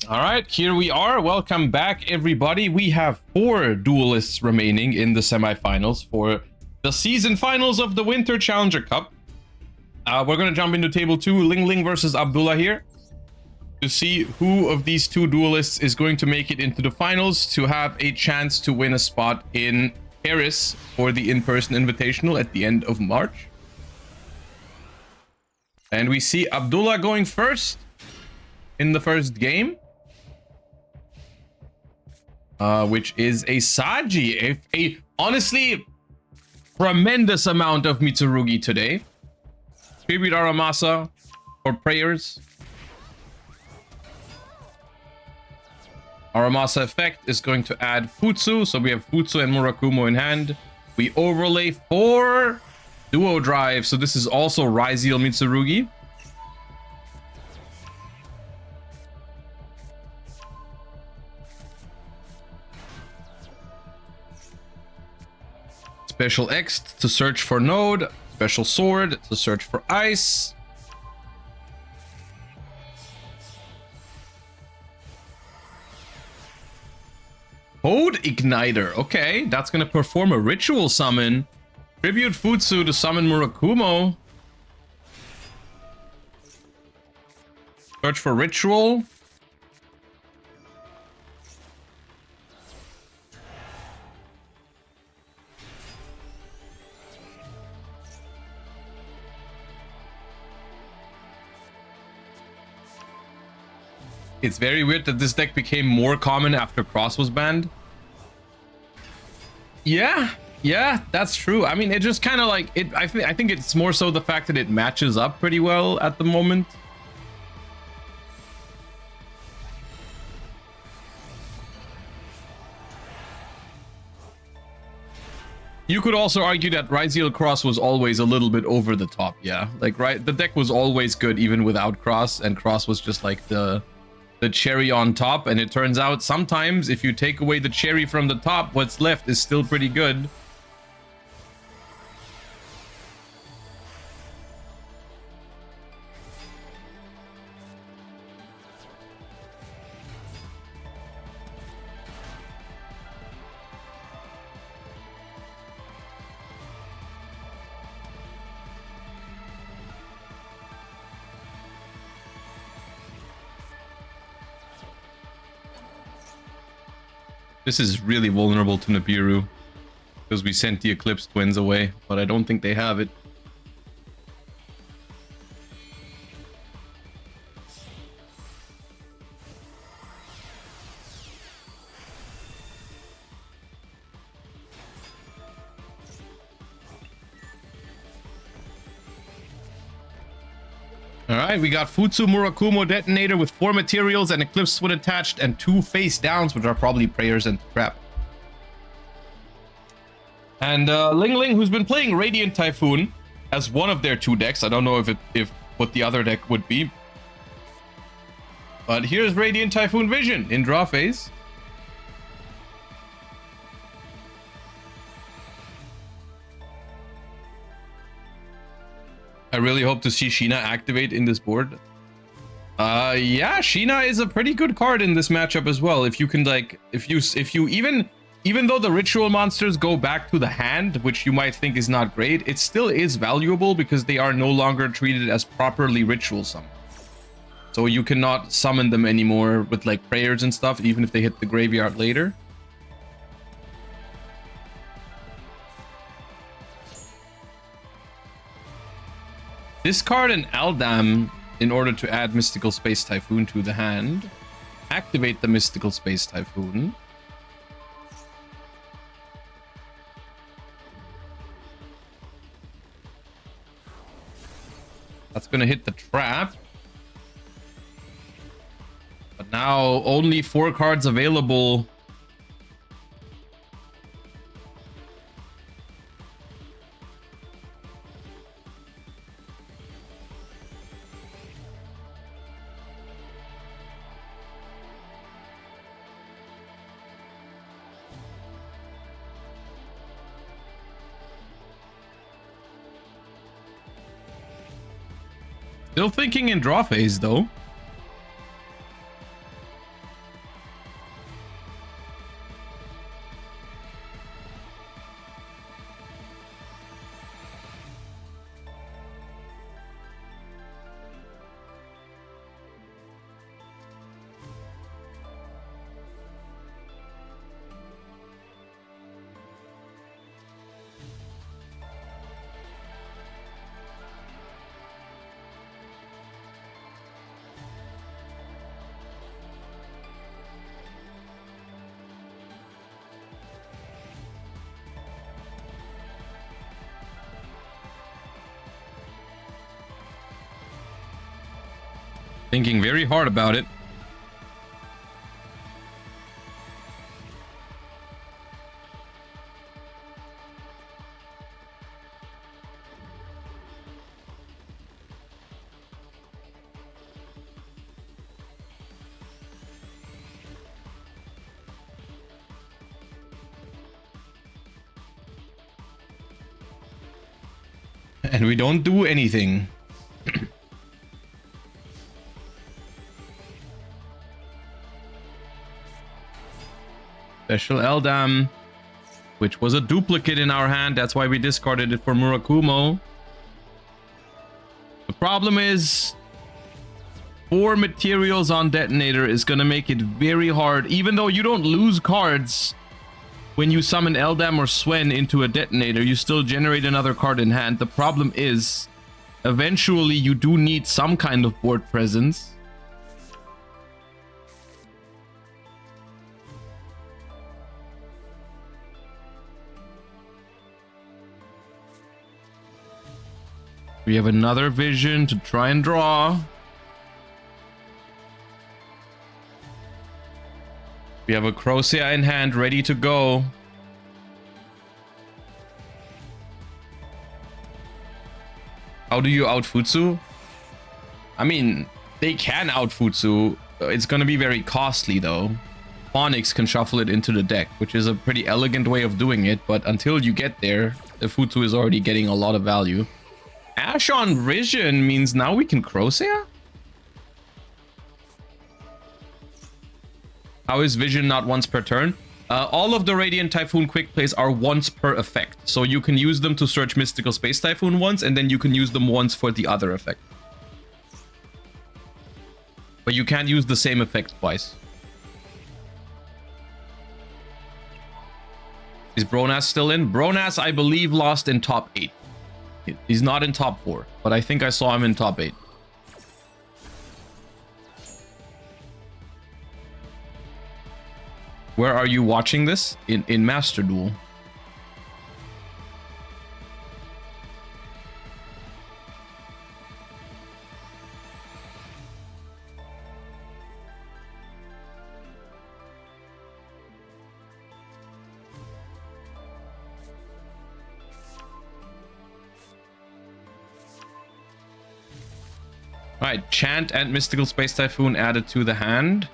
Speaker 1: All right, here we are. Welcome back, everybody. We have 4 duelists remaining in the semifinals for the season finals of the Winter Challenger Cup. We're going to jump into table 2, Ling Ling versus Abdullah here, to see who of these 2 duelists is going to make it into the finals to have a chance to win a spot in Paris for the in-person invitational at the end of March. And we see Abdullah going first in the first game, which is a Saji. A honestly tremendous amount of Mitsurugi today. Tribute Aramasa for prayers. Aramasa effect is going to add Futsu, so we have Futsu and Murakumo in hand. We overlay 4 Duo Drive, so this is also Ryzeal Mitsurugi. Special X to search for Node. Special Sword to search for Ice. Igniter. Okay, that's gonna perform a ritual summon. Tribute Futsu to summon Murakumo. Search for ritual. It's very weird that this deck became more common after Cross was banned. Yeah, that's true. I mean, it just kind of like it. I think it's more so the fact that it matches up pretty well at the moment. You could also argue that Ryzeal Cross was always a little bit over the top. Yeah, like the deck was always good even without Cross, and Cross was just like the cherry on top. And it turns out sometimes if you take away the cherry from the top, what's left is still pretty good. This is really vulnerable to Nibiru because we sent the Eclipse Twins away, but I don't think they have it. Alright, we got Futsu Murakumo Detonator with 4 materials and Eclipse Twin attached and 2 face downs, which are probably prayers and crap. And Ling Ling, who's been playing Radiant Typhoon as one of their 2 decks. I don't know if what the other deck would be. But here's Radiant Typhoon Vision in draw phase. I really hope to see Sheena activate in this board. Yeah, Sheena is a pretty good card in this matchup as well. If you can like, if you even though the ritual monsters go back to the hand, which you might think is not great, it still is valuable because they are no longer treated as properly ritual summon. So you cannot summon them anymore with like prayers and stuff, even if they hit the graveyard later. Discard an Aldam in order to add Mystical Space Typhoon to the hand. Activate the Mystical Space Typhoon. That's gonna hit the trap. But now only 4 cards available. Still thinking in draw phase, though. Thinking very hard about it. And we don't do anything. Special Eldam, which was a duplicate in our hand. That's why we discarded it for Murakumo. The problem is 4 materials on detonator is going to make it very hard. Even though you don't lose cards when you summon Eldam or Swen into a detonator, you still generate another card in hand. The problem is eventually you do need some kind of board presence. We have another vision to try and draw. We have a Crocea in hand, ready to go. How do you out Futsu? I mean, they can out Futsu. It's gonna be very costly though. Onyx can shuffle it into the deck, which is a pretty elegant way of doing it, but until you get there, the Futsu is already getting a lot of value. Ash on Vision means now we can Crocea? How is Vision not once per turn? All of the Radiant Typhoon quick plays are once per effect. So you can use them to search Mystical Space Typhoon once, and then you can use them once for the other effect. But you can't use the same effect twice. Is Bronas still in? Bronas, I believe, lost in top 8. He's not in top 4, but I think I saw him in top 8. Where are you watching this? In Master Duel. Alright, Chant and Mystical Space Typhoon added to the hand.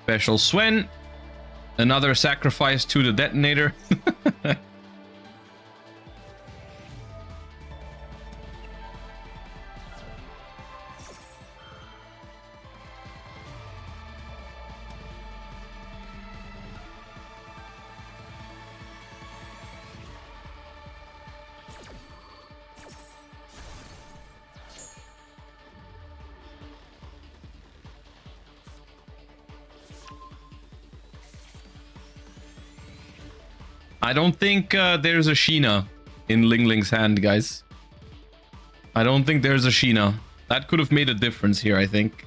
Speaker 1: Special Swen. Another sacrifice to the detonator. I don't think there's a Sheena in Ling Ling's hand, guys. I don't think there's a Sheena. That could have made a difference here, I think.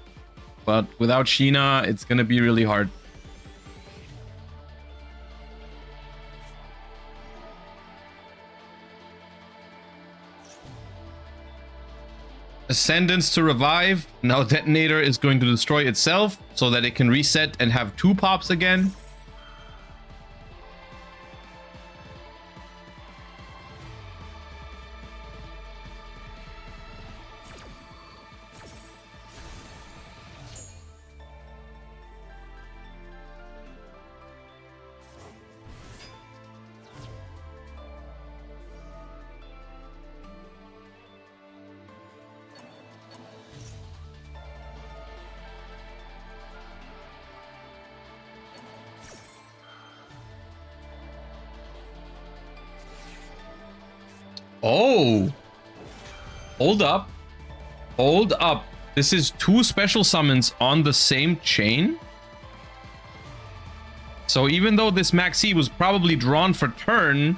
Speaker 1: But without Sheena, it's gonna be really hard. Ascendance to revive. Now Detonator is going to destroy itself so that it can reset and have 2 pops again. Oh, hold up. Hold up. This is 2 special summons on the same chain. So even though this Maxi was probably drawn for turn,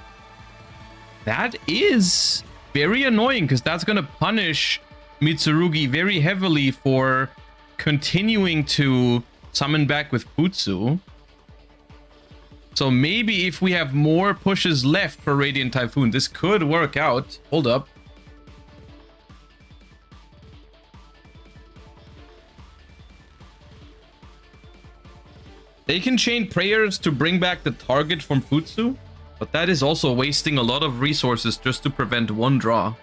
Speaker 1: that is very annoying because that's going to punish Mitsurugi very heavily for continuing to summon back with Futsu. So maybe if we have more pushes left for Radiant Typhoon, this could work out. Hold up. They can chain prayers to bring back the target from Futsu, but that is also wasting a lot of resources just to prevent 1 draw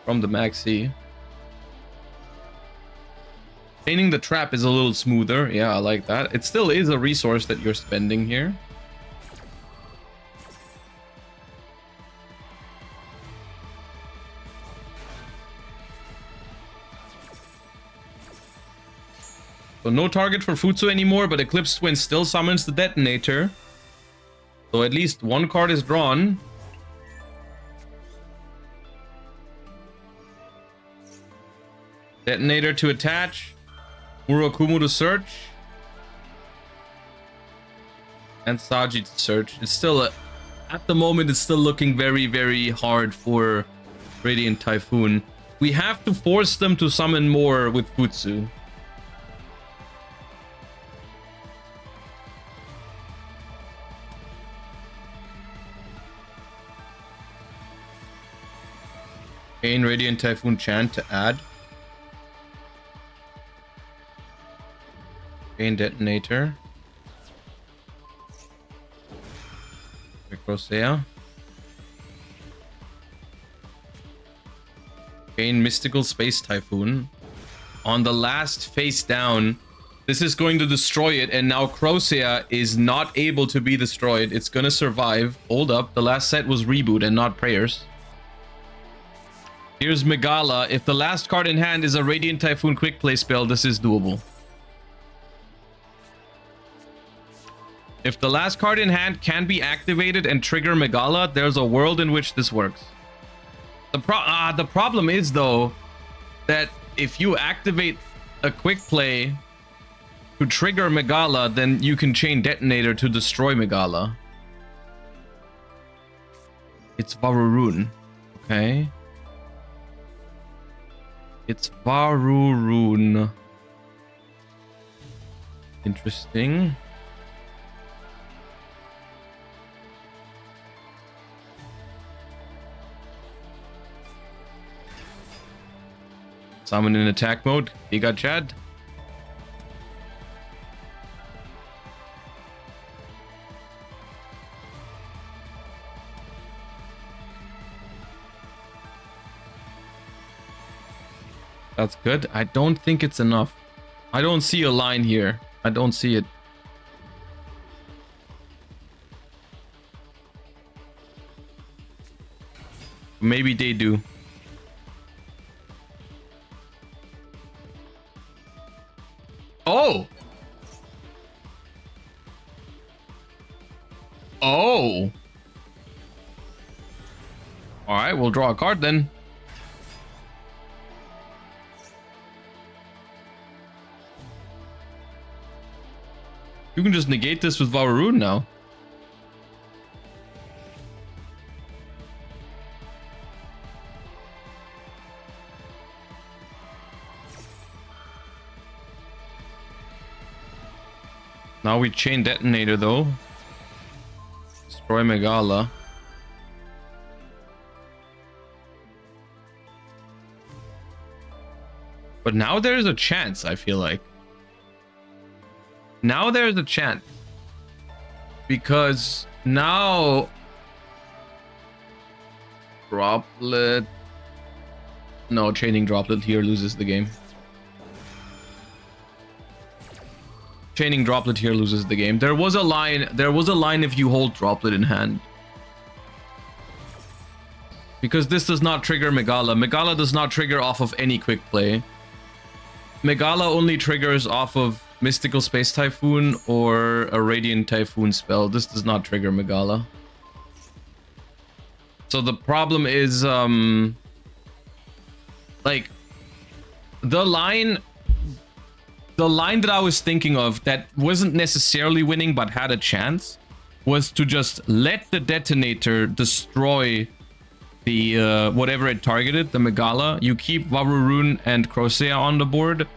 Speaker 1: from the Maxi. Chaining the trap is a little smoother. Yeah, I like that. It still is a resource that you're spending here. So no target for Futsu anymore, but Eclipse Twin still summons the detonator. So at least one card is drawn. Detonator to attach. Murakumo to search. And Saji to search. It's still, at the moment, it's still looking very, very hard for Radiant Typhoon. We have to force them to summon more with Futsu. Gain Radiant Typhoon Chant to add. Gain Detonator. Crocea. Gain Mystical Space Typhoon. On the last face down, this is going to destroy it, and now Crocea is not able to be destroyed. It's gonna survive. Hold up, the last set was Reboot and not Prayers. Here's Megala. If the last card in hand is a Radiant Typhoon quick play spell, this is doable. If the last card in hand can be activated and trigger Megala, there's a world in which this works. The problem is, though, that if you activate a quick play to trigger Megala, then you can chain Detonator to destroy Megala. It's Varurun. Okay. It's Varurun. Interesting. Summon in attack mode. Giga Chad. That's good. I don't think it's enough. I don't see a line here. I don't see it. Maybe they do. Oh! Oh! Alright, we'll draw a card then. You can just negate this with Varurun now. Now we chain Detonator though. Destroy Megala. But now there's a chance, I feel like. Now there's a chance. Because now... Droplet... No, chaining Droplet here loses the game. Chaining Droplet here loses the game. There was a line if you hold Droplet in hand. Because this does not trigger Megala. Megala does not trigger off of any quick play. Megala only triggers off of Mystical Space Typhoon or a Radiant Typhoon spell. This does not trigger Megala. So the problem is, like, the line that I was thinking of that wasn't necessarily winning but had a chance was to just let the Detonator destroy the whatever it targeted, the Megala. You keep Varurun and Crocea on the board.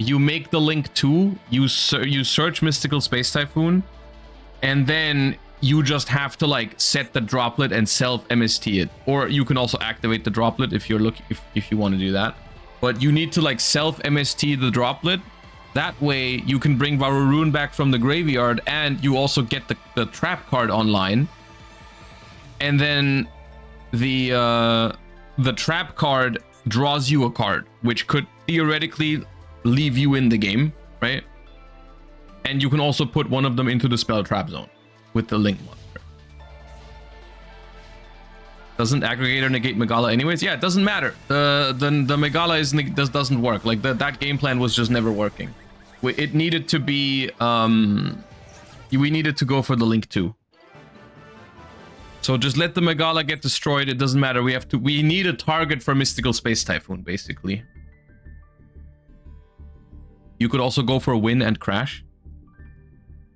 Speaker 1: You make the link 2. You search Mystical Space Typhoon, and then you just have to like set the Droplet and self MST it. Or you can also activate the Droplet if you're if you want to do that. But you need to like self MST the Droplet. That way you can bring Varurun back from the graveyard, and you also get the trap card online. And then the trap card draws you a card, which could theoretically leave you in the game, right? And you can also put one of them into the spell trap zone with the link monster. Doesn't Aggregator negate Megala anyways? Yeah, it doesn't matter. The Megala doesn't work. Like that game plan was just never working. It needed to be we needed to go for the Link 2. So just let the Megala get destroyed. It doesn't matter. We need a target for Mystical Space Typhoon, basically. You could also go for a win and crash.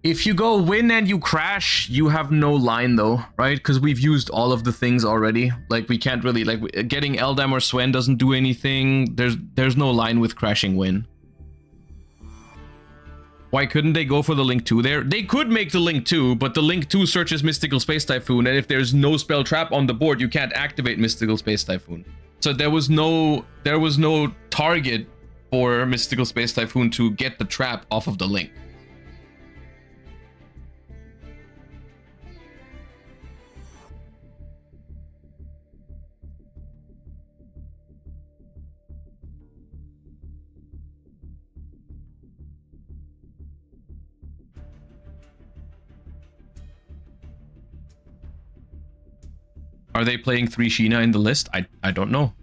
Speaker 1: If you go win and you crash, you have no line though, right? Because we've used all of the things already. Like we can't really, like getting Eldam or Swen doesn't do anything. There's no line with crashing win. Why couldn't they go for the Link 2 there? They could make the Link 2, but the Link 2 searches Mystical Space Typhoon, and if there's no spell trap on the board, you can't activate Mystical Space Typhoon. So there was no target for Mystical Space Typhoon to get the trap off of the Link. Are they playing 3 Sheena in the list? I don't know.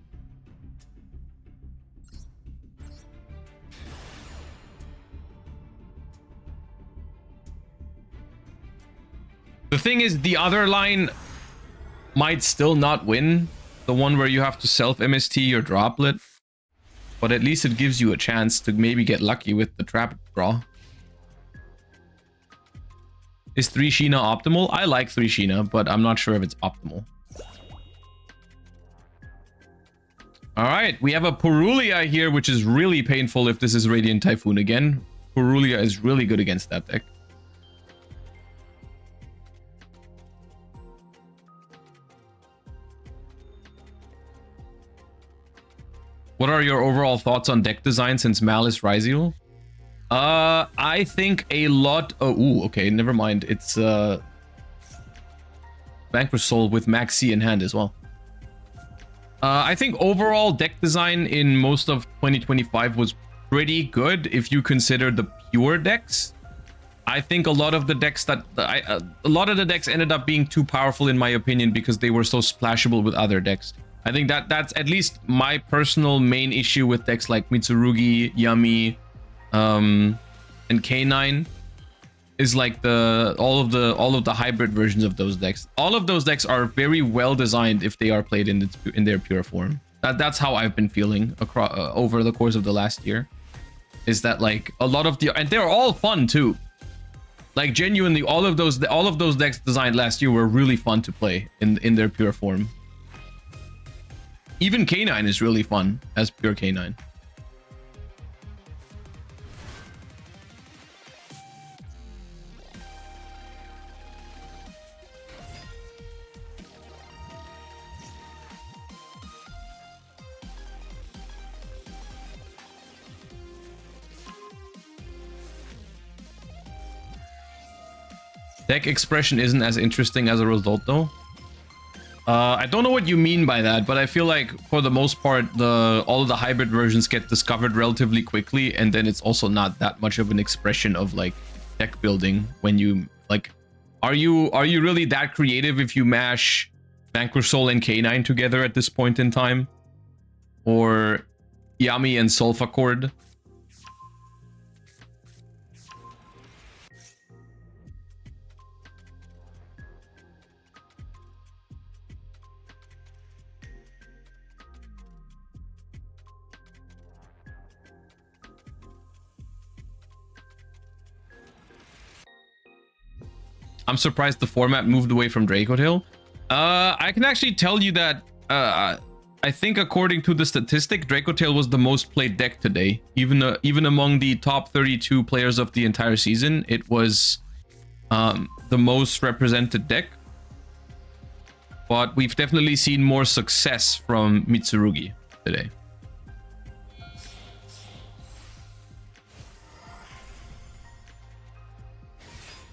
Speaker 1: The thing is, the other line might still not win. The one where you have to self-MST your droplet. But at least it gives you a chance to maybe get lucky with the trap draw. Is 3 Sheena optimal? I like 3 Sheena, but I'm not sure if it's optimal. Alright, we have a Purulia here, which is really painful if this is Radiant Typhoon again. Purulia is really good against that deck. What are your overall thoughts on deck design since Mal is Ryziel? I think a lot... Oh, ooh, okay, never mind. It's Vanquish Soul with Max C in hand as well. I think overall deck design in most of 2025 was pretty good if you consider the pure decks. I think a lot of the decks ended up being too powerful in my opinion because they were so splashable with other decks. I think that's at least my personal main issue with decks like Mitsurugi, Yami, and K9 is like all of the hybrid versions of those decks. All of those decks are very well designed if they are played in their pure form. That's how I've been feeling across over the course of the last year. Is that like a lot of and they're all fun too. Like genuinely, all of those decks designed last year were really fun to play in their pure form. Even K9 is really fun as pure K9. Deck expression isn't as interesting as a result though. I don't know what you mean by that, but I feel like for the most part, all of the hybrid versions get discovered relatively quickly, and then it's also not that much of an expression of like deck building when you like. Are you really that creative if you mash Vanquish Soul and K9 together at this point in time, or Yami and Sulfa Chord? I'm surprised the format moved away from Dracotail. I can actually tell you that I think according to the statistic, Dracotail was the most played deck today. Even among the top 32 players of the entire season, it was the most represented deck. But we've definitely seen more success from Mitsurugi today.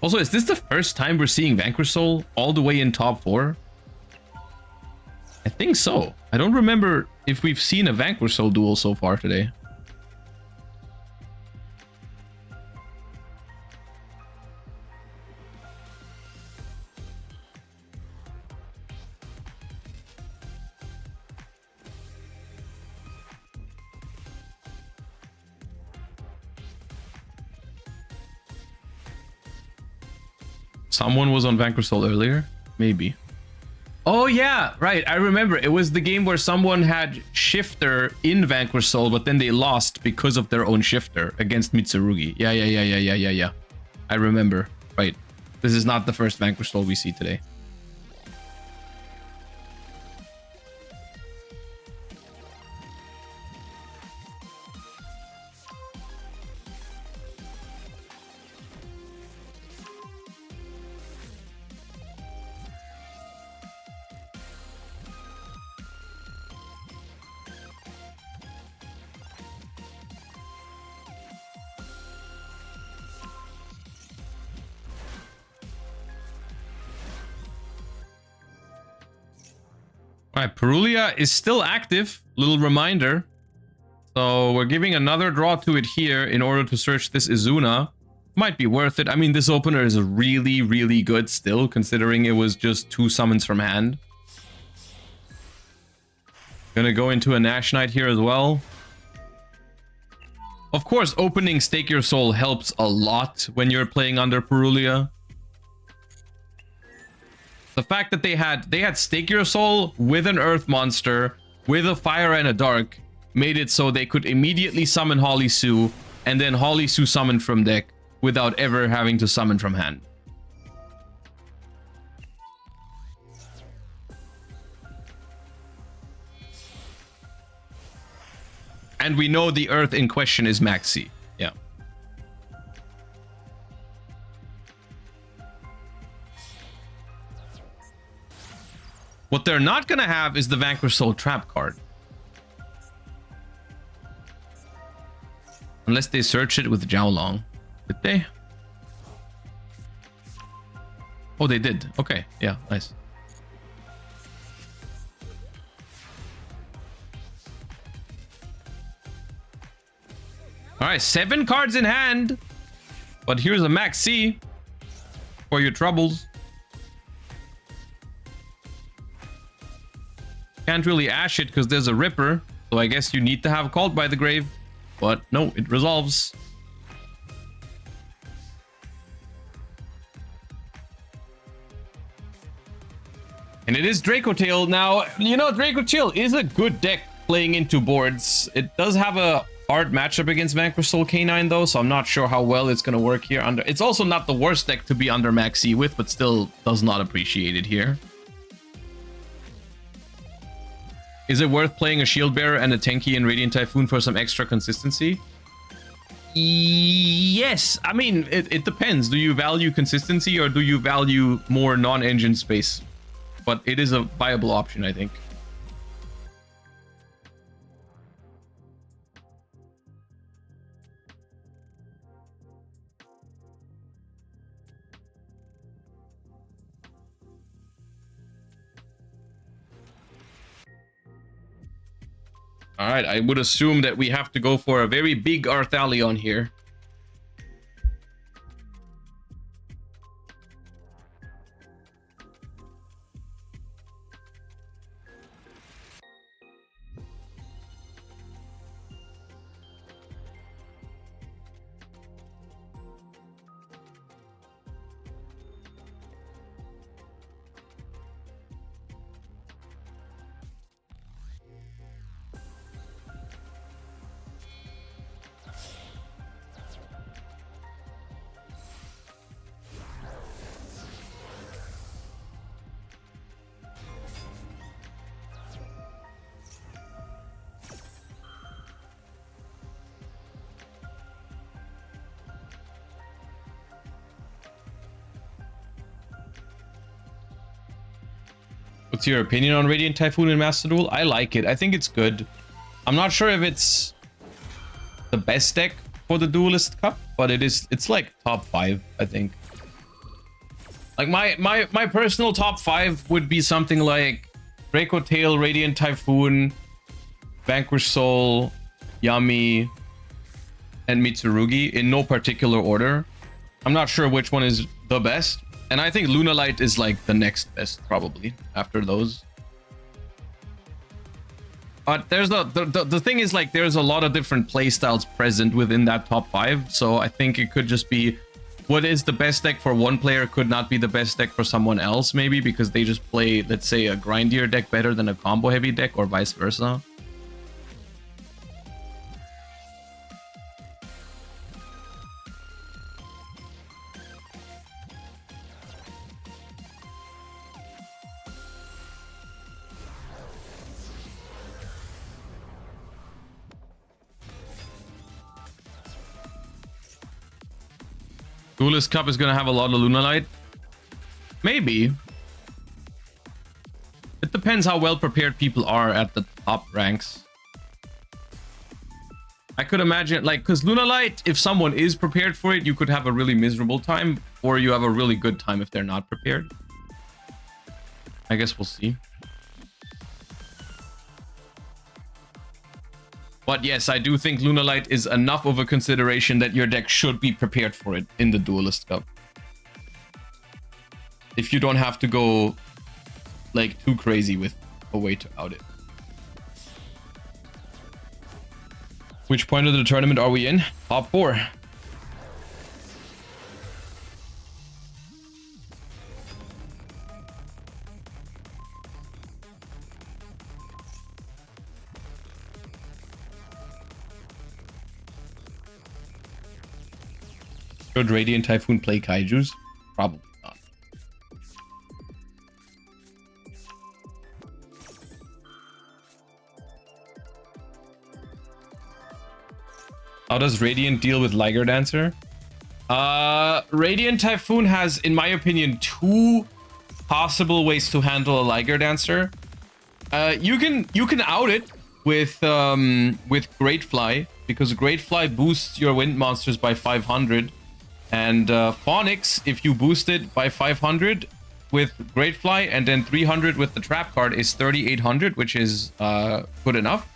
Speaker 1: Also, is this the first time we're seeing Vanquish Soul all the way in top 4? I think so. I don't remember if we've seen a Vanquish Soul duel so far today. Someone was on Vanquish Soul earlier? Maybe. Oh yeah, right. I remember. It was the game where someone had Shifter in Vanquish Soul, but then they lost because of their own Shifter against Mitsurugi. Yeah. I remember. Right. This is not the first Vanquish Soul we see today. All right, Perulia is still active. Little reminder. So we're giving another draw to it here in order to search this Izuna. Might be worth it. I mean, this opener is really, really good still, considering it was just 2 summons from hand. Gonna go into a Nash Knight here as well. Of course, opening Stake Your Soul helps a lot when you're playing under Perulia. The fact that they had Stake Your Soul with an Earth monster, with a Fire and a Dark, made it so they could immediately summon Holly Sue, and then Holly Sue summon from deck without ever having to summon from hand. And we know the Earth in question is Maxi. Yeah. What they're not going to have is the Vanquish Soul Trap card. Unless they search it with Jiaolong. Did they? Oh, they did. Okay. Yeah, nice. All right, 7 cards in hand. But here's a Max C for your troubles. Can't really Ash it because there's a Ripper. So I guess you need to have Called by the Grave. But no, it resolves. And it is Draco Tail. Now, you know, Draco Tail is a good deck playing into boards. It does have a hard matchup against Vanquish Soul K9 though, so I'm not sure how well it's going to work here. It's also not the worst deck to be under Maxi with, but still does not appreciate it here. Is it worth playing a Shield Bearer and a Tenki and Radiant Typhoon for some extra consistency? Yes. I mean, it depends. Do you value consistency or do you value more non-engine space? But it is a viable option, I think. All right, I would assume that we have to go for a very big Arthalion here. What's your opinion on Radiant Typhoon and Master Duel? I like it. I think it's good. I'm not sure if it's the best deck for the Duelist Cup, but it's like top 5, I think. Like my personal top 5 would be something like Draco Tail, Radiant Typhoon, Vanquish Soul, Yami, and Mitsurugi in no particular order. I'm not sure which one is the best. And I think Lunalight is like the next best, probably, after those. But there's the thing is, like, there's a lot of different playstyles present within that top 5. So I think it could just be what is the best deck for one player could not be the best deck for someone else, maybe because they just play, let's say, a grindier deck better than a combo heavy deck, or vice versa. Duelist Cup is gonna have a lot of Lunalight. Maybe. It depends how well prepared people are at the top ranks. I could imagine, like, because Lunalight, if someone is prepared for it, you could have a really miserable time, or you have a really good time if they're not prepared. I guess we'll see. But yes, I do think Lunalight is enough of a consideration that your deck should be prepared for it in the Duelist Cup. If you don't have to go like too crazy with a way to out it. Which point of the tournament are we in? Top 4. Should Radiant Typhoon play Kaijus? Probably not. How does Radiant deal with Liger Dancer? Radiant Typhoon has, in my opinion, 2 possible ways to handle a Liger Dancer. You can out it with Great Fly, because Great Fly boosts your wind monsters by 500. And Phonix, if you boost it by 500 with Great Fly and then 300 with the trap card, is 3800, which is good enough.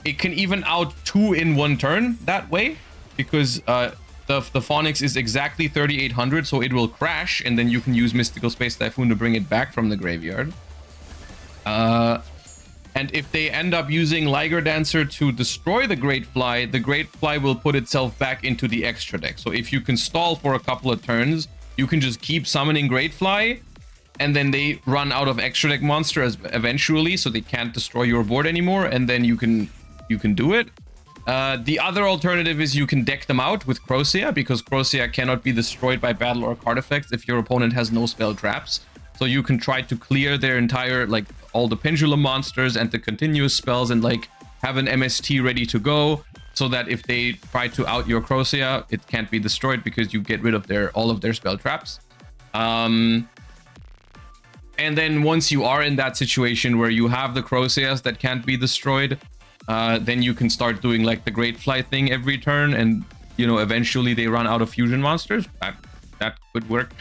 Speaker 1: It can even out 2 in 1 turn that way, because the Phonix is exactly 3800, so it will crash, and then you can use Mystical Space Typhoon to bring it back from the graveyard. And if they end up using Liger Dancer to destroy the Great Fly will put itself back into the extra deck. So if you can stall for a couple of turns, you can just keep summoning Great Fly, and then they run out of extra deck monsters eventually, so they can't destroy your board anymore, and then you can do it. The other alternative is you can deck them out with Crocea, because Crocea cannot be destroyed by battle or card effects if your opponent has no spell traps. So you can try to clear their entire, like, all the pendulum monsters and the continuous spells, and like have an MST ready to go, so that if they try to out your Crocea, it can't be destroyed because you get rid of all of their spell traps. And then once you are in that situation where you have the Croceas that can't be destroyed, then you can start doing like the Great Fly thing every turn, and you know, eventually they run out of fusion monsters. That could work.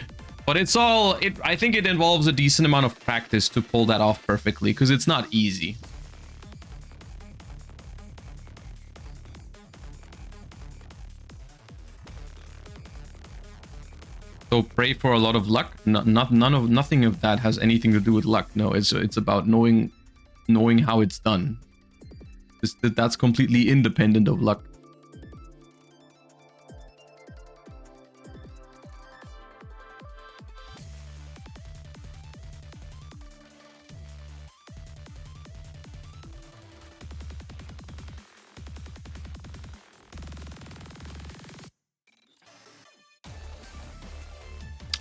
Speaker 1: But I think it involves a decent amount of practice to pull that off perfectly, because it's not easy. So pray for a lot of luck. Nothing of that has anything to do with luck. No, it's about knowing how it's done. That's completely independent of luck.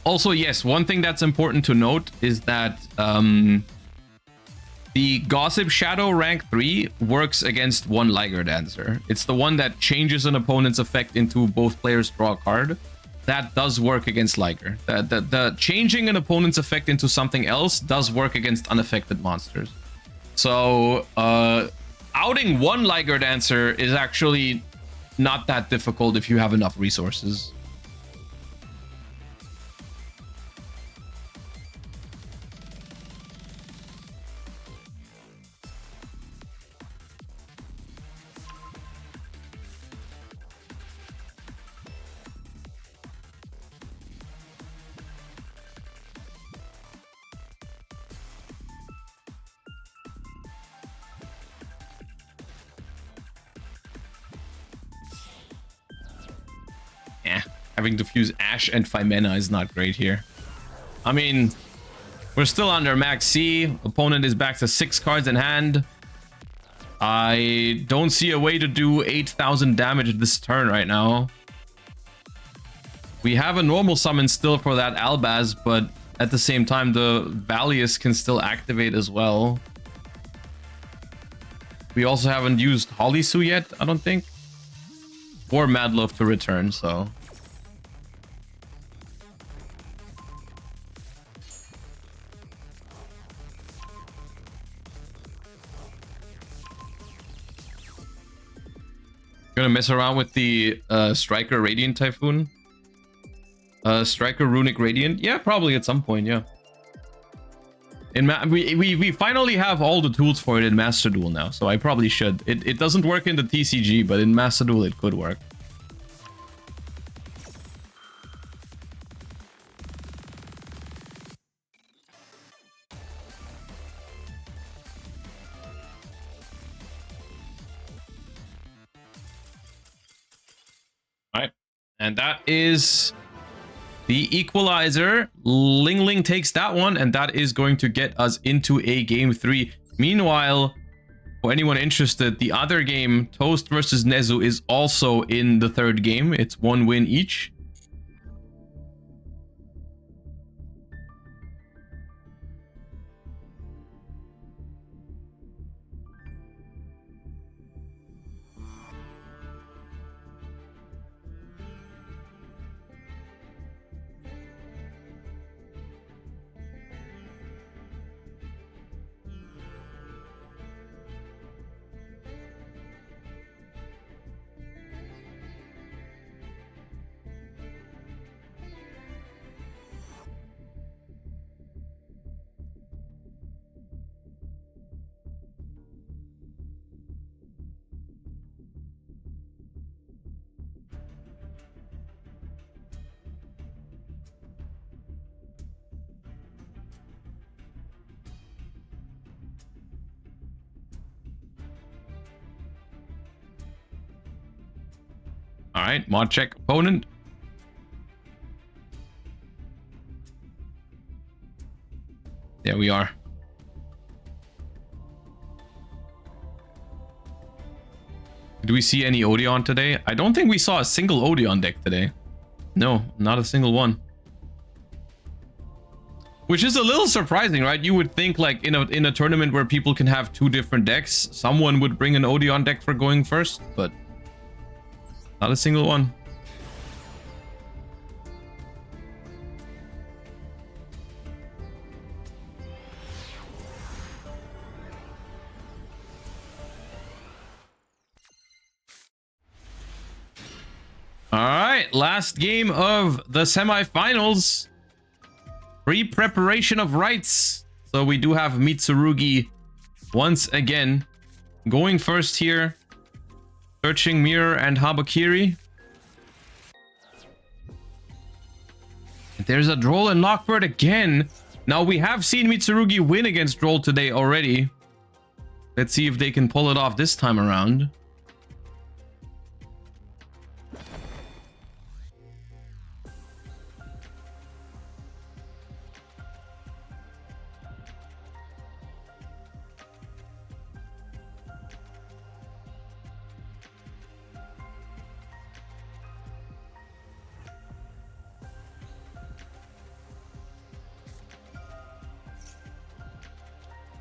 Speaker 1: Also, yes, one thing that's important to note is that the Gossip Shadow rank 3 works against one Liger Dancer. It's the one that changes an opponent's effect into both players draw a card. That does work against Liger. The changing an opponent's effect into something else does work against unaffected monsters. So outing one Liger Dancer is actually not that difficult if you have enough resources. Yeah. Having to fuse Ash and Fimena is not great here. I mean, we're still under max C. Opponent is back to 6 cards in hand. I don't see a way to do 8,000 damage this turn right now. We have a normal summon still for that Albaz, but at the same time, the Valius can still activate as well. We also haven't used Holisu yet, I don't think. Or Madlove to return, so... Gonna mess around with the Striker Radiant Typhoon. Striker Runic Radiant. Yeah, probably at some point, yeah. We finally have all the tools for it in Master Duel now, so I probably should. It doesn't work in the TCG, but in Master Duel it could work. Alright, and that is the equalizer. Ling Ling takes that one, and that is going to get us into a game 3. Meanwhile, for anyone interested, the other game, Toast versus Nezu, is also in the 3rd game. It's 1 win each. All right, mod check opponent. There we are. Do we see any Odeon today? I don't think we saw a single Odeon deck today. No, not a single one. Which is a little surprising, right? You would think like in a tournament where people can have 2 different decks, someone would bring an Odeon deck for going first, but not a single one. All right, last game of the semifinals. Pre-preparation of rights. So we do have Mitsurugi once again going first here. Searching Mirror and Habakiri. There's a Droll and Lockbird again. Now we have seen Mitsurugi win against Droll today already. Let's see if they can pull it off this time around.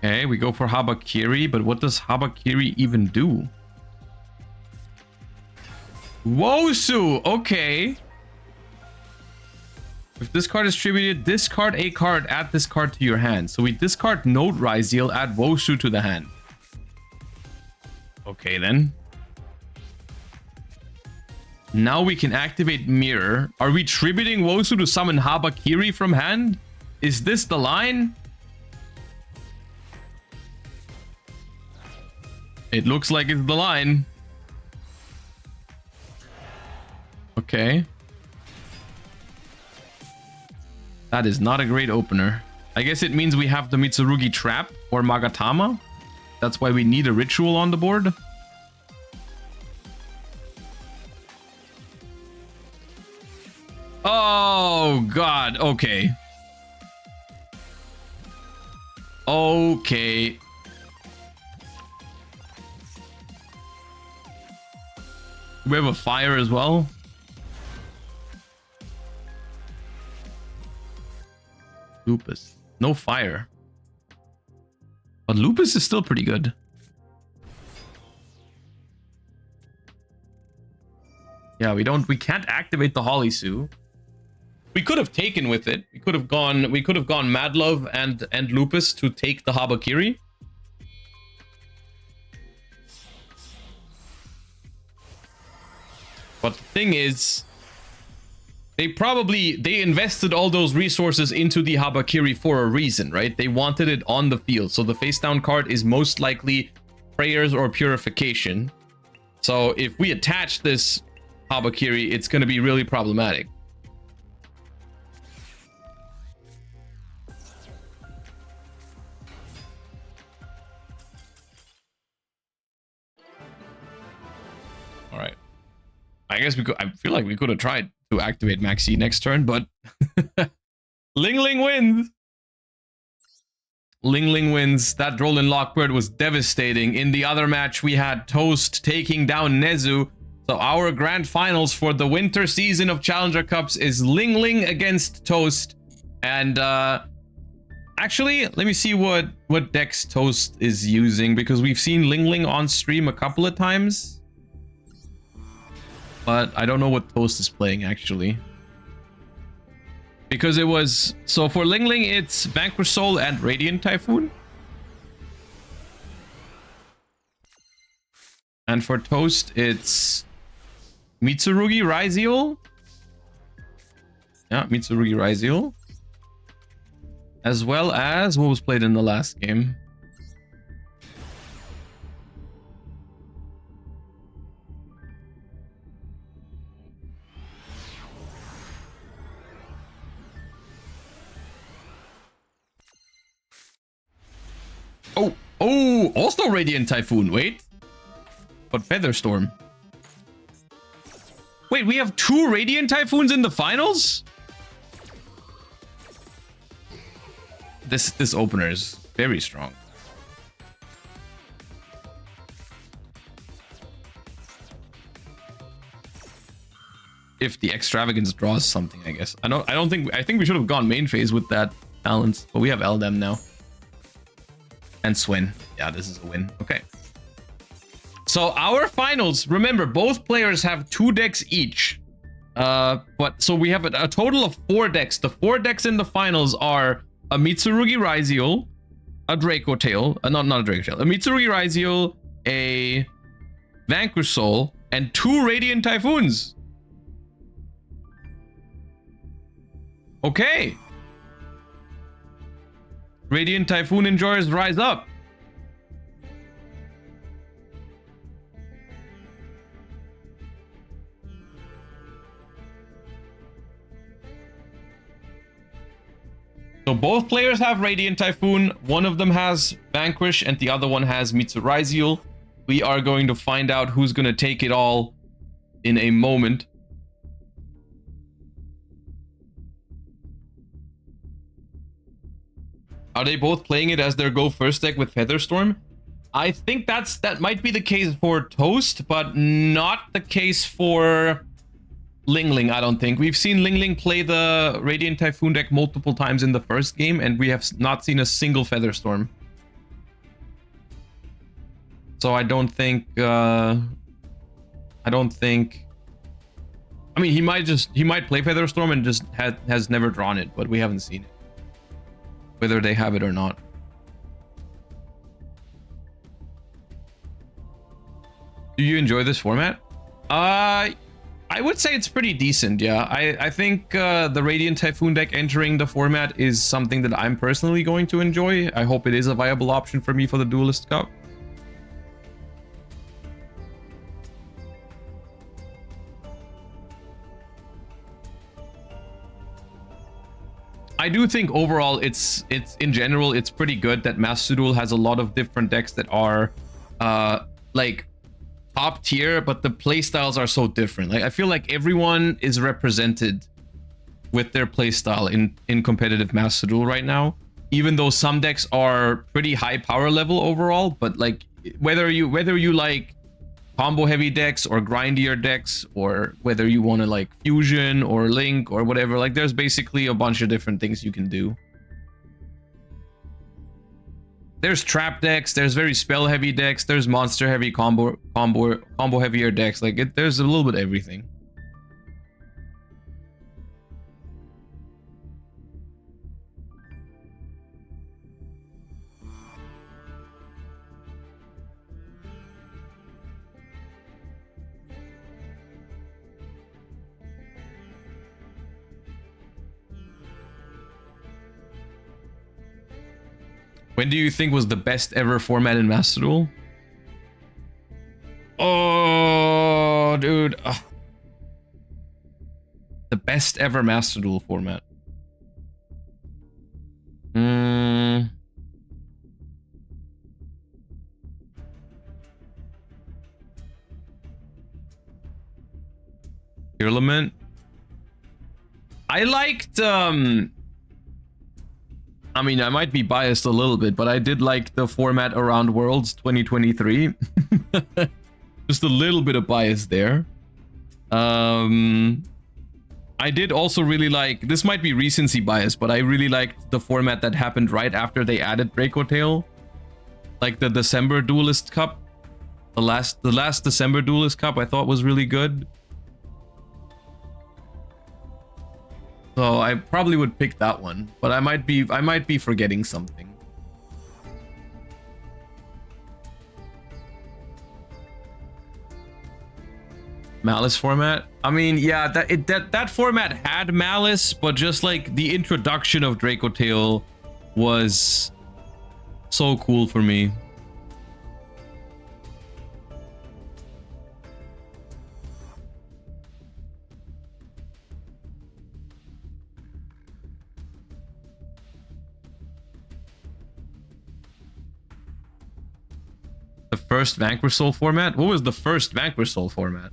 Speaker 1: Okay, we go for Habakiri, but what does Habakiri even do? Wosu! Okay. If this card is distributed, discard a card, add this card to your hand. So we discard Note Ryzeal, add Wosu to the hand. Okay, then. Now we can activate Mirror. Are we tributing Wosu to summon Habakiri from hand? Is this the line? It looks like it's the line. Okay. That is not a great opener. I guess it means we have the Mitsurugi Trap or Magatama. That's why we need a ritual on the board. Oh god, okay. Okay. We have a fire as well. Lupus. No fire. But Lupus is still pretty good. Yeah, we can't activate the Holly Sue. We could have taken with it. We could have gone Madlove and Lupus to take the Habakiri. But the thing is, they invested all those resources into the Habakiri for a reason, right? They wanted it on the field. So the face down card is most likely Prayers or Purification. So if we attach this Habakiri, it's going to be really problematic. All right. I guess we could. I feel like we could have tried to activate Maxi next turn, but Ling Ling wins. Ling Ling wins. That Droll and Lockbird was devastating. In the other match, we had Toast taking down Nezu. So our grand finals for the winter season of Challenger Cups is Ling Ling against Toast. And actually, let me see what decks Toast is using, because we've seen Ling Ling on stream a couple of times. But I don't know what Toast is playing, actually. Because it was... So for Ling Ling, it's Vanquish Soul and Radiant Typhoon. And for Toast, it's Mitsurugi Raiziel. Yeah, Mitsurugi Raiziel. As well as what was played in the last game. Oh, also Radiant Typhoon. Wait. But Featherstorm. Wait, we have 2 Radiant Typhoons in the finals? This opener is very strong. If the Extravagance draws something, I guess. I think we should have gone main phase with that balance, but we have Eldem now. And Swin. Yeah, this is a win. Okay. So our finals, remember, both players have 2 decks each. But so we have a total of 4 decks. The 4 decks in the finals are a Mitsurugi Raiziel, a Draco Tail, not a Draco Tail, a Mitsurugi Raiziel, a Vanquish Soul, and 2 Radiant Typhoons. Okay. Radiant Typhoon enjoyers rise up. So both players have Radiant Typhoon. One of them has Vanquish and the other one has Mitsuraiziel. We are going to find out who's going to take it all in a moment. Are they both playing it as their go first deck with Featherstorm? I think that might be the case for Toast, but not the case for Ling Ling, I don't think. We've seen Ling Ling play the Radiant Typhoon deck multiple times in the first game, and we have not seen a single Featherstorm. So I don't think... I mean, he might play Featherstorm and just has never drawn it, but we haven't seen it. Whether they have it or not. Do you enjoy this format? I would say it's pretty decent, yeah. I think the Radiant Typhoon deck entering the format is something that I'm personally going to enjoy. I hope it is a viable option for me for the Duelist Cup. I do think overall it's in general it's pretty good that Master Duel has a lot of different decks that are like top tier, but the playstyles are so different. Like I feel like everyone is represented with their playstyle in competitive Master Duel right now. Even though some decks are pretty high power level overall, but like whether you like combo heavy decks or grindier decks, or whether you want to like fusion or link or whatever, like there's basically a bunch of different things you can do. There's trap decks, there's very spell heavy decks, there's monster heavy combo heavier decks. Like there's a little bit of everything. When do you think was the best ever format in Master Duel? Oh, dude. Ugh. The best ever Master Duel format. Parliament. I liked I mean, I might be biased a little bit, but I did like the format around Worlds 2023. Just a little bit of bias there. I did also really like, this might be recency bias, but I really liked the format that happened right after they added Draco Tail. Like the December Duelist Cup. The last December Duelist Cup I thought was really good. So I probably would pick that one, but I might be forgetting something. Malice format? I mean, yeah, that format had Malice, but just like the introduction of Draco Tail was so cool for me. The first Vanquish Soul format? What was the first Vanquish Soul format?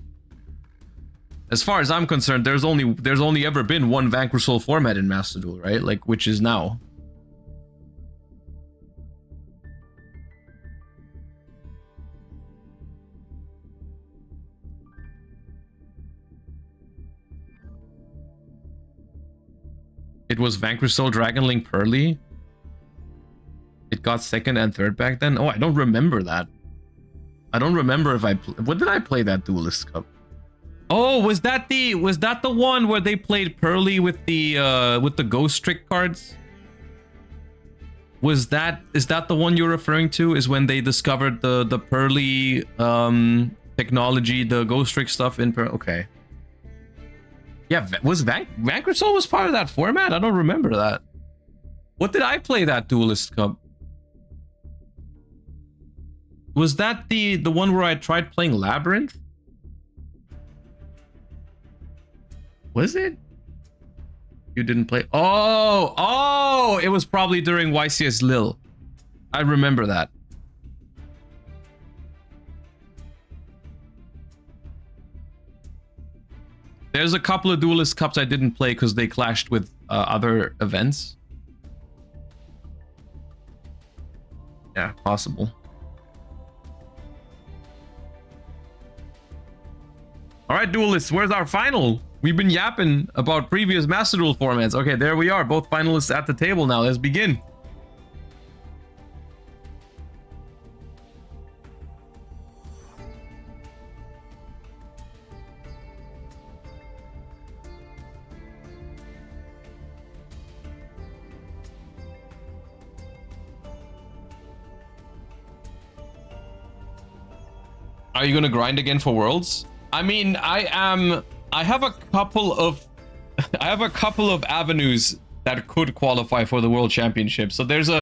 Speaker 1: As far as I'm concerned, there's only ever been one Vanquish Soul format in Master Duel, right? Like, which is now. It was Vanquish Soul, Dragon Link, Pearly. It got second and third back then. Oh, I don't remember that. I don't remember if what did I play that Duelist Cup? Oh, was that the one where they played Pearly with the Ghost Trick cards? Is that the one you're referring to? Is when they discovered the Pearly technology, the Ghost Trick stuff in Pearly? Okay. Yeah, was Vanquish Soul was part of that format? I don't remember that. What did I play that Duelist Cup? Was that the one where I tried playing Labyrinth? Was it? You didn't play? Oh, it was probably during YCS Lille. I remember that. There's a couple of Duelist Cups I didn't play because they clashed with other events. Yeah, possible. All right, Duelists, where's our final? We've been yapping about previous Master Duel formats. Okay, there we are. Both finalists at the table now. Let's begin. Are you gonna grind again for Worlds? I mean, I have a couple of avenues that could qualify for the World Championship. So there's a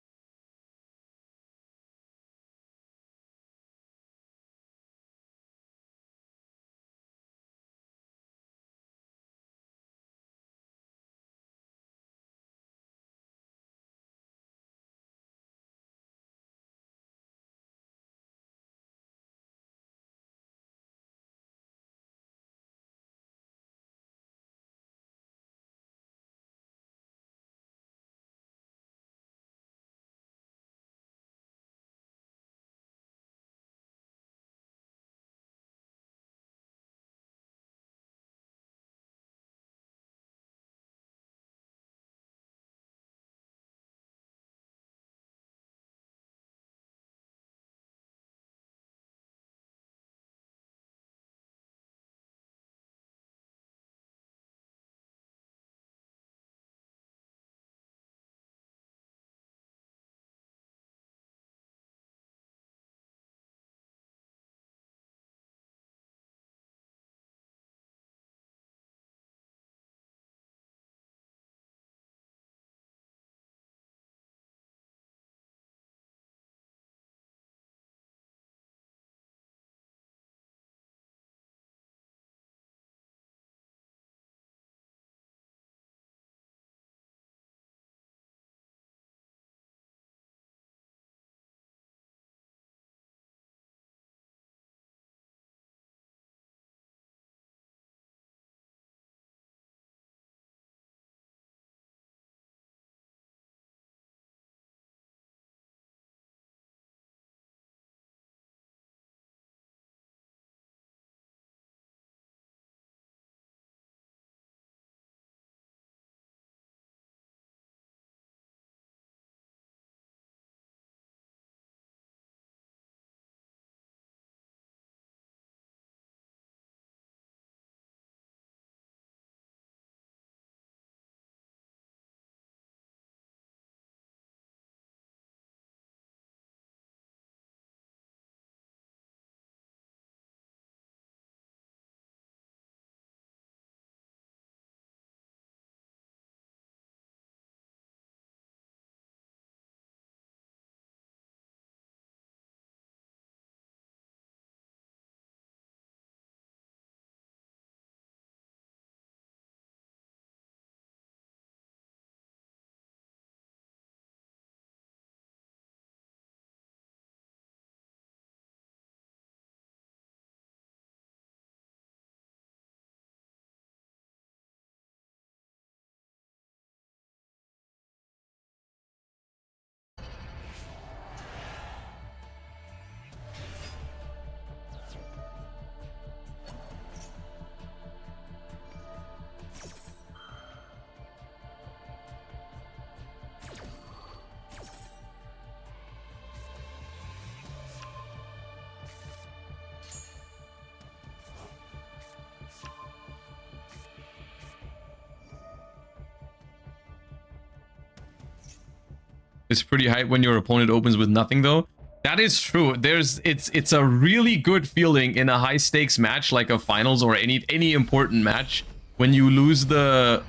Speaker 1: is pretty hype when your opponent opens with nothing, though. That is true. It's a really good feeling in a high stakes match like a finals or any important match. When you lose the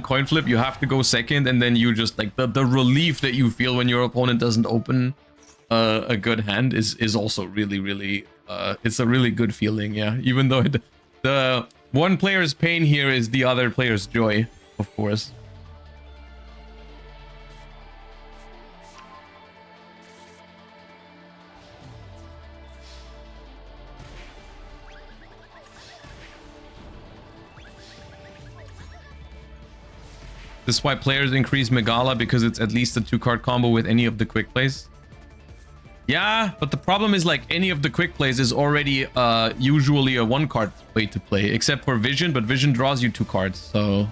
Speaker 1: coin flip, you have to go second, and then you just like the relief that you feel when your opponent doesn't open a good hand is also really it's a really good feeling. Yeah, even though the one player's pain here is the other player's joy, of course. This is why players increase Megala, because it's at least a 2-card combo with any of the quick plays. Yeah, but the problem is like any of the quick plays is already usually a 1-card way to play, except for Vision, but Vision draws you 2 cards, so...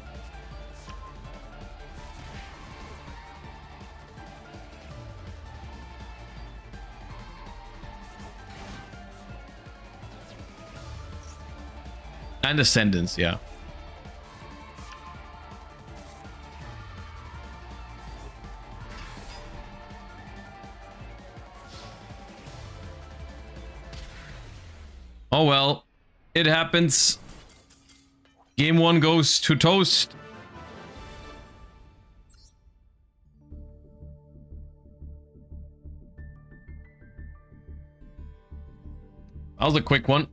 Speaker 1: And Ascendance, yeah. Oh well, it happens. Game 1 goes to Toast. That was a quick one.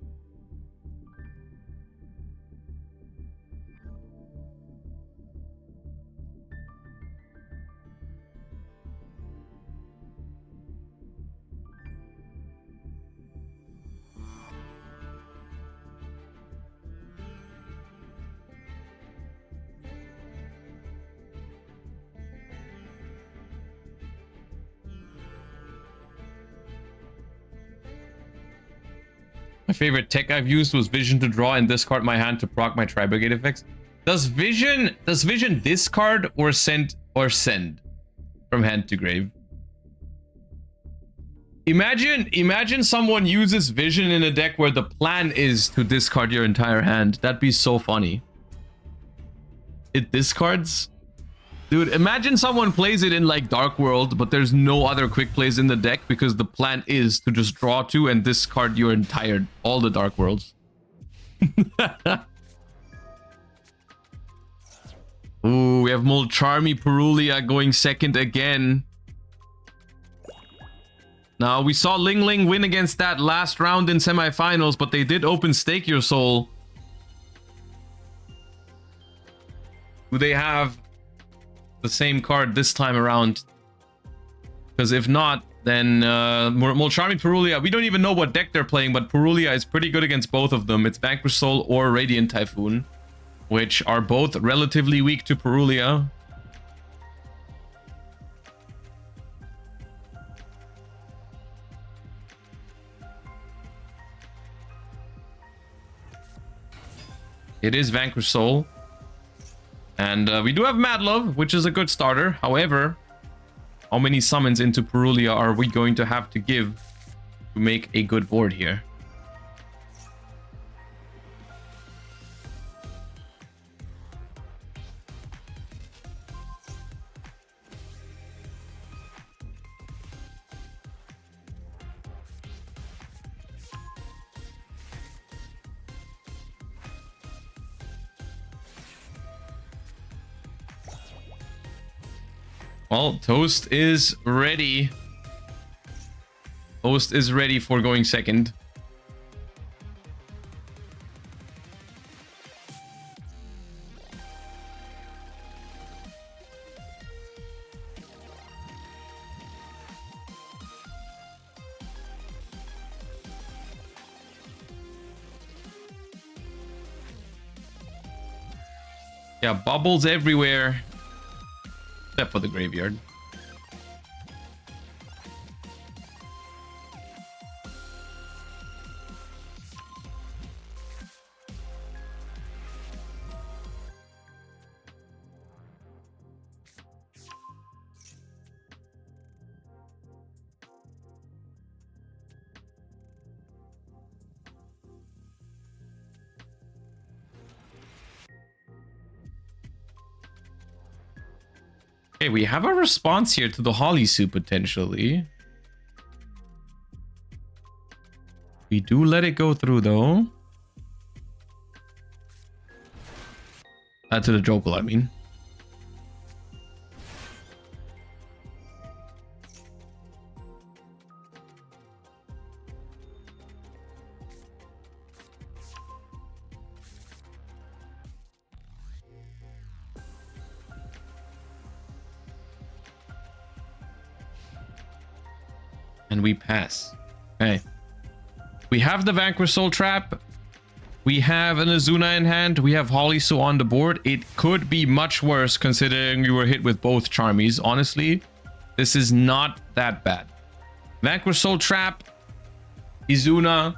Speaker 1: My favorite tech I've used was Vision to draw and discard my hand to proc my Tri-Brigade effects. Does Vision discard or send from hand to grave? Imagine someone uses Vision in a deck where the plan is to discard your entire hand. That'd be so funny. It discards? Dude, imagine someone plays it in like Dark World, but there's no other quick plays in the deck because the plan is to just draw 2 and discard your all the Dark Worlds. Ooh, we have Molcharmy Purulia going second again. Now, we saw Ling Ling win against that last round in semifinals, but they did open Stake Your Soul. Do they have the same card this time around? Because if not, then Molcharmy Purulia, we don't even know what deck they're playing, but Purulia is pretty good against both of them. It's Vanquish Soul or Radiant Typhoon, which are both relatively weak to Purulia. It is Vanquish Soul. And we do have Mad Love, which is a good starter. However, how many summons into Purulia are we going to have to give to make a good board here? Well, Toast is ready. Toast is ready for going second. Yeah, bubbles everywhere. Except for the graveyard. Okay, we have a response here to the Holisu potentially. We do let it go through though. To the Jokel, I mean. And we pass. Okay. We have the Vanquish Soul Trap. We have an Azuna in hand. We have Holisu on the board. It could be much worse considering we were hit with both Charmies. Honestly, this is not that bad. Vanquish Soul Trap, Izuna,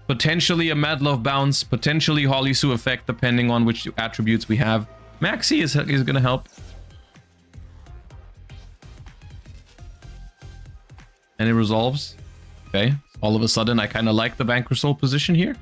Speaker 1: potentially a Mad Love Bounce, potentially Holisu effect depending on which attributes we have. Maxi is going to help. And it resolves. Okay. All of a sudden, I kind of like the Vanquish Soul position here.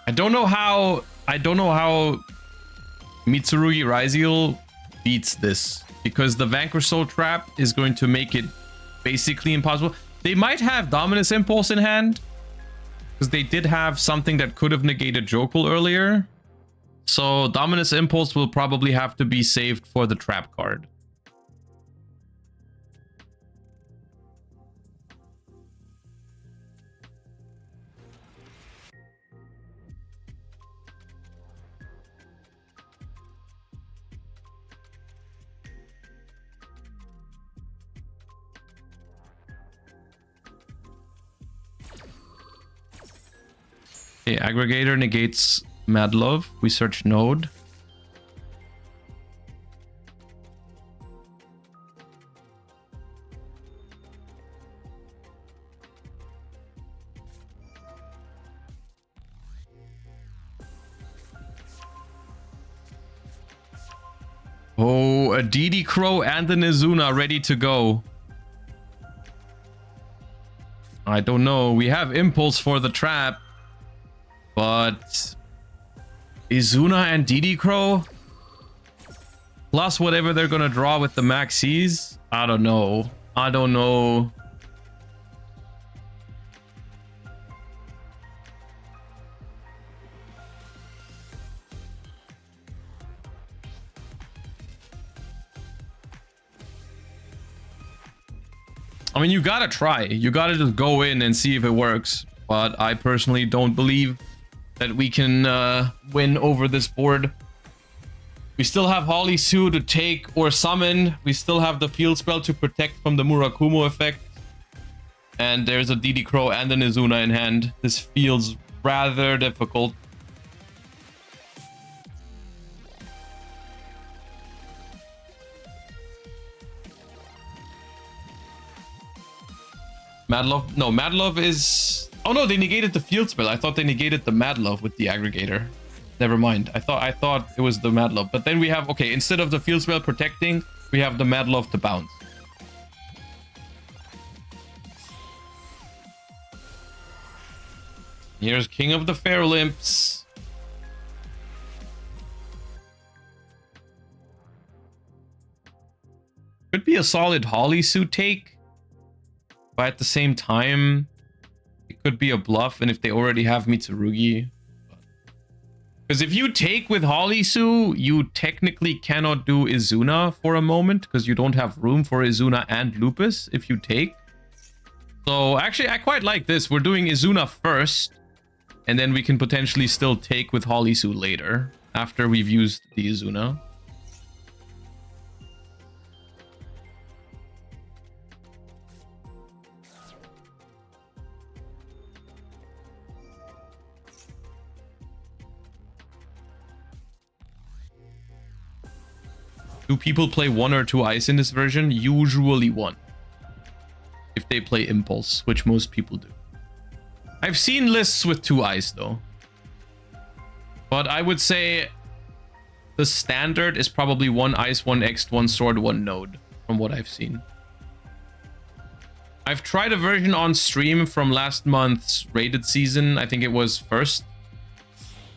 Speaker 1: I don't know how Mitsurugi Raziel beats this, because the Vanquish Soul Trap is going to make it basically impossible. They might have Dominus Impulse in hand, because they did have something that could have negated Jokel earlier. So Dominus Impulse will probably have to be saved for the trap card. Okay, Aggregator negates Mad Love. We search Node. Oh, a DD Crow and an Izuna ready to go. I don't know. We have Impulse for the trap. But Izuna and DD Crow plus whatever they're gonna draw with the Maxis, I don't know. I don't know. I mean, you gotta try. You gotta just go in and see if it works. But I personally don't believe that we can win over this board. We still have Holisu to take or summon. We still have the field spell to protect from the Murakumo effect. And there's a DD Crow and an Izuna in hand. This feels rather difficult. Mad Love? No, Mad Love is... Oh no, they negated the field spell. I thought they negated the Mad Love with the aggregator. Never mind. I thought it was the Mad Love. But then we have, okay, instead of the field spell protecting, we have the Mad Love to bounce. Here's King of the Fair Limps. Could be a solid Holisu take. But at the same time, it could be a bluff, and if they already have Mitsurugi. Because if you take with Holisu, you technically cannot do Izuna for a moment, because you don't have room for Izuna and Lupus if you take. So actually, I quite like this. We're doing Izuna first, and then we can potentially still take with Holisu later, after we've used the Izuna. Do people play 1 or 2 ice in this version? Usually 1. If they play Impulse, which most people do. I've seen lists with 2 ice though. But I would say the standard is probably 1 ice, 1 X, 1 sword, 1 node, from what I've seen. I've tried a version on stream from last month's rated season. I think it was first.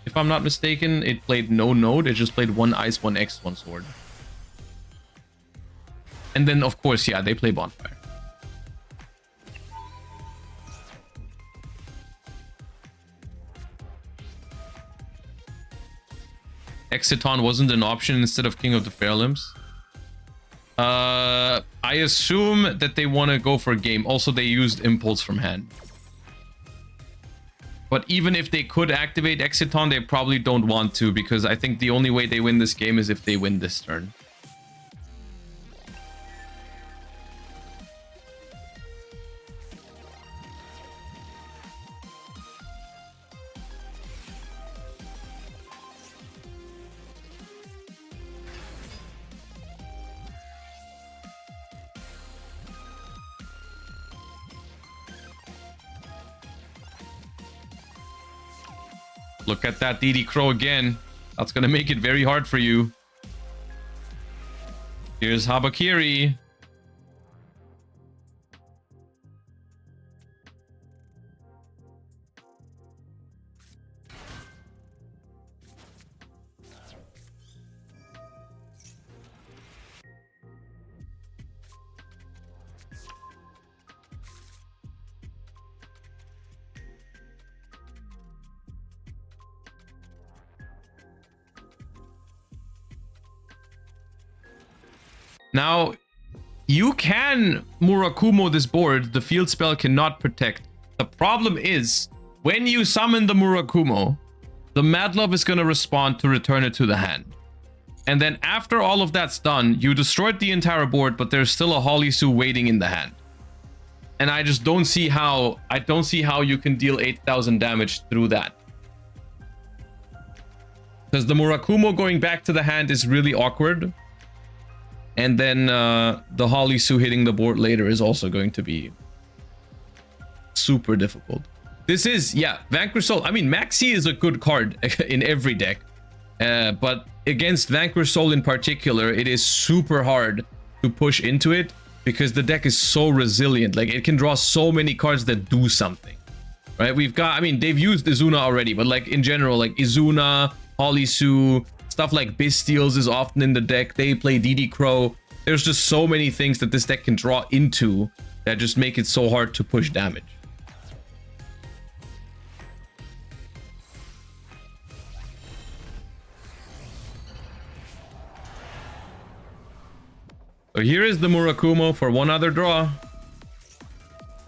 Speaker 1: If I'm not mistaken, it played no node. It just played 1 ice, 1 X, 1 sword. And then, of course, yeah, they play Bonfire. Exiton wasn't an option instead of King of the Fair Limbs. I assume that they want to go for a game. Also, they used Impulse from hand. But even if they could activate Exiton, they probably don't want to, because I think the only way they win this game is if they win this turn. Look at that DD Crow again. That's gonna make it very hard for you. Here's Habakiri. Now, you can Murakumo this board. The field spell cannot protect. The problem is, when you summon the Murakumo, the Mad Love is going to respond to return it to the hand. And then after all of that's done, you destroyed the entire board, but there's still a Holly Sue waiting in the hand. And I just don't see how... I don't see how you can deal 8,000 damage through that. Because the Murakumo going back to the hand is really awkward. And then the Holly Sue hitting the board later is also going to be super difficult. This is, yeah, Vanquish Soul. I mean, Maxi is a good card in every deck. But against Vanquish Soul in particular, it is super hard to push into it because the deck is so resilient. Like, it can draw so many cards that do something. Right? We've got, I mean, they've used Izuna already, but like in general, like Izuna, Holly Sue, stuff like Bestials is often in the deck. They play DD Crow. There's just so many things that this deck can draw into that just make it so hard to push damage. So here is the Murakumo for one other draw.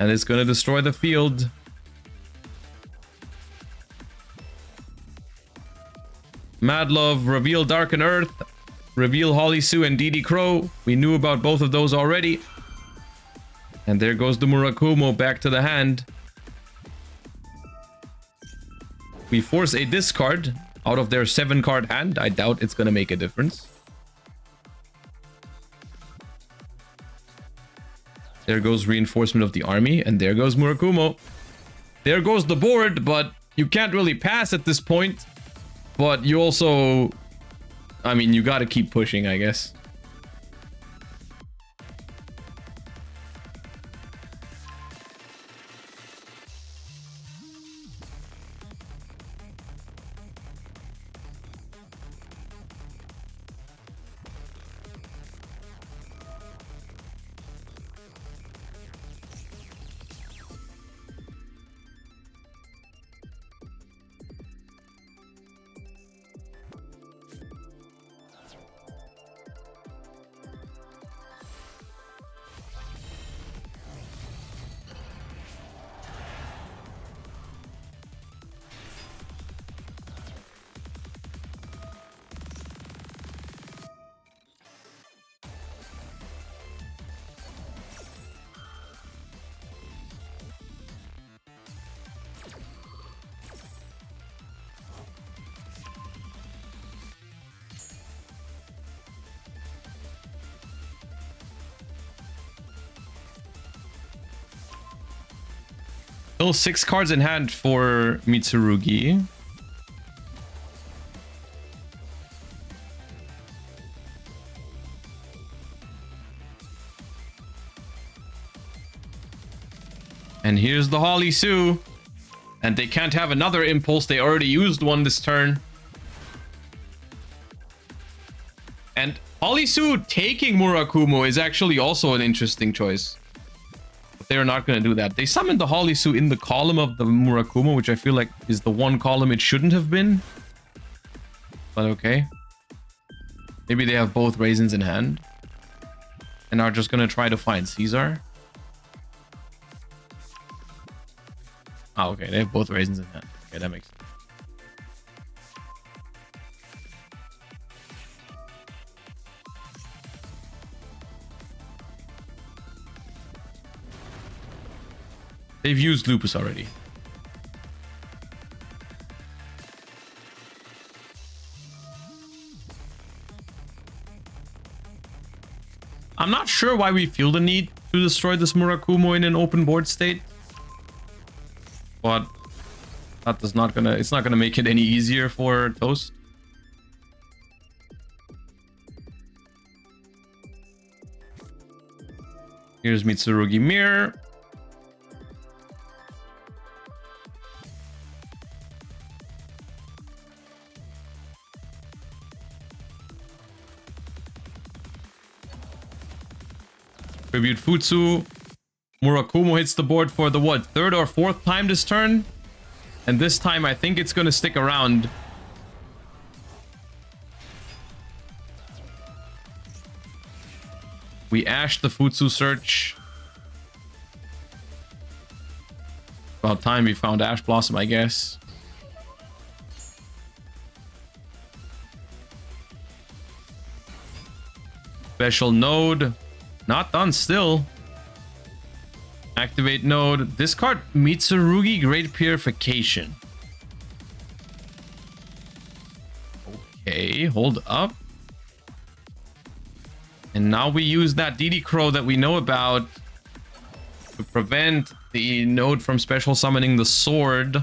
Speaker 1: And it's going to destroy the field. Mad Love, reveal Darken Earth, reveal Holly Sue and DD Crow. We knew about both of those already. And there goes the Murakumo back to the hand. We force a discard out of their 7-card hand. I doubt it's going to make a difference. There goes Reinforcement of the Army, and there goes Murakumo. There goes the board, but you can't really pass at this point. But you also, I mean, you got to keep pushing, I guess. Still 6 cards in hand for Mitsurugi. And here's the Holly Sue. And they can't have another impulse. They already used one this turn. And Holly Sue taking Murakumo is actually also an interesting choice. But they're not going to do that. They summoned the Holly Sue in the column of the Murakumo, which I feel like is the one column it shouldn't have been. But okay. Maybe they have both raisins in hand. And are just going to try to find Caesar. Oh, okay. They have both raisins in hand. Okay, that makes sense. They've used Lupus already. I'm not sure why we feel the need to destroy this Murakumo in an open board state. But that is not gonna, it's not gonna make it any easier for Toast. Here's Mitsurugi Mirror. Tribute Futsu. Murakumo hits the board for the what? 3rd or 4th time this turn? And this time I think it's gonna stick around. We ashed the Futsu search. About time we found Ash Blossom, I guess. Special node. Not done still. Activate node. Discard Mitsurugi Great Purification. Okay, hold up. And now we use that DD Crow that we know about to prevent the node from special summoning the sword.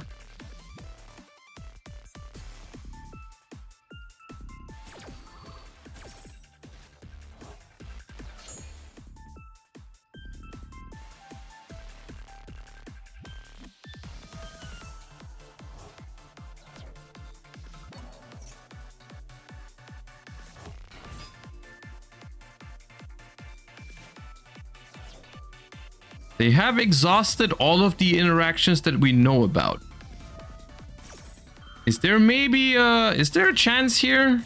Speaker 1: They have exhausted all of the interactions that we know about. Is there maybe is there a chance here?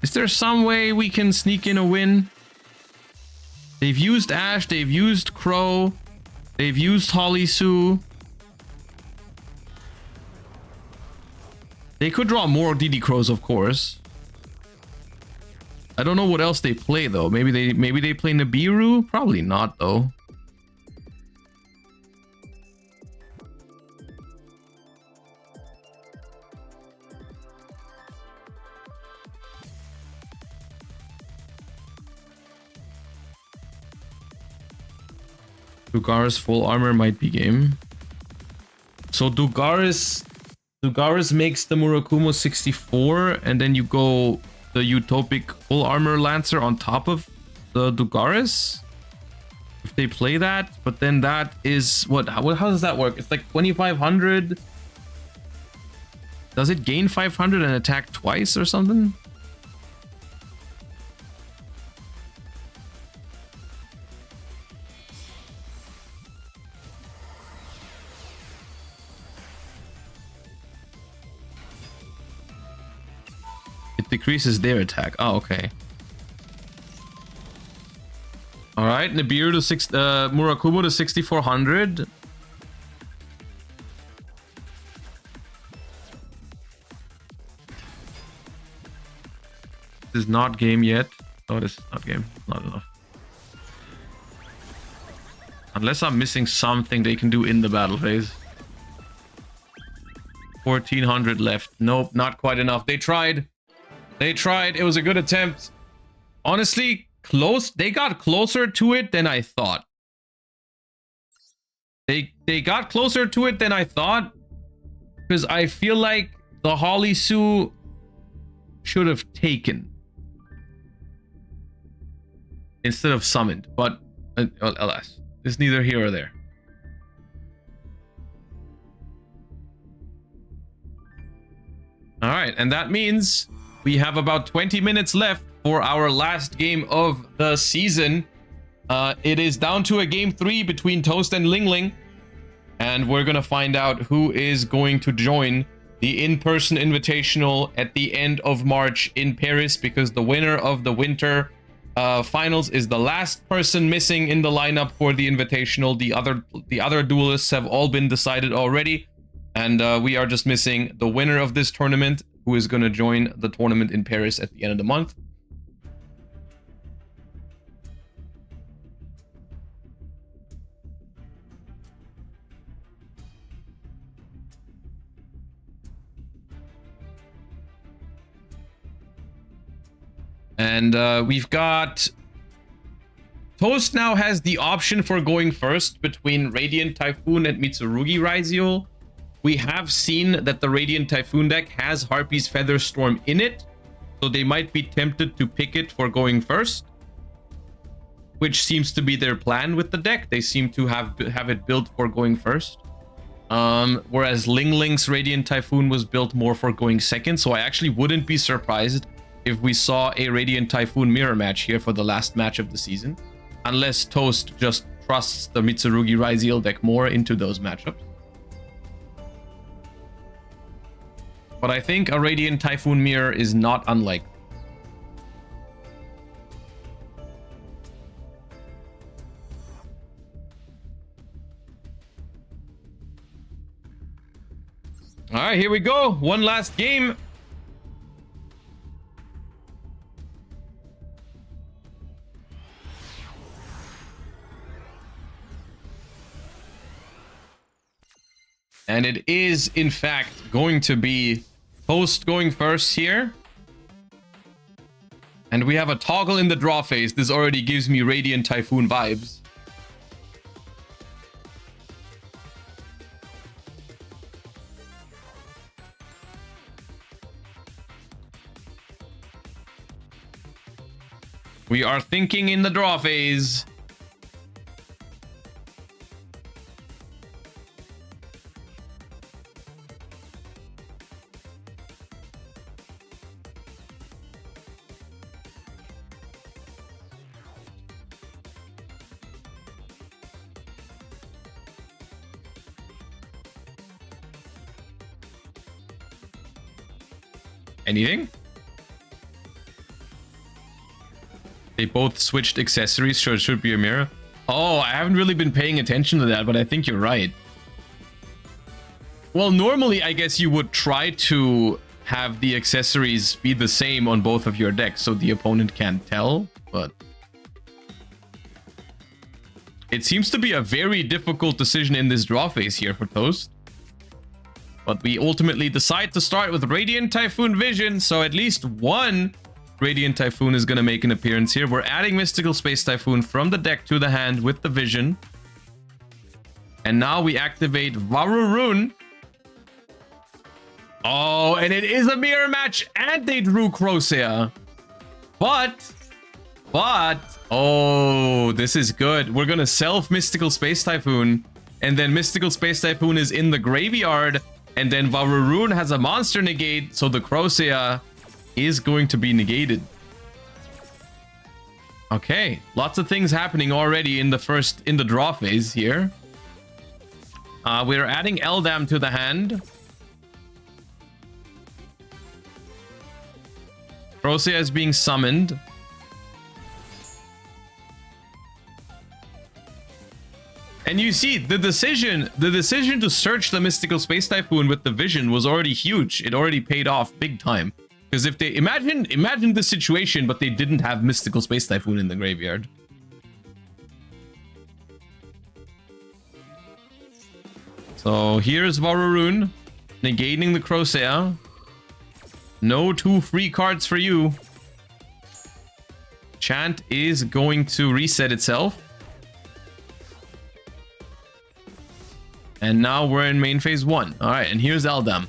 Speaker 1: Is there some way we can sneak in a win? They've used Ash, they've used Crow, they've used Holly Sue. They could draw more DD Crows, of course. I don't know what else they play though. Maybe they play Nibiru? Probably not though. Dugaris full armor might be game. So Dugaris makes the Murakumo 64 and then you go the Utopic full armor Lancer on top of the Dugaris. If they play that, but then that is what how does that work? It's like 2500. Does it gain 500 and attack twice or something? Decreases their attack. Oh, okay. All right, Nibiru to Murakumo to 6400. This is not game yet. Oh, this is not game. Not enough. Unless I'm missing something they can do in the battle phase. 1400 left. Nope, not quite enough. They tried. They tried. It was a good attempt. Honestly, close. They got closer to it than I thought. They got closer to it than I thought, because I feel like the Holly Sue should have taken instead of summoned, but alas, it's neither here or there. All right, and that means we have about 20 minutes left for our last game of the season. It is down to a game 3 between Toast and Ling Ling, and we're gonna find out who is going to join the in-person invitational at the end of March in Paris, because the winner of the winter finals is the last person missing in the lineup for the invitational. The other duelists have all been decided already, and we are just missing the winner of this tournament, who is going to join the tournament in Paris at the end of the month. And we've got... Toast now has the option for going first between Radiant Typhoon and Mitsurugi Raizio. We have seen that the Radiant Typhoon deck has Harpy's Featherstorm in it, so they might be tempted to pick it for going first, which seems to be their plan with the deck. They seem to have it built for going first. Whereas Ling Ling's Radiant Typhoon was built more for going second, so I actually wouldn't be surprised if we saw a Radiant Typhoon mirror match here for the last match of the season, unless Toast just trusts the Mitsurugi Raizio deck more into those matchups. But I think a Radiant Typhoon mirror is not unlikely. All right, here we go. One last game. And it is, in fact, going to be Toast going first here. And we have a toggle in the draw phase. This already gives me Radiant Typhoon vibes. We are thinking in the draw phase. Anything? They both switched accessories, so it should be a mirror. Oh, I haven't really been paying attention to that, but I think you're right. Well, normally, I guess you would try to have the accessories be the same on both of your decks, so the opponent can't tell, but... It seems to be a very difficult decision in this draw phase here for Toast. But we ultimately decide to start with Radiant Typhoon Vision, so at least one Radiant Typhoon is going to make an appearance here. We're adding Mystical Space Typhoon from the deck to the hand with the Vision. And now we activate Varurun. Oh, and it is a mirror match, and they drew Crocea. But, oh, this is good. We're going to self Mystical Space Typhoon, and then Mystical Space Typhoon is in the graveyard. And then Varurun has a monster negate, so the Crocea is going to be negated. Okay, lots of things happening already in the draw phase here. We're adding Eldam to the hand. Crocea is being summoned. And you see, the decision to search the Mystical Space Typhoon with the Vision was already huge. It already paid off big time. Because if they imagine this situation, but they didn't have Mystical Space Typhoon in the graveyard. So here's Varurun negating the Crocea. No 2 free cards for you. Chant is going to reset itself. And now we're in main phase 1. All right, and here's Eldam.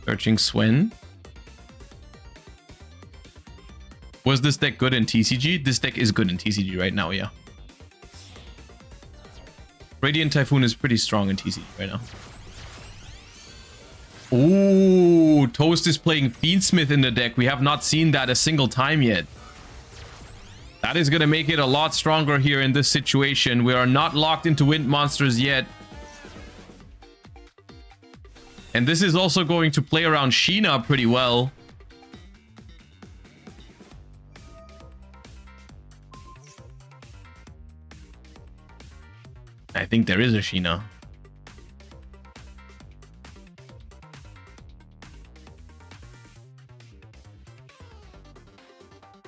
Speaker 1: Searching Swen. Was this deck good in TCG? This deck is good in TCG right now, yeah. Radiant Typhoon is pretty strong in TCG right now. Ooh, Toast is playing Fiendsmith in the deck. We have not seen that a single time yet. That is going to make it a lot stronger here in this situation. We are not locked into Wind Monsters yet. And this is also going to play around Sheena pretty well. I think there is a Sheena.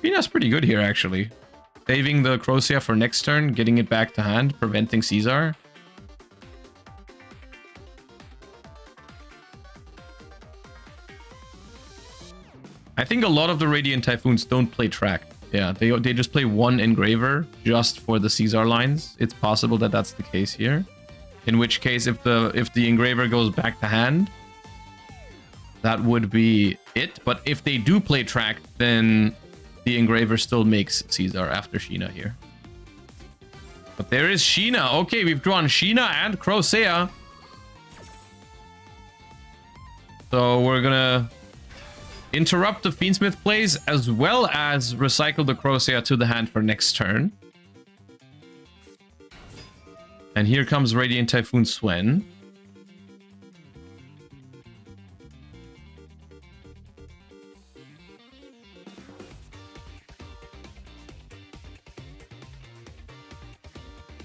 Speaker 1: Sheena's pretty good here, actually. Saving the Crocea for next turn, getting it back to hand, preventing Caesar. I think a lot of the Radiant Typhoons don't play track. Yeah, they just play one Engraver just for the Caesar lines. It's possible that that's the case here. In which case, if the Engraver goes back to hand, that would be it. But if they do play track, then the Engraver still makes Caesar after Sheena here. But there is Sheena. Okay, we've drawn Sheena and Crocea. So we're gonna interrupt the Fiendsmith plays as well as recycle the Crocea to the hand for next turn. And here comes Radiant Typhoon Swen.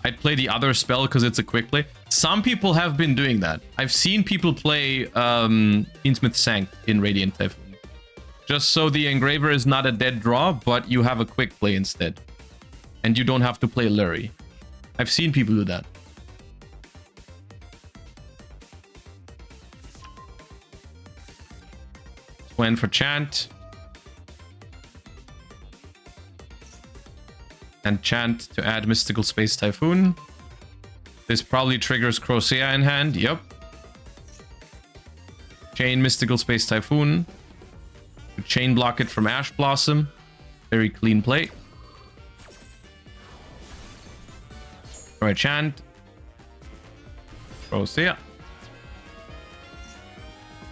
Speaker 1: I'd play the other spell because it's a quick play. Some people have been doing that. I've seen people play Fiendsmith Sanct in Radiant Typhoon. Just so the Engraver is not a dead draw, but you have a quick play instead. And you don't have to play Lurie. I've seen people do that. Swen for Chant. And Chant to add Mystical Space Typhoon. This probably triggers Crocea in hand. Yep. Chain Mystical Space Typhoon. Chain block it from Ash Blossom. Very clean play. Alright, Chant. Crocea.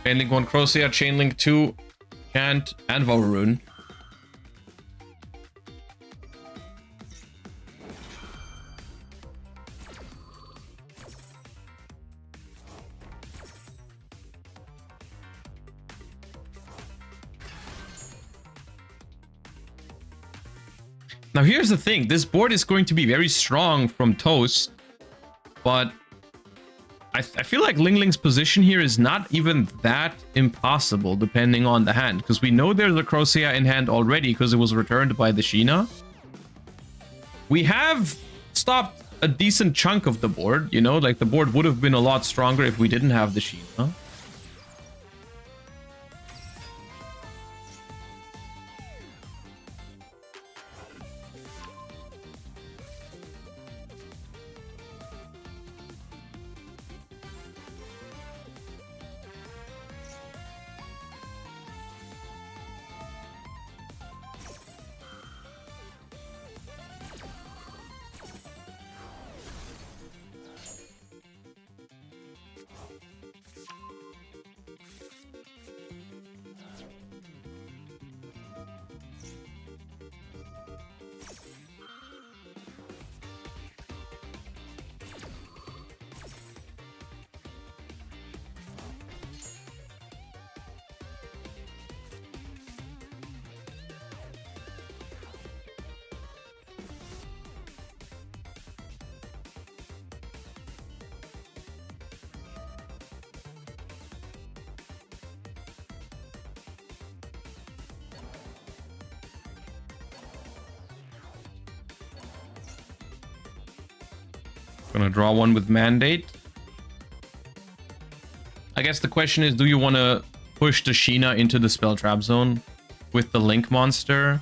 Speaker 1: Chainlink 1 Crocea, Chainlink 2 Chant, and Vavaroon. Now here's the thing, this board is going to be very strong from Toast, but I feel like Ling Ling's position here is not even that impossible depending on the hand, because we know there's a Crocea in hand already because it was returned by the Sheena. We have stopped a decent chunk of the board, you know, like the board would have been a lot stronger if we didn't have the Sheena. Gonna draw one with Mandate. I guess the question is, do you want to push the Sheena into the spell trap zone with the Link monster?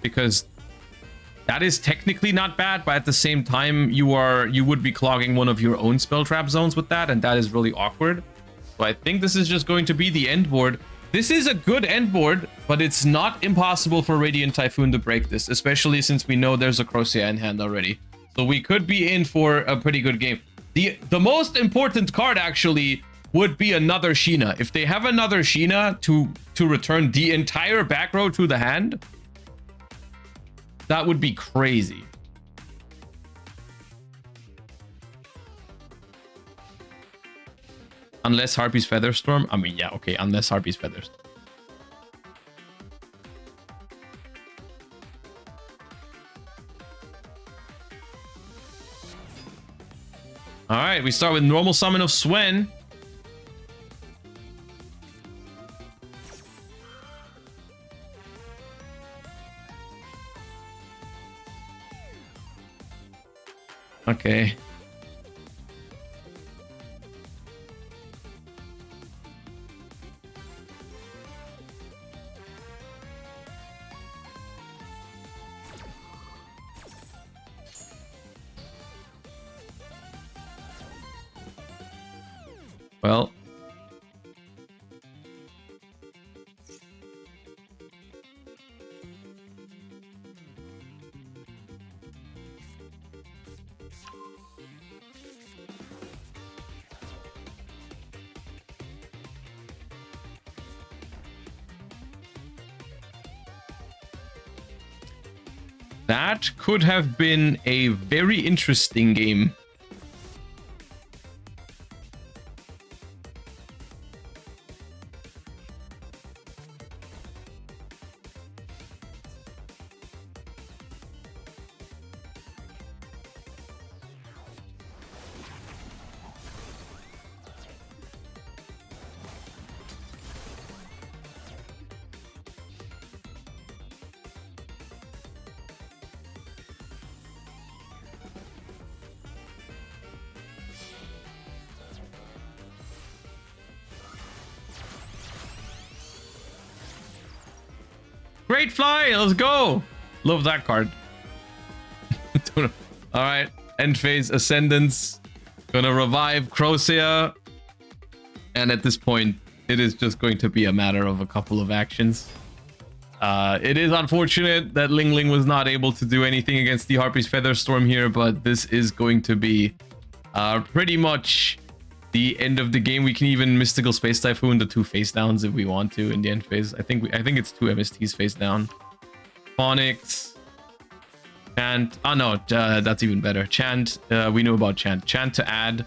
Speaker 1: Because that is technically not bad, but at the same time, you would be clogging one of your own spell trap zones with that, and that is really awkward. So I think this is just going to be the end board. This is a good end board, but it's not impossible for Radiant Typhoon to break this, especially since we know there's a Crocea in hand already. So we could be in for a pretty good game. The most important card actually would be another Sheena. If they have another Sheena to return the entire back row to the hand, that would be crazy. Unless Harpy's Featherstorm. I mean, yeah, okay, unless Harpy's Featherstorm. All right, we start with normal summon of Swen. Okay. Well, that could have been a very interesting game. Great fly, let's go. Love that card. All right, end phase Ascendance. Gonna revive Crocea. And at this point, it is just going to be a matter of a couple of actions. It is unfortunate that Ling Ling was not able to do anything against the Harpy's Featherstorm here, but this is going to be pretty much the end of the game. We can even Mystical Space Typhoon the 2 face downs if we want to in the end phase. I think it's 2 MSTs face down. Phonics. Chant. Oh no, that's even better. Chant. We know about Chant. Chant to add,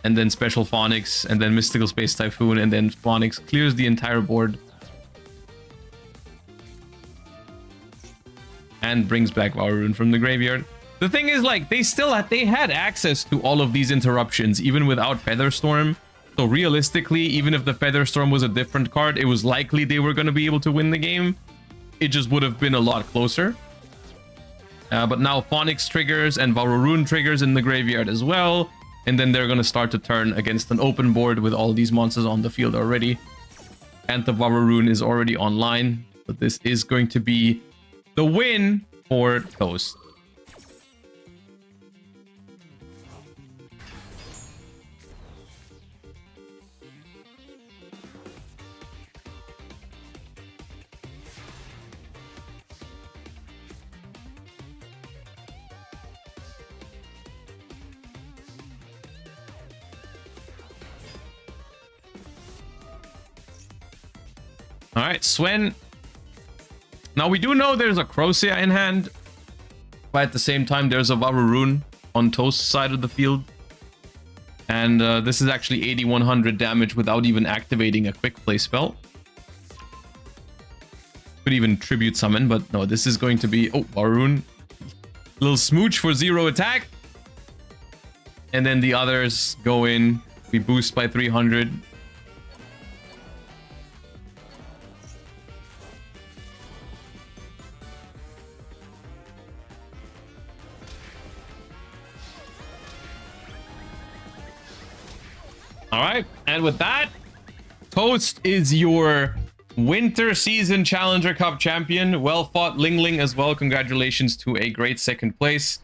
Speaker 1: and then Special Phonics, and then Mystical Space Typhoon, and then Phonics clears the entire board. And brings back Vararoon from the graveyard. The thing is, like, they had access to all of these interruptions even without Featherstorm. So realistically, even if the Featherstorm was a different card, it was likely they were going to be able to win the game. It just would have been a lot closer. But now Phonics triggers and Vararoon triggers in the graveyard as well. And then they're going to start to turn against an open board with all these monsters on the field already. And the Vararoon is already online. But this is going to be the win for Toast. All right, Swen. Now, we do know there's a Crocea in hand, but at the same time, there's a Vararoon on Toast's side of the field. And this is actually 8100 damage without even activating a quick play spell. Could even Tribute Summon, but no, this is going to be... Oh, Vararoon. Little smooch for 0 attack. And then the others go in. We boost by 300. All right, and with that, Toast is your Winter Season Challenger Cup champion. Well fought, Ling Ling, as well. Congratulations to a great second place.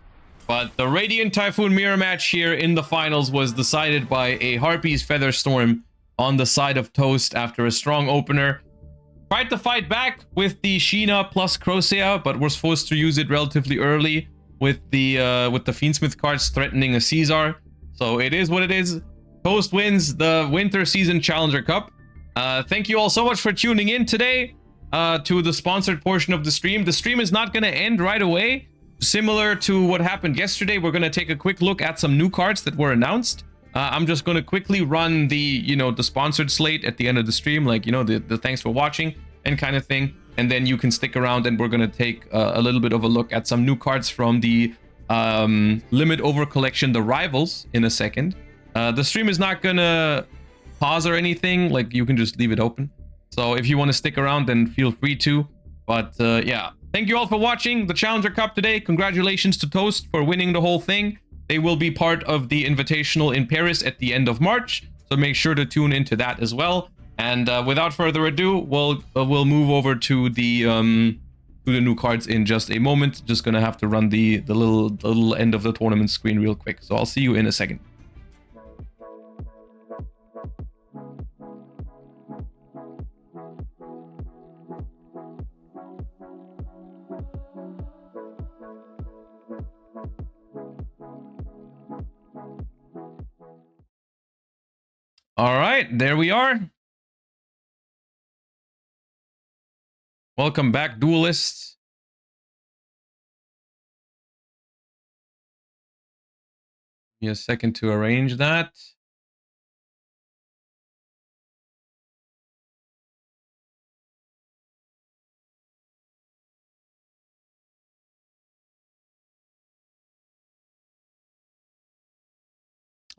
Speaker 1: But the Radiant Typhoon mirror match here in the finals was decided by a Harpy's Feather Storm on the side of Toast after a strong opener. Tried to fight back with the Sheena plus Crocea, but was forced to use it relatively early with the Fiendsmith cards threatening a Caesar. So it is what it is. Toast wins the Winter Season Challenger Cup. Thank you all so much for tuning in today to the sponsored portion of the stream. The stream is not going to end right away. Similar to what happened yesterday, we're going to take a quick look at some new cards that were announced. I'm just going to quickly run the, the sponsored slate at the end of the stream, like, the thanks for watching and kind of thing. And then you can stick around and we're going to take a little bit of a look at some new cards from the limit over collection, the Rivals, in a second. The stream is not going to pause or anything, like you can just leave it open. So if you want to stick around, then feel free to. But yeah, thank you all for watching the Challenger Cup today. Congratulations to Toast for winning the whole thing. They will be part of the Invitational in Paris at the end of March, so make sure to tune into that as well. And without further ado, we'll move over to the new cards in just a moment. Just gonna have to run the little end of the tournament screen real quick. So I'll see you in a second. All right, there we are. Welcome back, duelists. Give me a second to arrange that.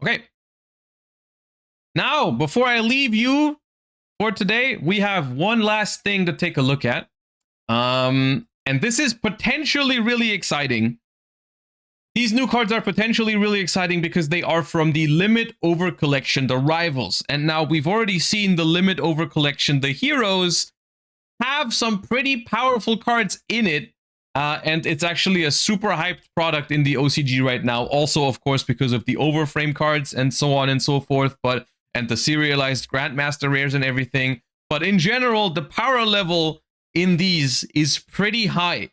Speaker 1: Okay. Now, before I leave you for today, we have one last thing to take a look at. And this is potentially really exciting. These new cards are potentially really exciting because they are from the Limit Over Collection, the Rivals. And now we've already seen the Limit Over Collection, the Heroes, have some pretty powerful cards in it. And it's actually a super hyped product in the OCG right now. Also, of course, because of the Overframe cards and so on and so forth. And the serialized Grandmaster rares and everything. But in general, the power level in these is pretty high.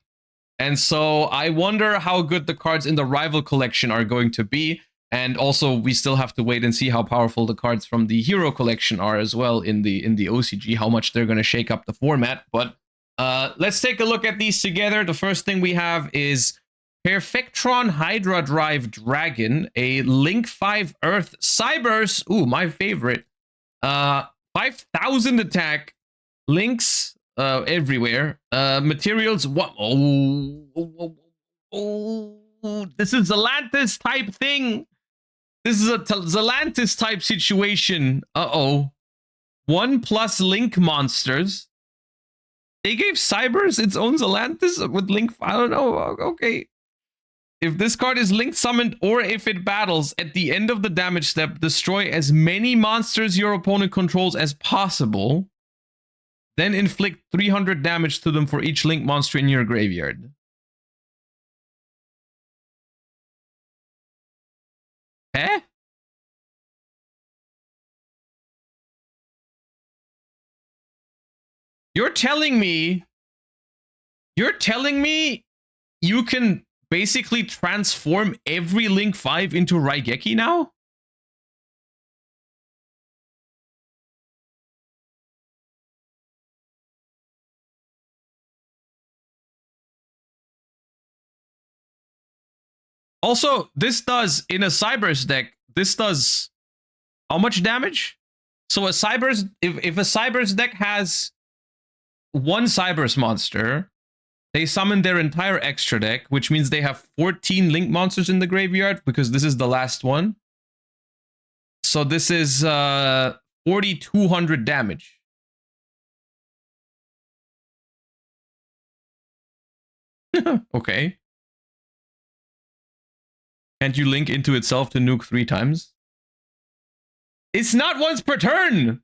Speaker 1: And so I wonder how good the cards in the Rival collection are going to be. And also, we still have to wait and see how powerful the cards from the Hero collection are as well in the OCG, how much they're going to shake up the format. But let's take a look at these together. The first thing we have is Perfectron Hydra Drive Dragon, a Link 5 Earth Cybers. Ooh, my favorite. 5,000 attack, links everywhere. Materials. What? Oh, this is Zelantis type thing. This is a Zelantis type situation. Uh-oh. 1+ Link monsters. They gave Cybers its own Zelantis with Link. I don't know. Okay. If this card is Link summoned or if it battles, at the end of the damage step, destroy as many monsters your opponent controls as possible. Then inflict 300 damage to them for each Link monster in your graveyard. Eh? You're telling me you can basically transform every Link 5 into Raigeki now? Also, this does, in a Cybers deck, this does how much damage? So a Cybers, if a Cybers deck has one Cybers monster, they summon their entire extra deck, which means they have 14 Link monsters in the graveyard, because this is the last one. So this is 4,200 damage. Okay. Can't you link into itself to nuke 3 times? It's not once per turn.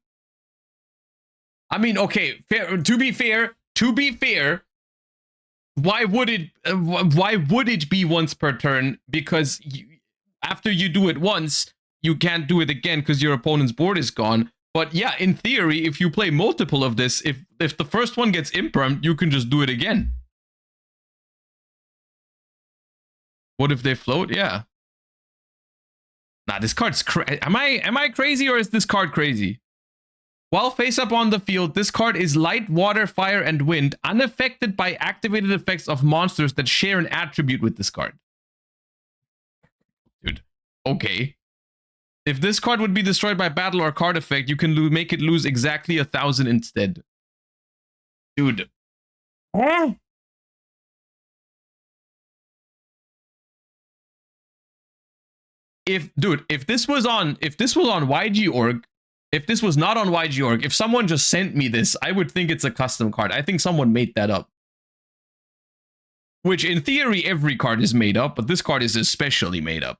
Speaker 1: I mean, okay, to be fair, why would it be once per turn? Because after you do it once, you can't do it again because your opponent's board is gone. But yeah, in theory, if you play multiple of this, if the first one gets impermed, you can just do it again. What if they float? Yeah. Nah, this card's am I crazy, or is this card crazy? While face up on the field, this card is light, water, fire, and wind, unaffected by activated effects of monsters that share an attribute with this card. Dude, okay. If this card would be destroyed by battle or card effect, you can make it lose exactly 1,000 instead. Dude. If this was on YGOrg, if this was not on YGOrg, if someone just sent me this, I would think it's a custom card. I think someone made that up. Which in theory, every card is made up, but this card is especially made up.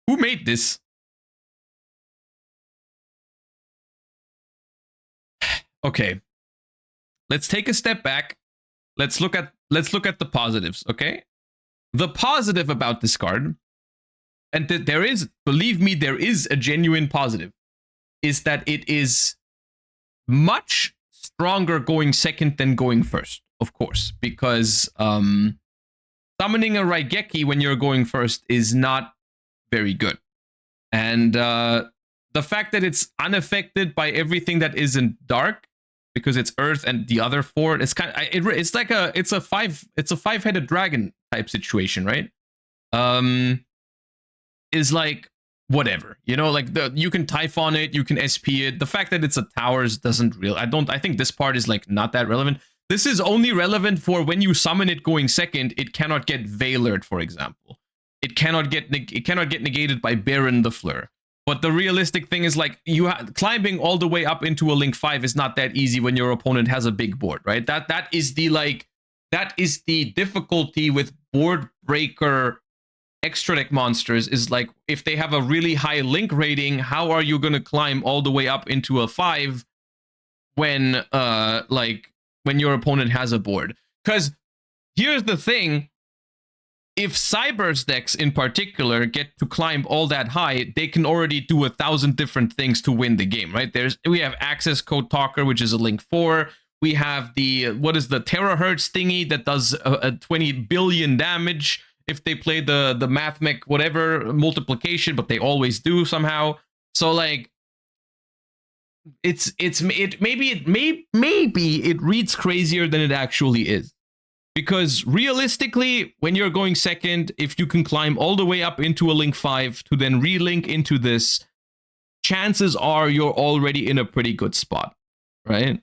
Speaker 1: Who made this? Okay. Let's take a step back. Let's look at the positives, okay? The positive about this card, and there is, believe me, there is a genuine positive, is that it is much stronger going second than going first, of course, because summoning a Raigeki when you're going first is not very good. And the fact that it's unaffected by everything that isn't dark, because it's Earth and the other 4, it's kind of, it's like it's a five-headed dragon type situation, right? Is like whatever, you know, like you can Typhon it, you can SP it. The fact that it's a towers doesn't really, I think this part is like not that relevant. This is only relevant for when you summon it going second, it cannot get Veilered, for example. It cannot get negated by Baron the Fleur. But the realistic thing is, like, climbing all the way up into a Link 5 is not that easy when your opponent has a big board, right? That is the difficulty with board breaker extra deck monsters, is like, if they have a really high Link rating, how are you going to climb all the way up into a 5 when when your opponent has a board? Because here's the thing. If Cyber's decks in particular get to climb all that high, they can already do 1,000 different things to win the game, right? We have Access Code Talker, which is a Link 4. We have the, what is the Terahertz thingy that does a 20 billion damage if they play the Mathmech whatever multiplication, but they always do somehow. So like, maybe it reads crazier than it actually is. Because realistically, when you're going second, if you can climb all the way up into a Link 5 to then relink into this, chances are you're already in a pretty good spot, right?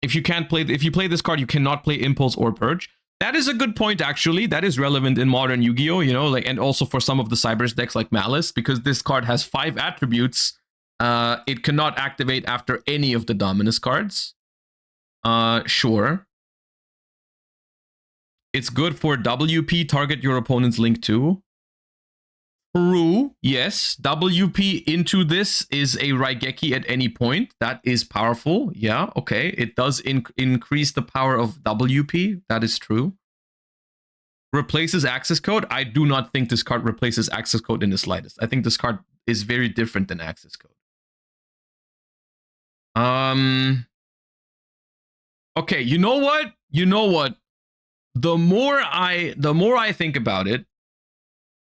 Speaker 1: If you play this card, you cannot play Impulse or Purge. That is a good point, actually. That is relevant in modern Yu-Gi-Oh, you know, like, and also for some of the Cybers decks like Malice, because this card has 5 attributes. It cannot activate after any of the Dominus cards. Sure. It's good for WP, target your opponent's Link 2. True, yes. WP into this is a Raigeki at any point. That is powerful. Yeah, okay. It does increase the power of WP. That is true. Replaces access code. I do not think this card replaces access code in the slightest. I think this card is very different than access code. Okay, you know what? The more I think about it,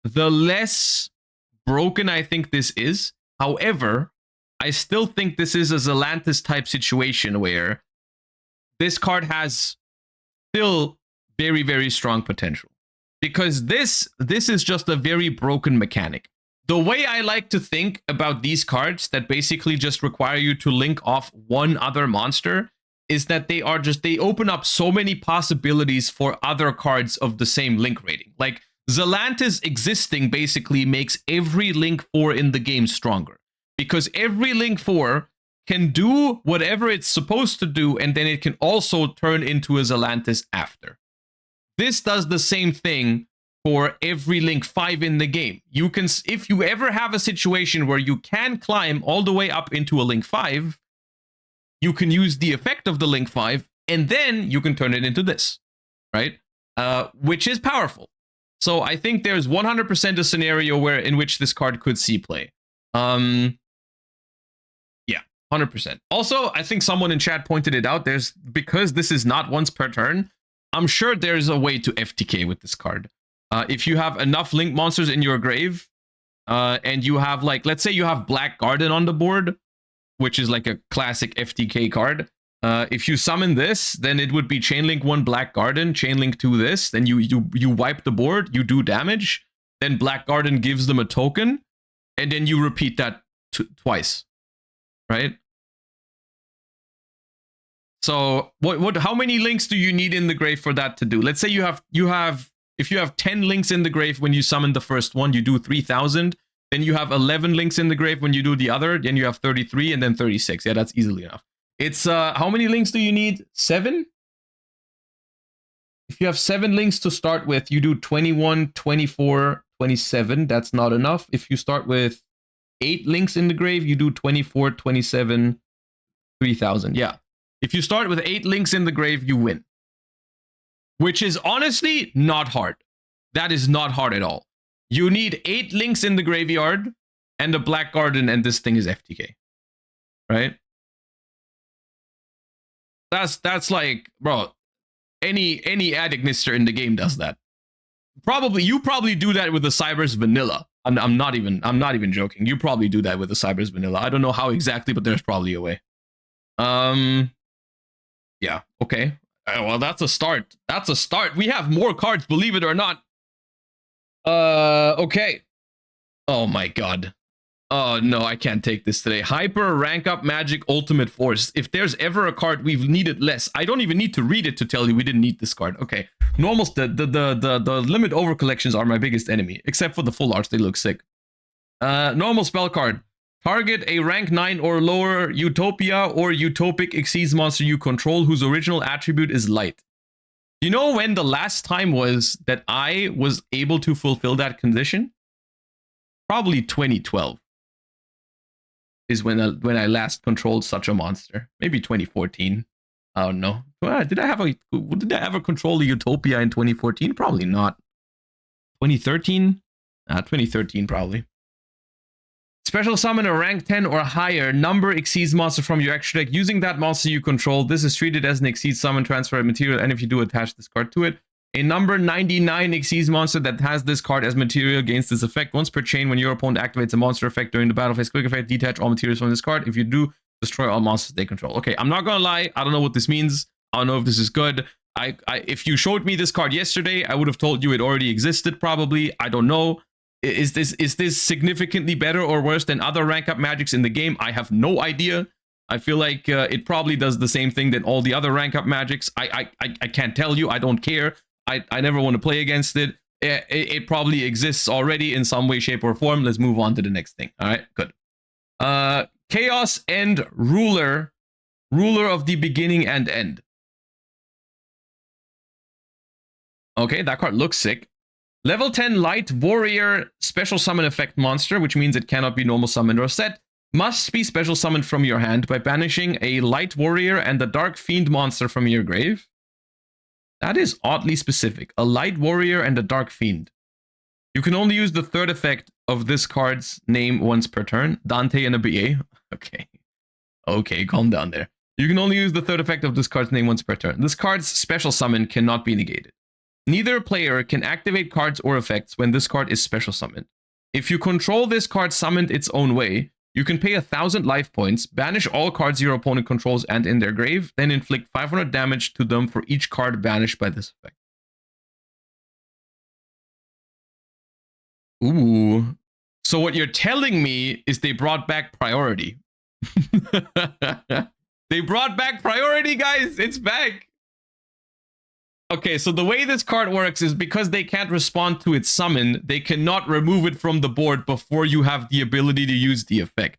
Speaker 1: the less broken I think this is. However, I still think this is a Zelantis type situation where this card has still very, very strong potential. Because this is just a very broken mechanic. The way I like to think about these cards that basically just require you to link off one other monster is that they open up so many possibilities for other cards of the same link rating. Like, Zelantis existing basically makes every Link 4 in the game stronger. Because every Link 4 can do whatever it's supposed to do, and then it can also turn into a Zelantis after. This does the same thing for every link 5 in the game. You can, if you ever have a situation where you can climb all the way up into a link 5, you can use the effect of the link 5, and then you can turn it into this, right? Which is powerful. So I think there's 100% a scenario where in which this card could see play. Yeah, 100%. Also, I think someone in chat pointed it out. Because this is not once per turn, I'm sure there's a way to FTK with this card. If you have enough link monsters in your grave, and you have, like, let's say you have Black Garden on the board, which is like a classic FTK card. If you summon this, then it would be Chainlink 1 Black Garden, Chainlink 2 this, then you wipe the board, you do damage, then Black Garden gives them a token, and then you repeat that twice, right? So how many links do you need in the grave for that to do? Let's say if you have 10 links in the grave when you summon the first one, you do 3,000. Then you have 11 links in the grave when you do the other. Then you have 33 and then 36. Yeah, that's easily enough. It's how many links do you need? 7? If you have 7 links to start with, you do 21, 24, 27. That's not enough. If you start with 8 links in the grave, you do 24, 27, 3,000. Yeah. If you start with 8 links in the grave, you win. Which is honestly not hard. That is not hard at all. You need 8 links in the graveyard and a Black Garden, and this thing is FTK. Right? That's like, bro, any Addignister in the game does that. You probably do that with the Cybers Vanilla. I'm not even joking. You probably do that with the Cybers Vanilla. I don't know how exactly, but there's probably a way. Yeah, okay. Well, that's a start. That's a start. We have more cards, believe it or not. Okay. Oh my god. Oh no, I can't take this today. Hyper Rank Up Magic Ultimate Force. If there's ever a card we've needed less, I don't even need to read it to tell you we didn't need this card. Okay. Normals, the limit over collections are my biggest enemy, except for the full arts. They look sick. Normal spell card. Target a rank 9 or lower Utopia or Utopic Xyz monster you control whose original attribute is light. You know when the last time was that I was able to fulfill that condition? Probably 2012 is when I last controlled such a monster. Maybe 2014. I don't know. Did I ever control the Utopia in 2014? Probably not. 2013? 2013 probably. Special summon a rank 10 or higher number Xyz monster from your extra deck using that monster you control. This is treated as an Xyz summon, transfer material, and if you do, attach this card to it. A number 99 Xyz monster that has this card as material gains this effect once per chain when your opponent activates a monster effect during the battle phase. Quick effect, detach all materials from this card. If you do, destroy all monsters they control. Okay, I'm not gonna lie, I don't know what this means. I don't know if this is good. If you showed me this card yesterday, I would have told you it already existed probably. I don't know. Is this significantly better or worse than other rank up magics in the game? I have no idea. I feel like it probably does the same thing that all the other rank up magics. I can't tell you. I don't care. I never want to play against it. It probably exists already in some way, shape, or form. Let's move on to the next thing. All right, good. Chaos and Ruler of the beginning and end. Okay, that card looks sick. Level 10 Light Warrior special summon effect monster, which means it cannot be normal summoned or set, must be special summoned from your hand by banishing a Light Warrior and a Dark Fiend monster from your grave. That is oddly specific. A Light Warrior and a Dark Fiend. You can only use the third effect of this card's name once per turn. Dante and a BA. Okay. Okay, calm down there. You can only use the third effect of this card's name once per turn. This card's special summon cannot be negated. Neither player can activate cards or effects when this card is special summoned. If you control this card summoned its own way, you can pay 1,000 life points, banish all cards your opponent controls and in their grave, then inflict 500 damage to them for each card banished by this effect. Ooh. So what you're telling me is they brought back priority. They brought back priority, guys! It's back! Okay, so the way this card works is because they can't respond to its summon, they cannot remove it from the board before you have the ability to use the effect.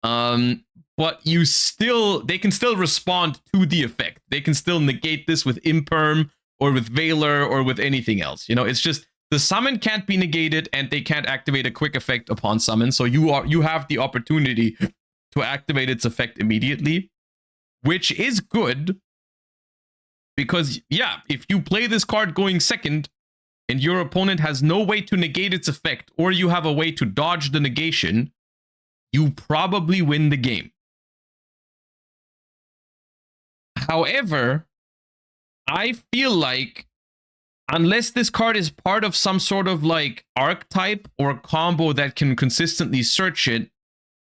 Speaker 1: But they can still respond to the effect. They can still negate this with Imperm or with Veiler or with anything else. You know, it's just The summon can't be negated, and they can't activate a quick effect upon summon. So you have the opportunity to activate its effect immediately, which is good. Because, yeah, if you play this card going second, and your opponent has no way to negate its effect, or you have a way to dodge the negation, you probably win the game. However, I feel like unless this card is part of some sort of like archetype or combo that can consistently search it,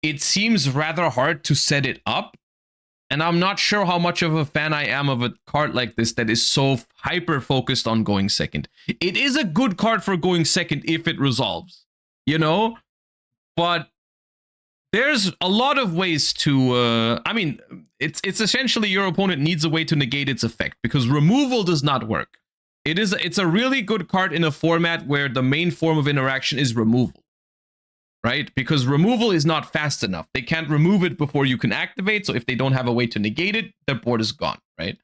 Speaker 1: it seems rather hard to set it up. And I'm not sure how much of a fan I am of a card like this that is so hyper focused on going second. It is a good card for going second if it resolves, you know? But there's a lot of ways to, I mean, it's essentially your opponent needs a way to negate its effect because removal does not work. It's a really good card in a format where the main form of interaction is removal. Right? Because removal is not fast enough. They can't remove it before you can activate. So if they don't have a way to negate it, their board is gone, right?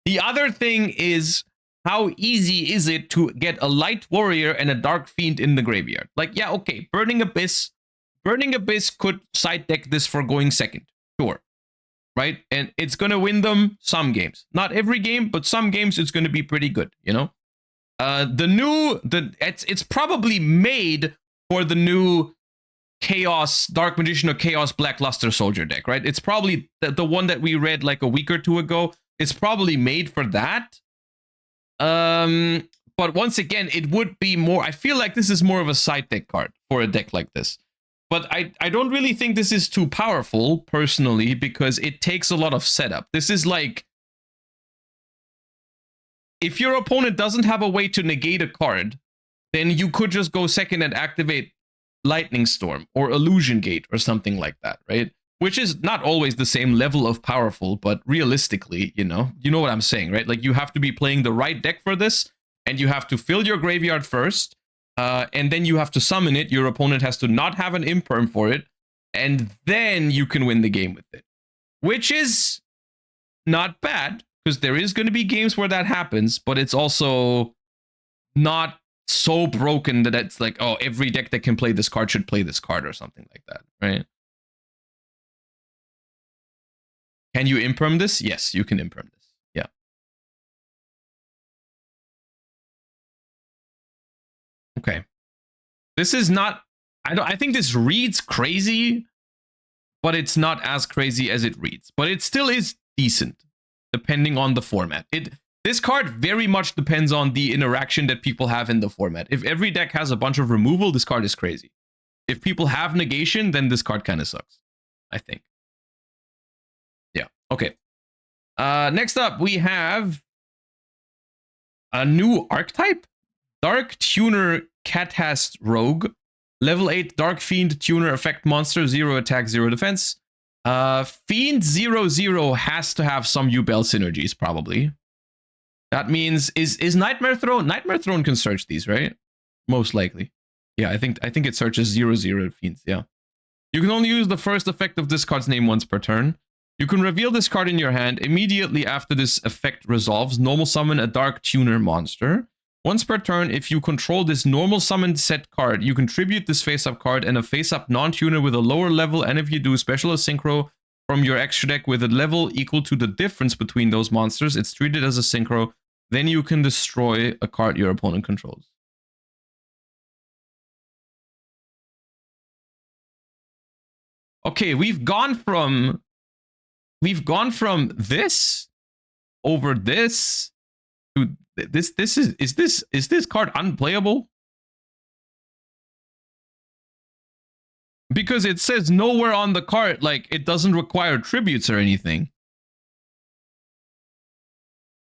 Speaker 1: The other thing is, how easy is it to get a light warrior and a dark fiend in the graveyard? Like, yeah, okay, Burning Abyss could side deck this for going second, sure, right? And it's gonna win them some games. Not every game, but some games it's gonna be pretty good, you know? It's probably made for the new Chaos, Dark Magician or Chaos Black Luster Soldier deck, right? It's probably the one that we read like a week or two ago. It's probably made for that. But once again, it would be more, I feel like this is more of a side deck card for a deck like this. But I don't really think this is too powerful, personally, because it takes a lot of setup. This is like, if your opponent doesn't have a way to negate a card, then you could just go second and activate Lightning Storm or Illusion Gate or something like that, right? Which is not always the same level of powerful, but realistically, you know what I'm saying, right? Like, you have to be playing the right deck for this, and you have to fill your graveyard first, and then you have to summon it. Your opponent has to not have an imperm for it, and then you can win the game with it, which is not bad, because there is going to be games where that happens, but it's also not so broken that it's like, oh, every deck that can play this card should play this card or something like that, right? Can you imperm this? Yes, you can imperm this. Yeah. Okay. This is not, I think this reads crazy, but it's not as crazy as it reads. But it still is decent, depending on the format. This card very much depends on the interaction that people have in the format. If every deck has a bunch of removal, this card is crazy. If people have negation, then this card kind of sucks, I think. Yeah, okay. Next up, we have a new archetype. Dark Tuner Catast Rogue. Level 8 Dark Fiend Tuner effect monster. 0 attack, 0 defense. Fiend 0/0 has to have some Yubel synergies, probably. That means is Nightmare Throne? Nightmare Throne can search these, right? Most likely. Yeah, I think it searches 0/0 fiends. Yeah. You can only use the first effect of this card's name once per turn. You can reveal this card in your hand immediately after this effect resolves. Normal summon a Dark Tuner monster. Once per turn, if you control this normal summoned set card, you contribute this face-up card and a face-up non-tuner with a lower level, and if you do special synchro from your extra deck with a level equal to the difference between those monsters, it's treated as a synchro. Then you can destroy a card your opponent controls. Okay, we've gone from this over this to this. Is this card unplayable? Because it says nowhere on the card, like, it doesn't require tributes or anything.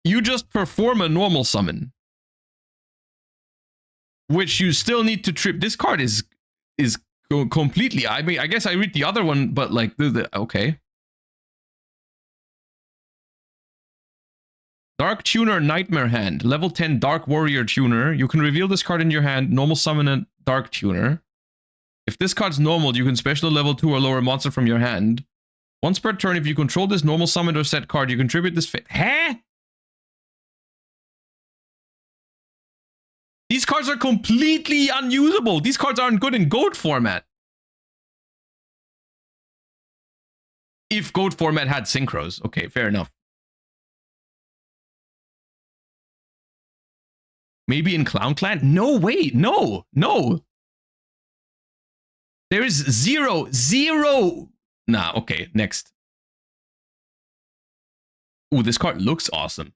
Speaker 1: You just perform a normal summon, which you still need to trip. This card is completely, I mean, I guess I read the other one, but like, okay. Dark Tuner Nightmare Hand. Level 10 Dark Warrior Tuner. You can reveal this card in your hand. Normal summon a Dark Tuner. If this card's normal, you can special level 2 or lower monster from your hand. Once per turn, if you control this normal summon or set card, you contribute this... Huh? These cards are completely unusable. These cards aren't good in GOAT format. If GOAT format had synchros. Okay, fair enough. Maybe in Clown Clan? No, wait, no. There is zero. Nah, okay, next. Ooh, this card looks awesome.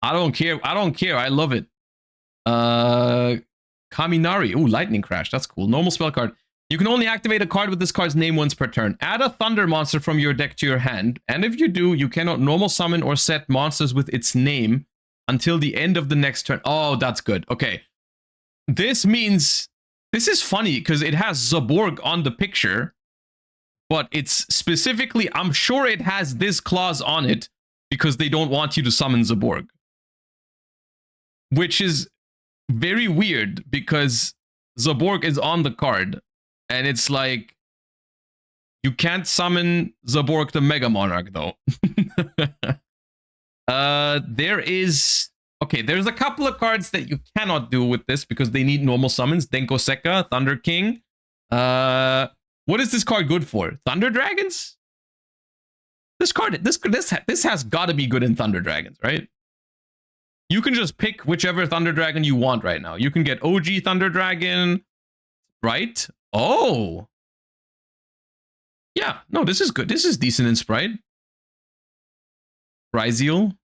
Speaker 1: I don't care. I love it. Kaminari. Ooh, Lightning Crash. That's cool. Normal spell card. You can only activate a card with this card's name once per turn. Add a Thunder monster from your deck to your hand. And if you do, you cannot normal summon or set monsters with its name until the end of the next turn. Oh, that's good. Okay. This means... This is funny because it has Zaborg on the picture. But it's specifically... I'm sure it has this clause on it because they don't want you to summon Zaborg. Which is very weird because Zaborg is on the card. And it's like, you can't summon Zaborg the Mega Monarch, though. There's a couple of cards that you cannot do with this because they need normal summons. Denko Sekka, Thunder King. What is this card good for? Thunder Dragons? This has got to be good in Thunder Dragons, right? You can just pick whichever Thunder Dragon you want right now. You can get OG Thunder Dragon, right? Oh. Yeah, no, this is good. This is decent in Sprite. Ryziel.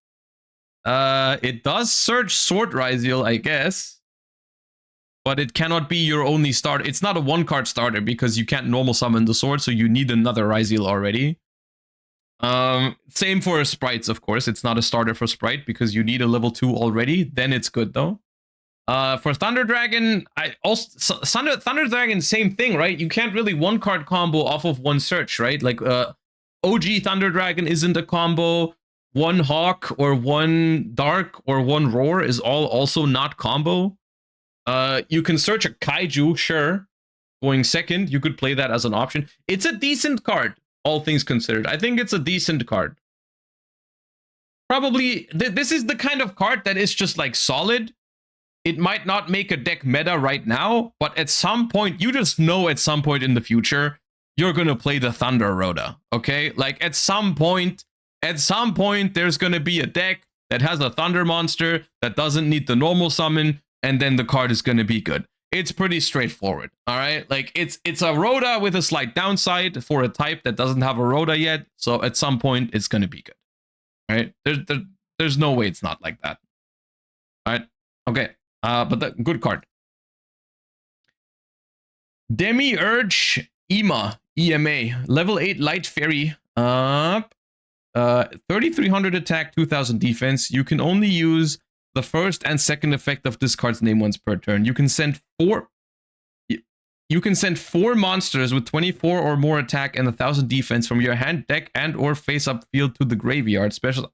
Speaker 1: It does search Sword Ryziel, I guess. But it cannot be your only starter. It's not a one-card starter because you can't normal summon the sword, so you need another Ryziel already. Same for Sprites, of course. It's not a starter for Sprite because you need a level 2 already. Then it's good, though. For Thunder Dragon, Thunder Dragon, same thing, right? You can't really one-card combo off of one search, right? Like, OG Thunder Dragon isn't a combo. One Hawk or one Dark or one Roar is also not combo. You can search a Kaiju, sure. Going second, you could play that as an option. It's a decent card, all things considered. I think it's a decent card. Probably, this is the kind of card that is just like solid. It might not make a deck meta right now, but at some point, you just know at some point in the future, you're going to play the Thunder Rhoda, okay? Like at some point, there's going to be a deck that has a Thunder monster that doesn't need the normal summon, and then the card is going to be good. It's pretty straightforward, all right? Like it's a Rhoda with a slight downside for a type that doesn't have a Rhoda yet, so at some point, it's going to be good, all right? There's no way it's not like that, all right? Okay. But the good card. Demiurge EMA, level 8 light fairy. 3300 attack, 2000 defense. You can only use the first and second effect of this card's name once per turn. You can send four monsters with 24 or more attack and 1000 defense from your hand, deck, and or face up field to the graveyard. Special.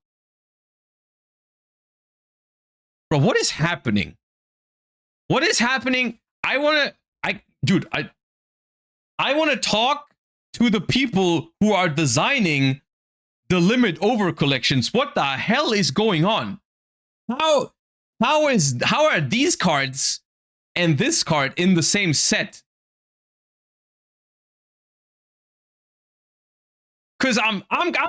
Speaker 1: Bro, what is happening? What is happening? I want to talk to the people who are designing the limit over collections. What the hell is going on? How are these cards and this card in the same set? Cuz I'm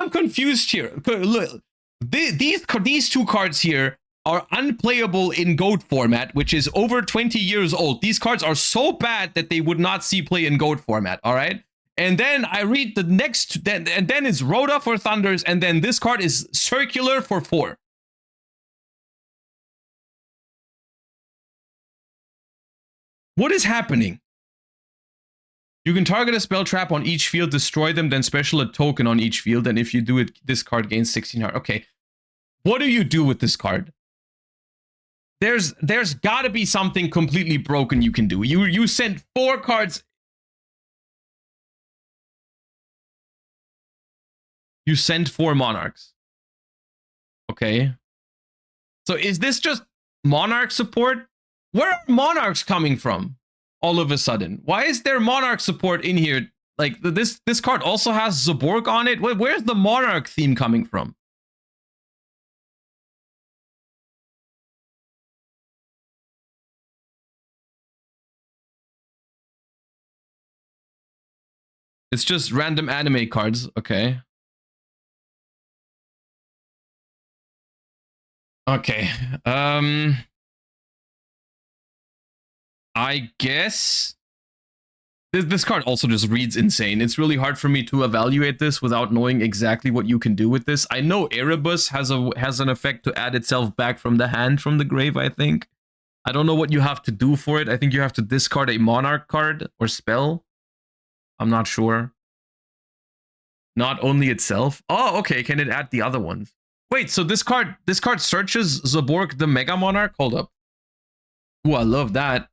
Speaker 1: confused here. Look, these two cards here are unplayable in GOAT format, which is over 20 years old. These cards are so bad that they would not see play in GOAT format, all right? And then I read the next, and then it's Rhoda for Thunders, and then this card is Circular for 4. What is happening? You can target a spell trap on each field, destroy them, then special a token on each field, and if you do it, this card gains 16 heart. Okay, what do you do with this card? There's got to be something completely broken you can do. You sent 4 cards. You sent 4 monarchs. Okay. So is this just monarch support? Where are monarchs coming from all of a sudden? Why is there monarch support in here? Like this card also has Zaborg on it. Where's the monarch theme coming from? It's just random anime cards. Okay. Okay. I guess this card also just reads insane. It's really hard for me to evaluate this without knowing exactly what you can do with this. I know Erebus has an effect to add itself back from the hand from the grave, I think. I don't know what you have to do for it. I think you have to discard a Monarch card or spell. I'm not sure. Not only itself. Oh, okay. Can it add the other ones? Wait, so this card searches Zaborg the Mega Monarch? Hold up. Ooh, I love that.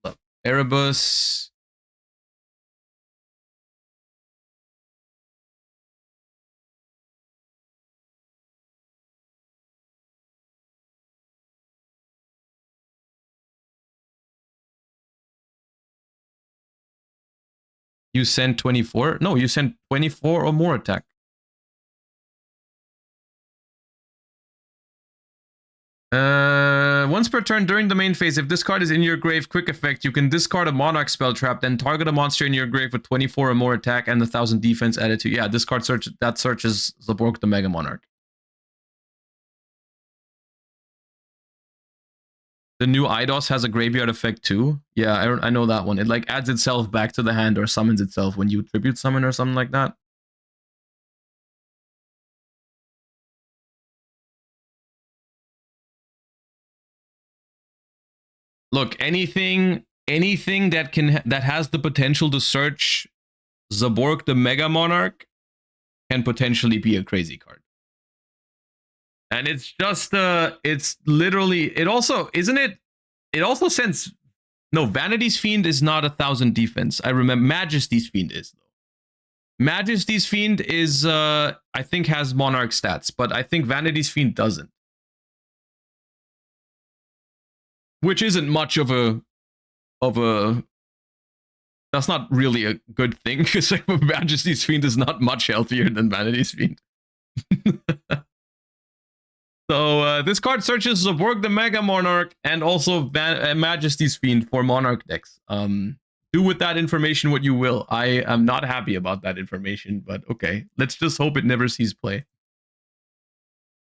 Speaker 1: Look, Erebus. You send 24? No, you send 24 or more attack. Once per turn during the main phase, if this card is in your grave, quick effect, you can discard a Monarch spell trap, then target a monster in your grave with 24 or more attack and 1,000 defense added to. Yeah, this card searches Zaborg the Mega Monarch. The new Eidos has a graveyard effect too. Yeah, I know that one. It like adds itself back to the hand or summons itself when you tribute summon or something like that. Look, anything that has the potential to search Zaborg the Mega Monarch can potentially be a crazy card. And it's just it's literally it also isn't it it also sends no, Vanity's Fiend is not 1,000 defense. I remember Majesty's Fiend is though. Majesty's Fiend is I think has Monarch stats, but I think Vanity's Fiend doesn't. Which isn't much of a that's not really a good thing because Majesty's Fiend is not much healthier than Vanity's Fiend. So this card searches Zaborg the Mega Monarch and also Majesty's Fiend for Monarch decks. Do with that information what you will. I am not happy about that information, but okay. Let's just hope it never sees play.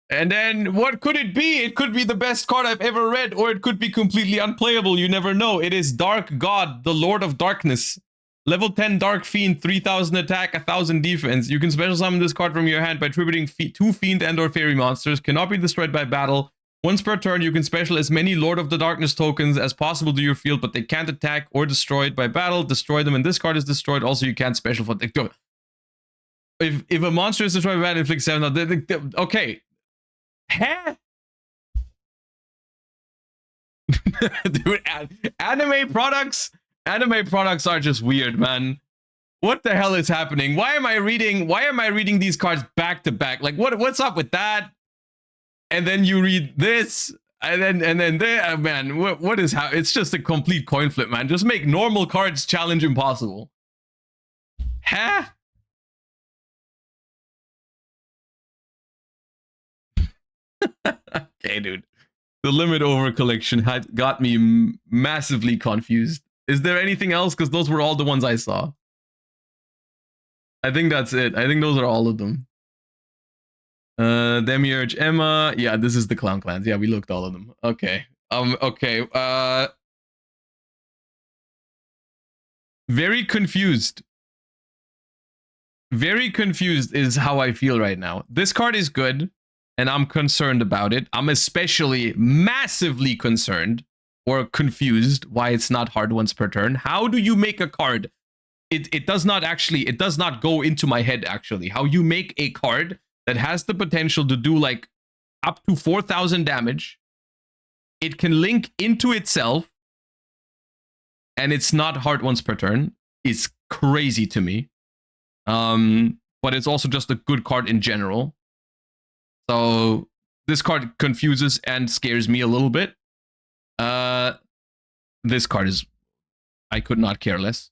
Speaker 1: And then what could it be? It could be the best card I've ever read, or it could be completely unplayable. You never know. It is Dark God, the Lord of Darkness. Level 10 Dark Fiend, 3,000 attack, 1,000 defense. You can special summon this card from your hand by tributing 2 Fiend and or Fairy monsters. Cannot be destroyed by battle. Once per turn, you can special as many Lord of the Darkness tokens as possible to your field, but they can't attack or destroy it by battle. Destroy them and this card is destroyed. Also, you can't special for... If a monster is destroyed by battle, inflict 7... Okay. Huh? Dude, anime products are just weird, man. What the hell is happening? Why am I reading these cards back to back? Like what's up with that? And then you read this and then there, man, what is how it's just a complete coin flip, man. Just make normal cards challenge impossible. Huh? Okay, dude. The limit over collection had got me massively confused. Is there anything else? Because those were all the ones I saw. I think that's it. I think those are all of them. Demiurge, Emma. Yeah, this is the Clown Clans. Yeah, we looked all of them. Okay. Okay. Very confused. Very confused is how I feel right now. This card is good, and I'm concerned about it. I'm especially massively concerned or confused why it's not hard once per turn. How do you make a card? It does not go into my head, actually. How you make a card that has the potential to do like up to 4,000 damage. It can link into itself, and it's not hard once per turn. It's crazy to me. But it's also just a good card in general. So this card confuses and scares me a little bit. This card is... I could not care less.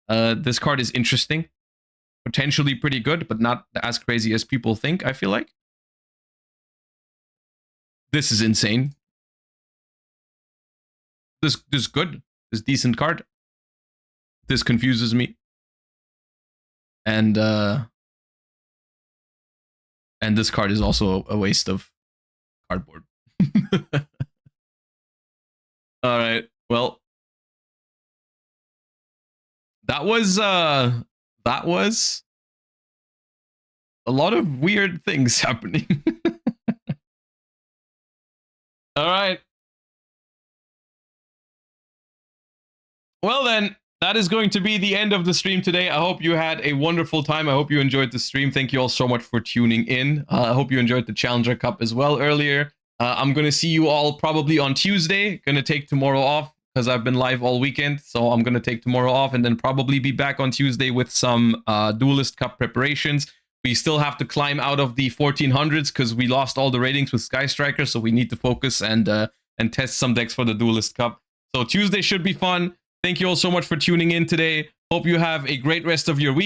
Speaker 1: This card is interesting. Potentially pretty good, but not as crazy as people think, I feel like. This is insane. This is good. This decent card. This confuses me. And this card is also a waste of cardboard. All right. Well, that was a lot of weird things happening. All right. Well then, that is going to be the end of the stream today. I hope you had a wonderful time. I hope you enjoyed the stream. Thank you all so much for tuning in. I hope you enjoyed the Challenger Cup as well earlier. I'm going to see you all probably on Tuesday. Going to take tomorrow off because I've been live all weekend. So I'm going to take tomorrow off and then probably be back on Tuesday with some Duelist Cup preparations. We still have to climb out of the 1400s because we lost all the ratings with Sky Striker. So we need to focus and test some decks for the Duelist Cup. So Tuesday should be fun. Thank you all so much for tuning in today. Hope you have a great rest of your week.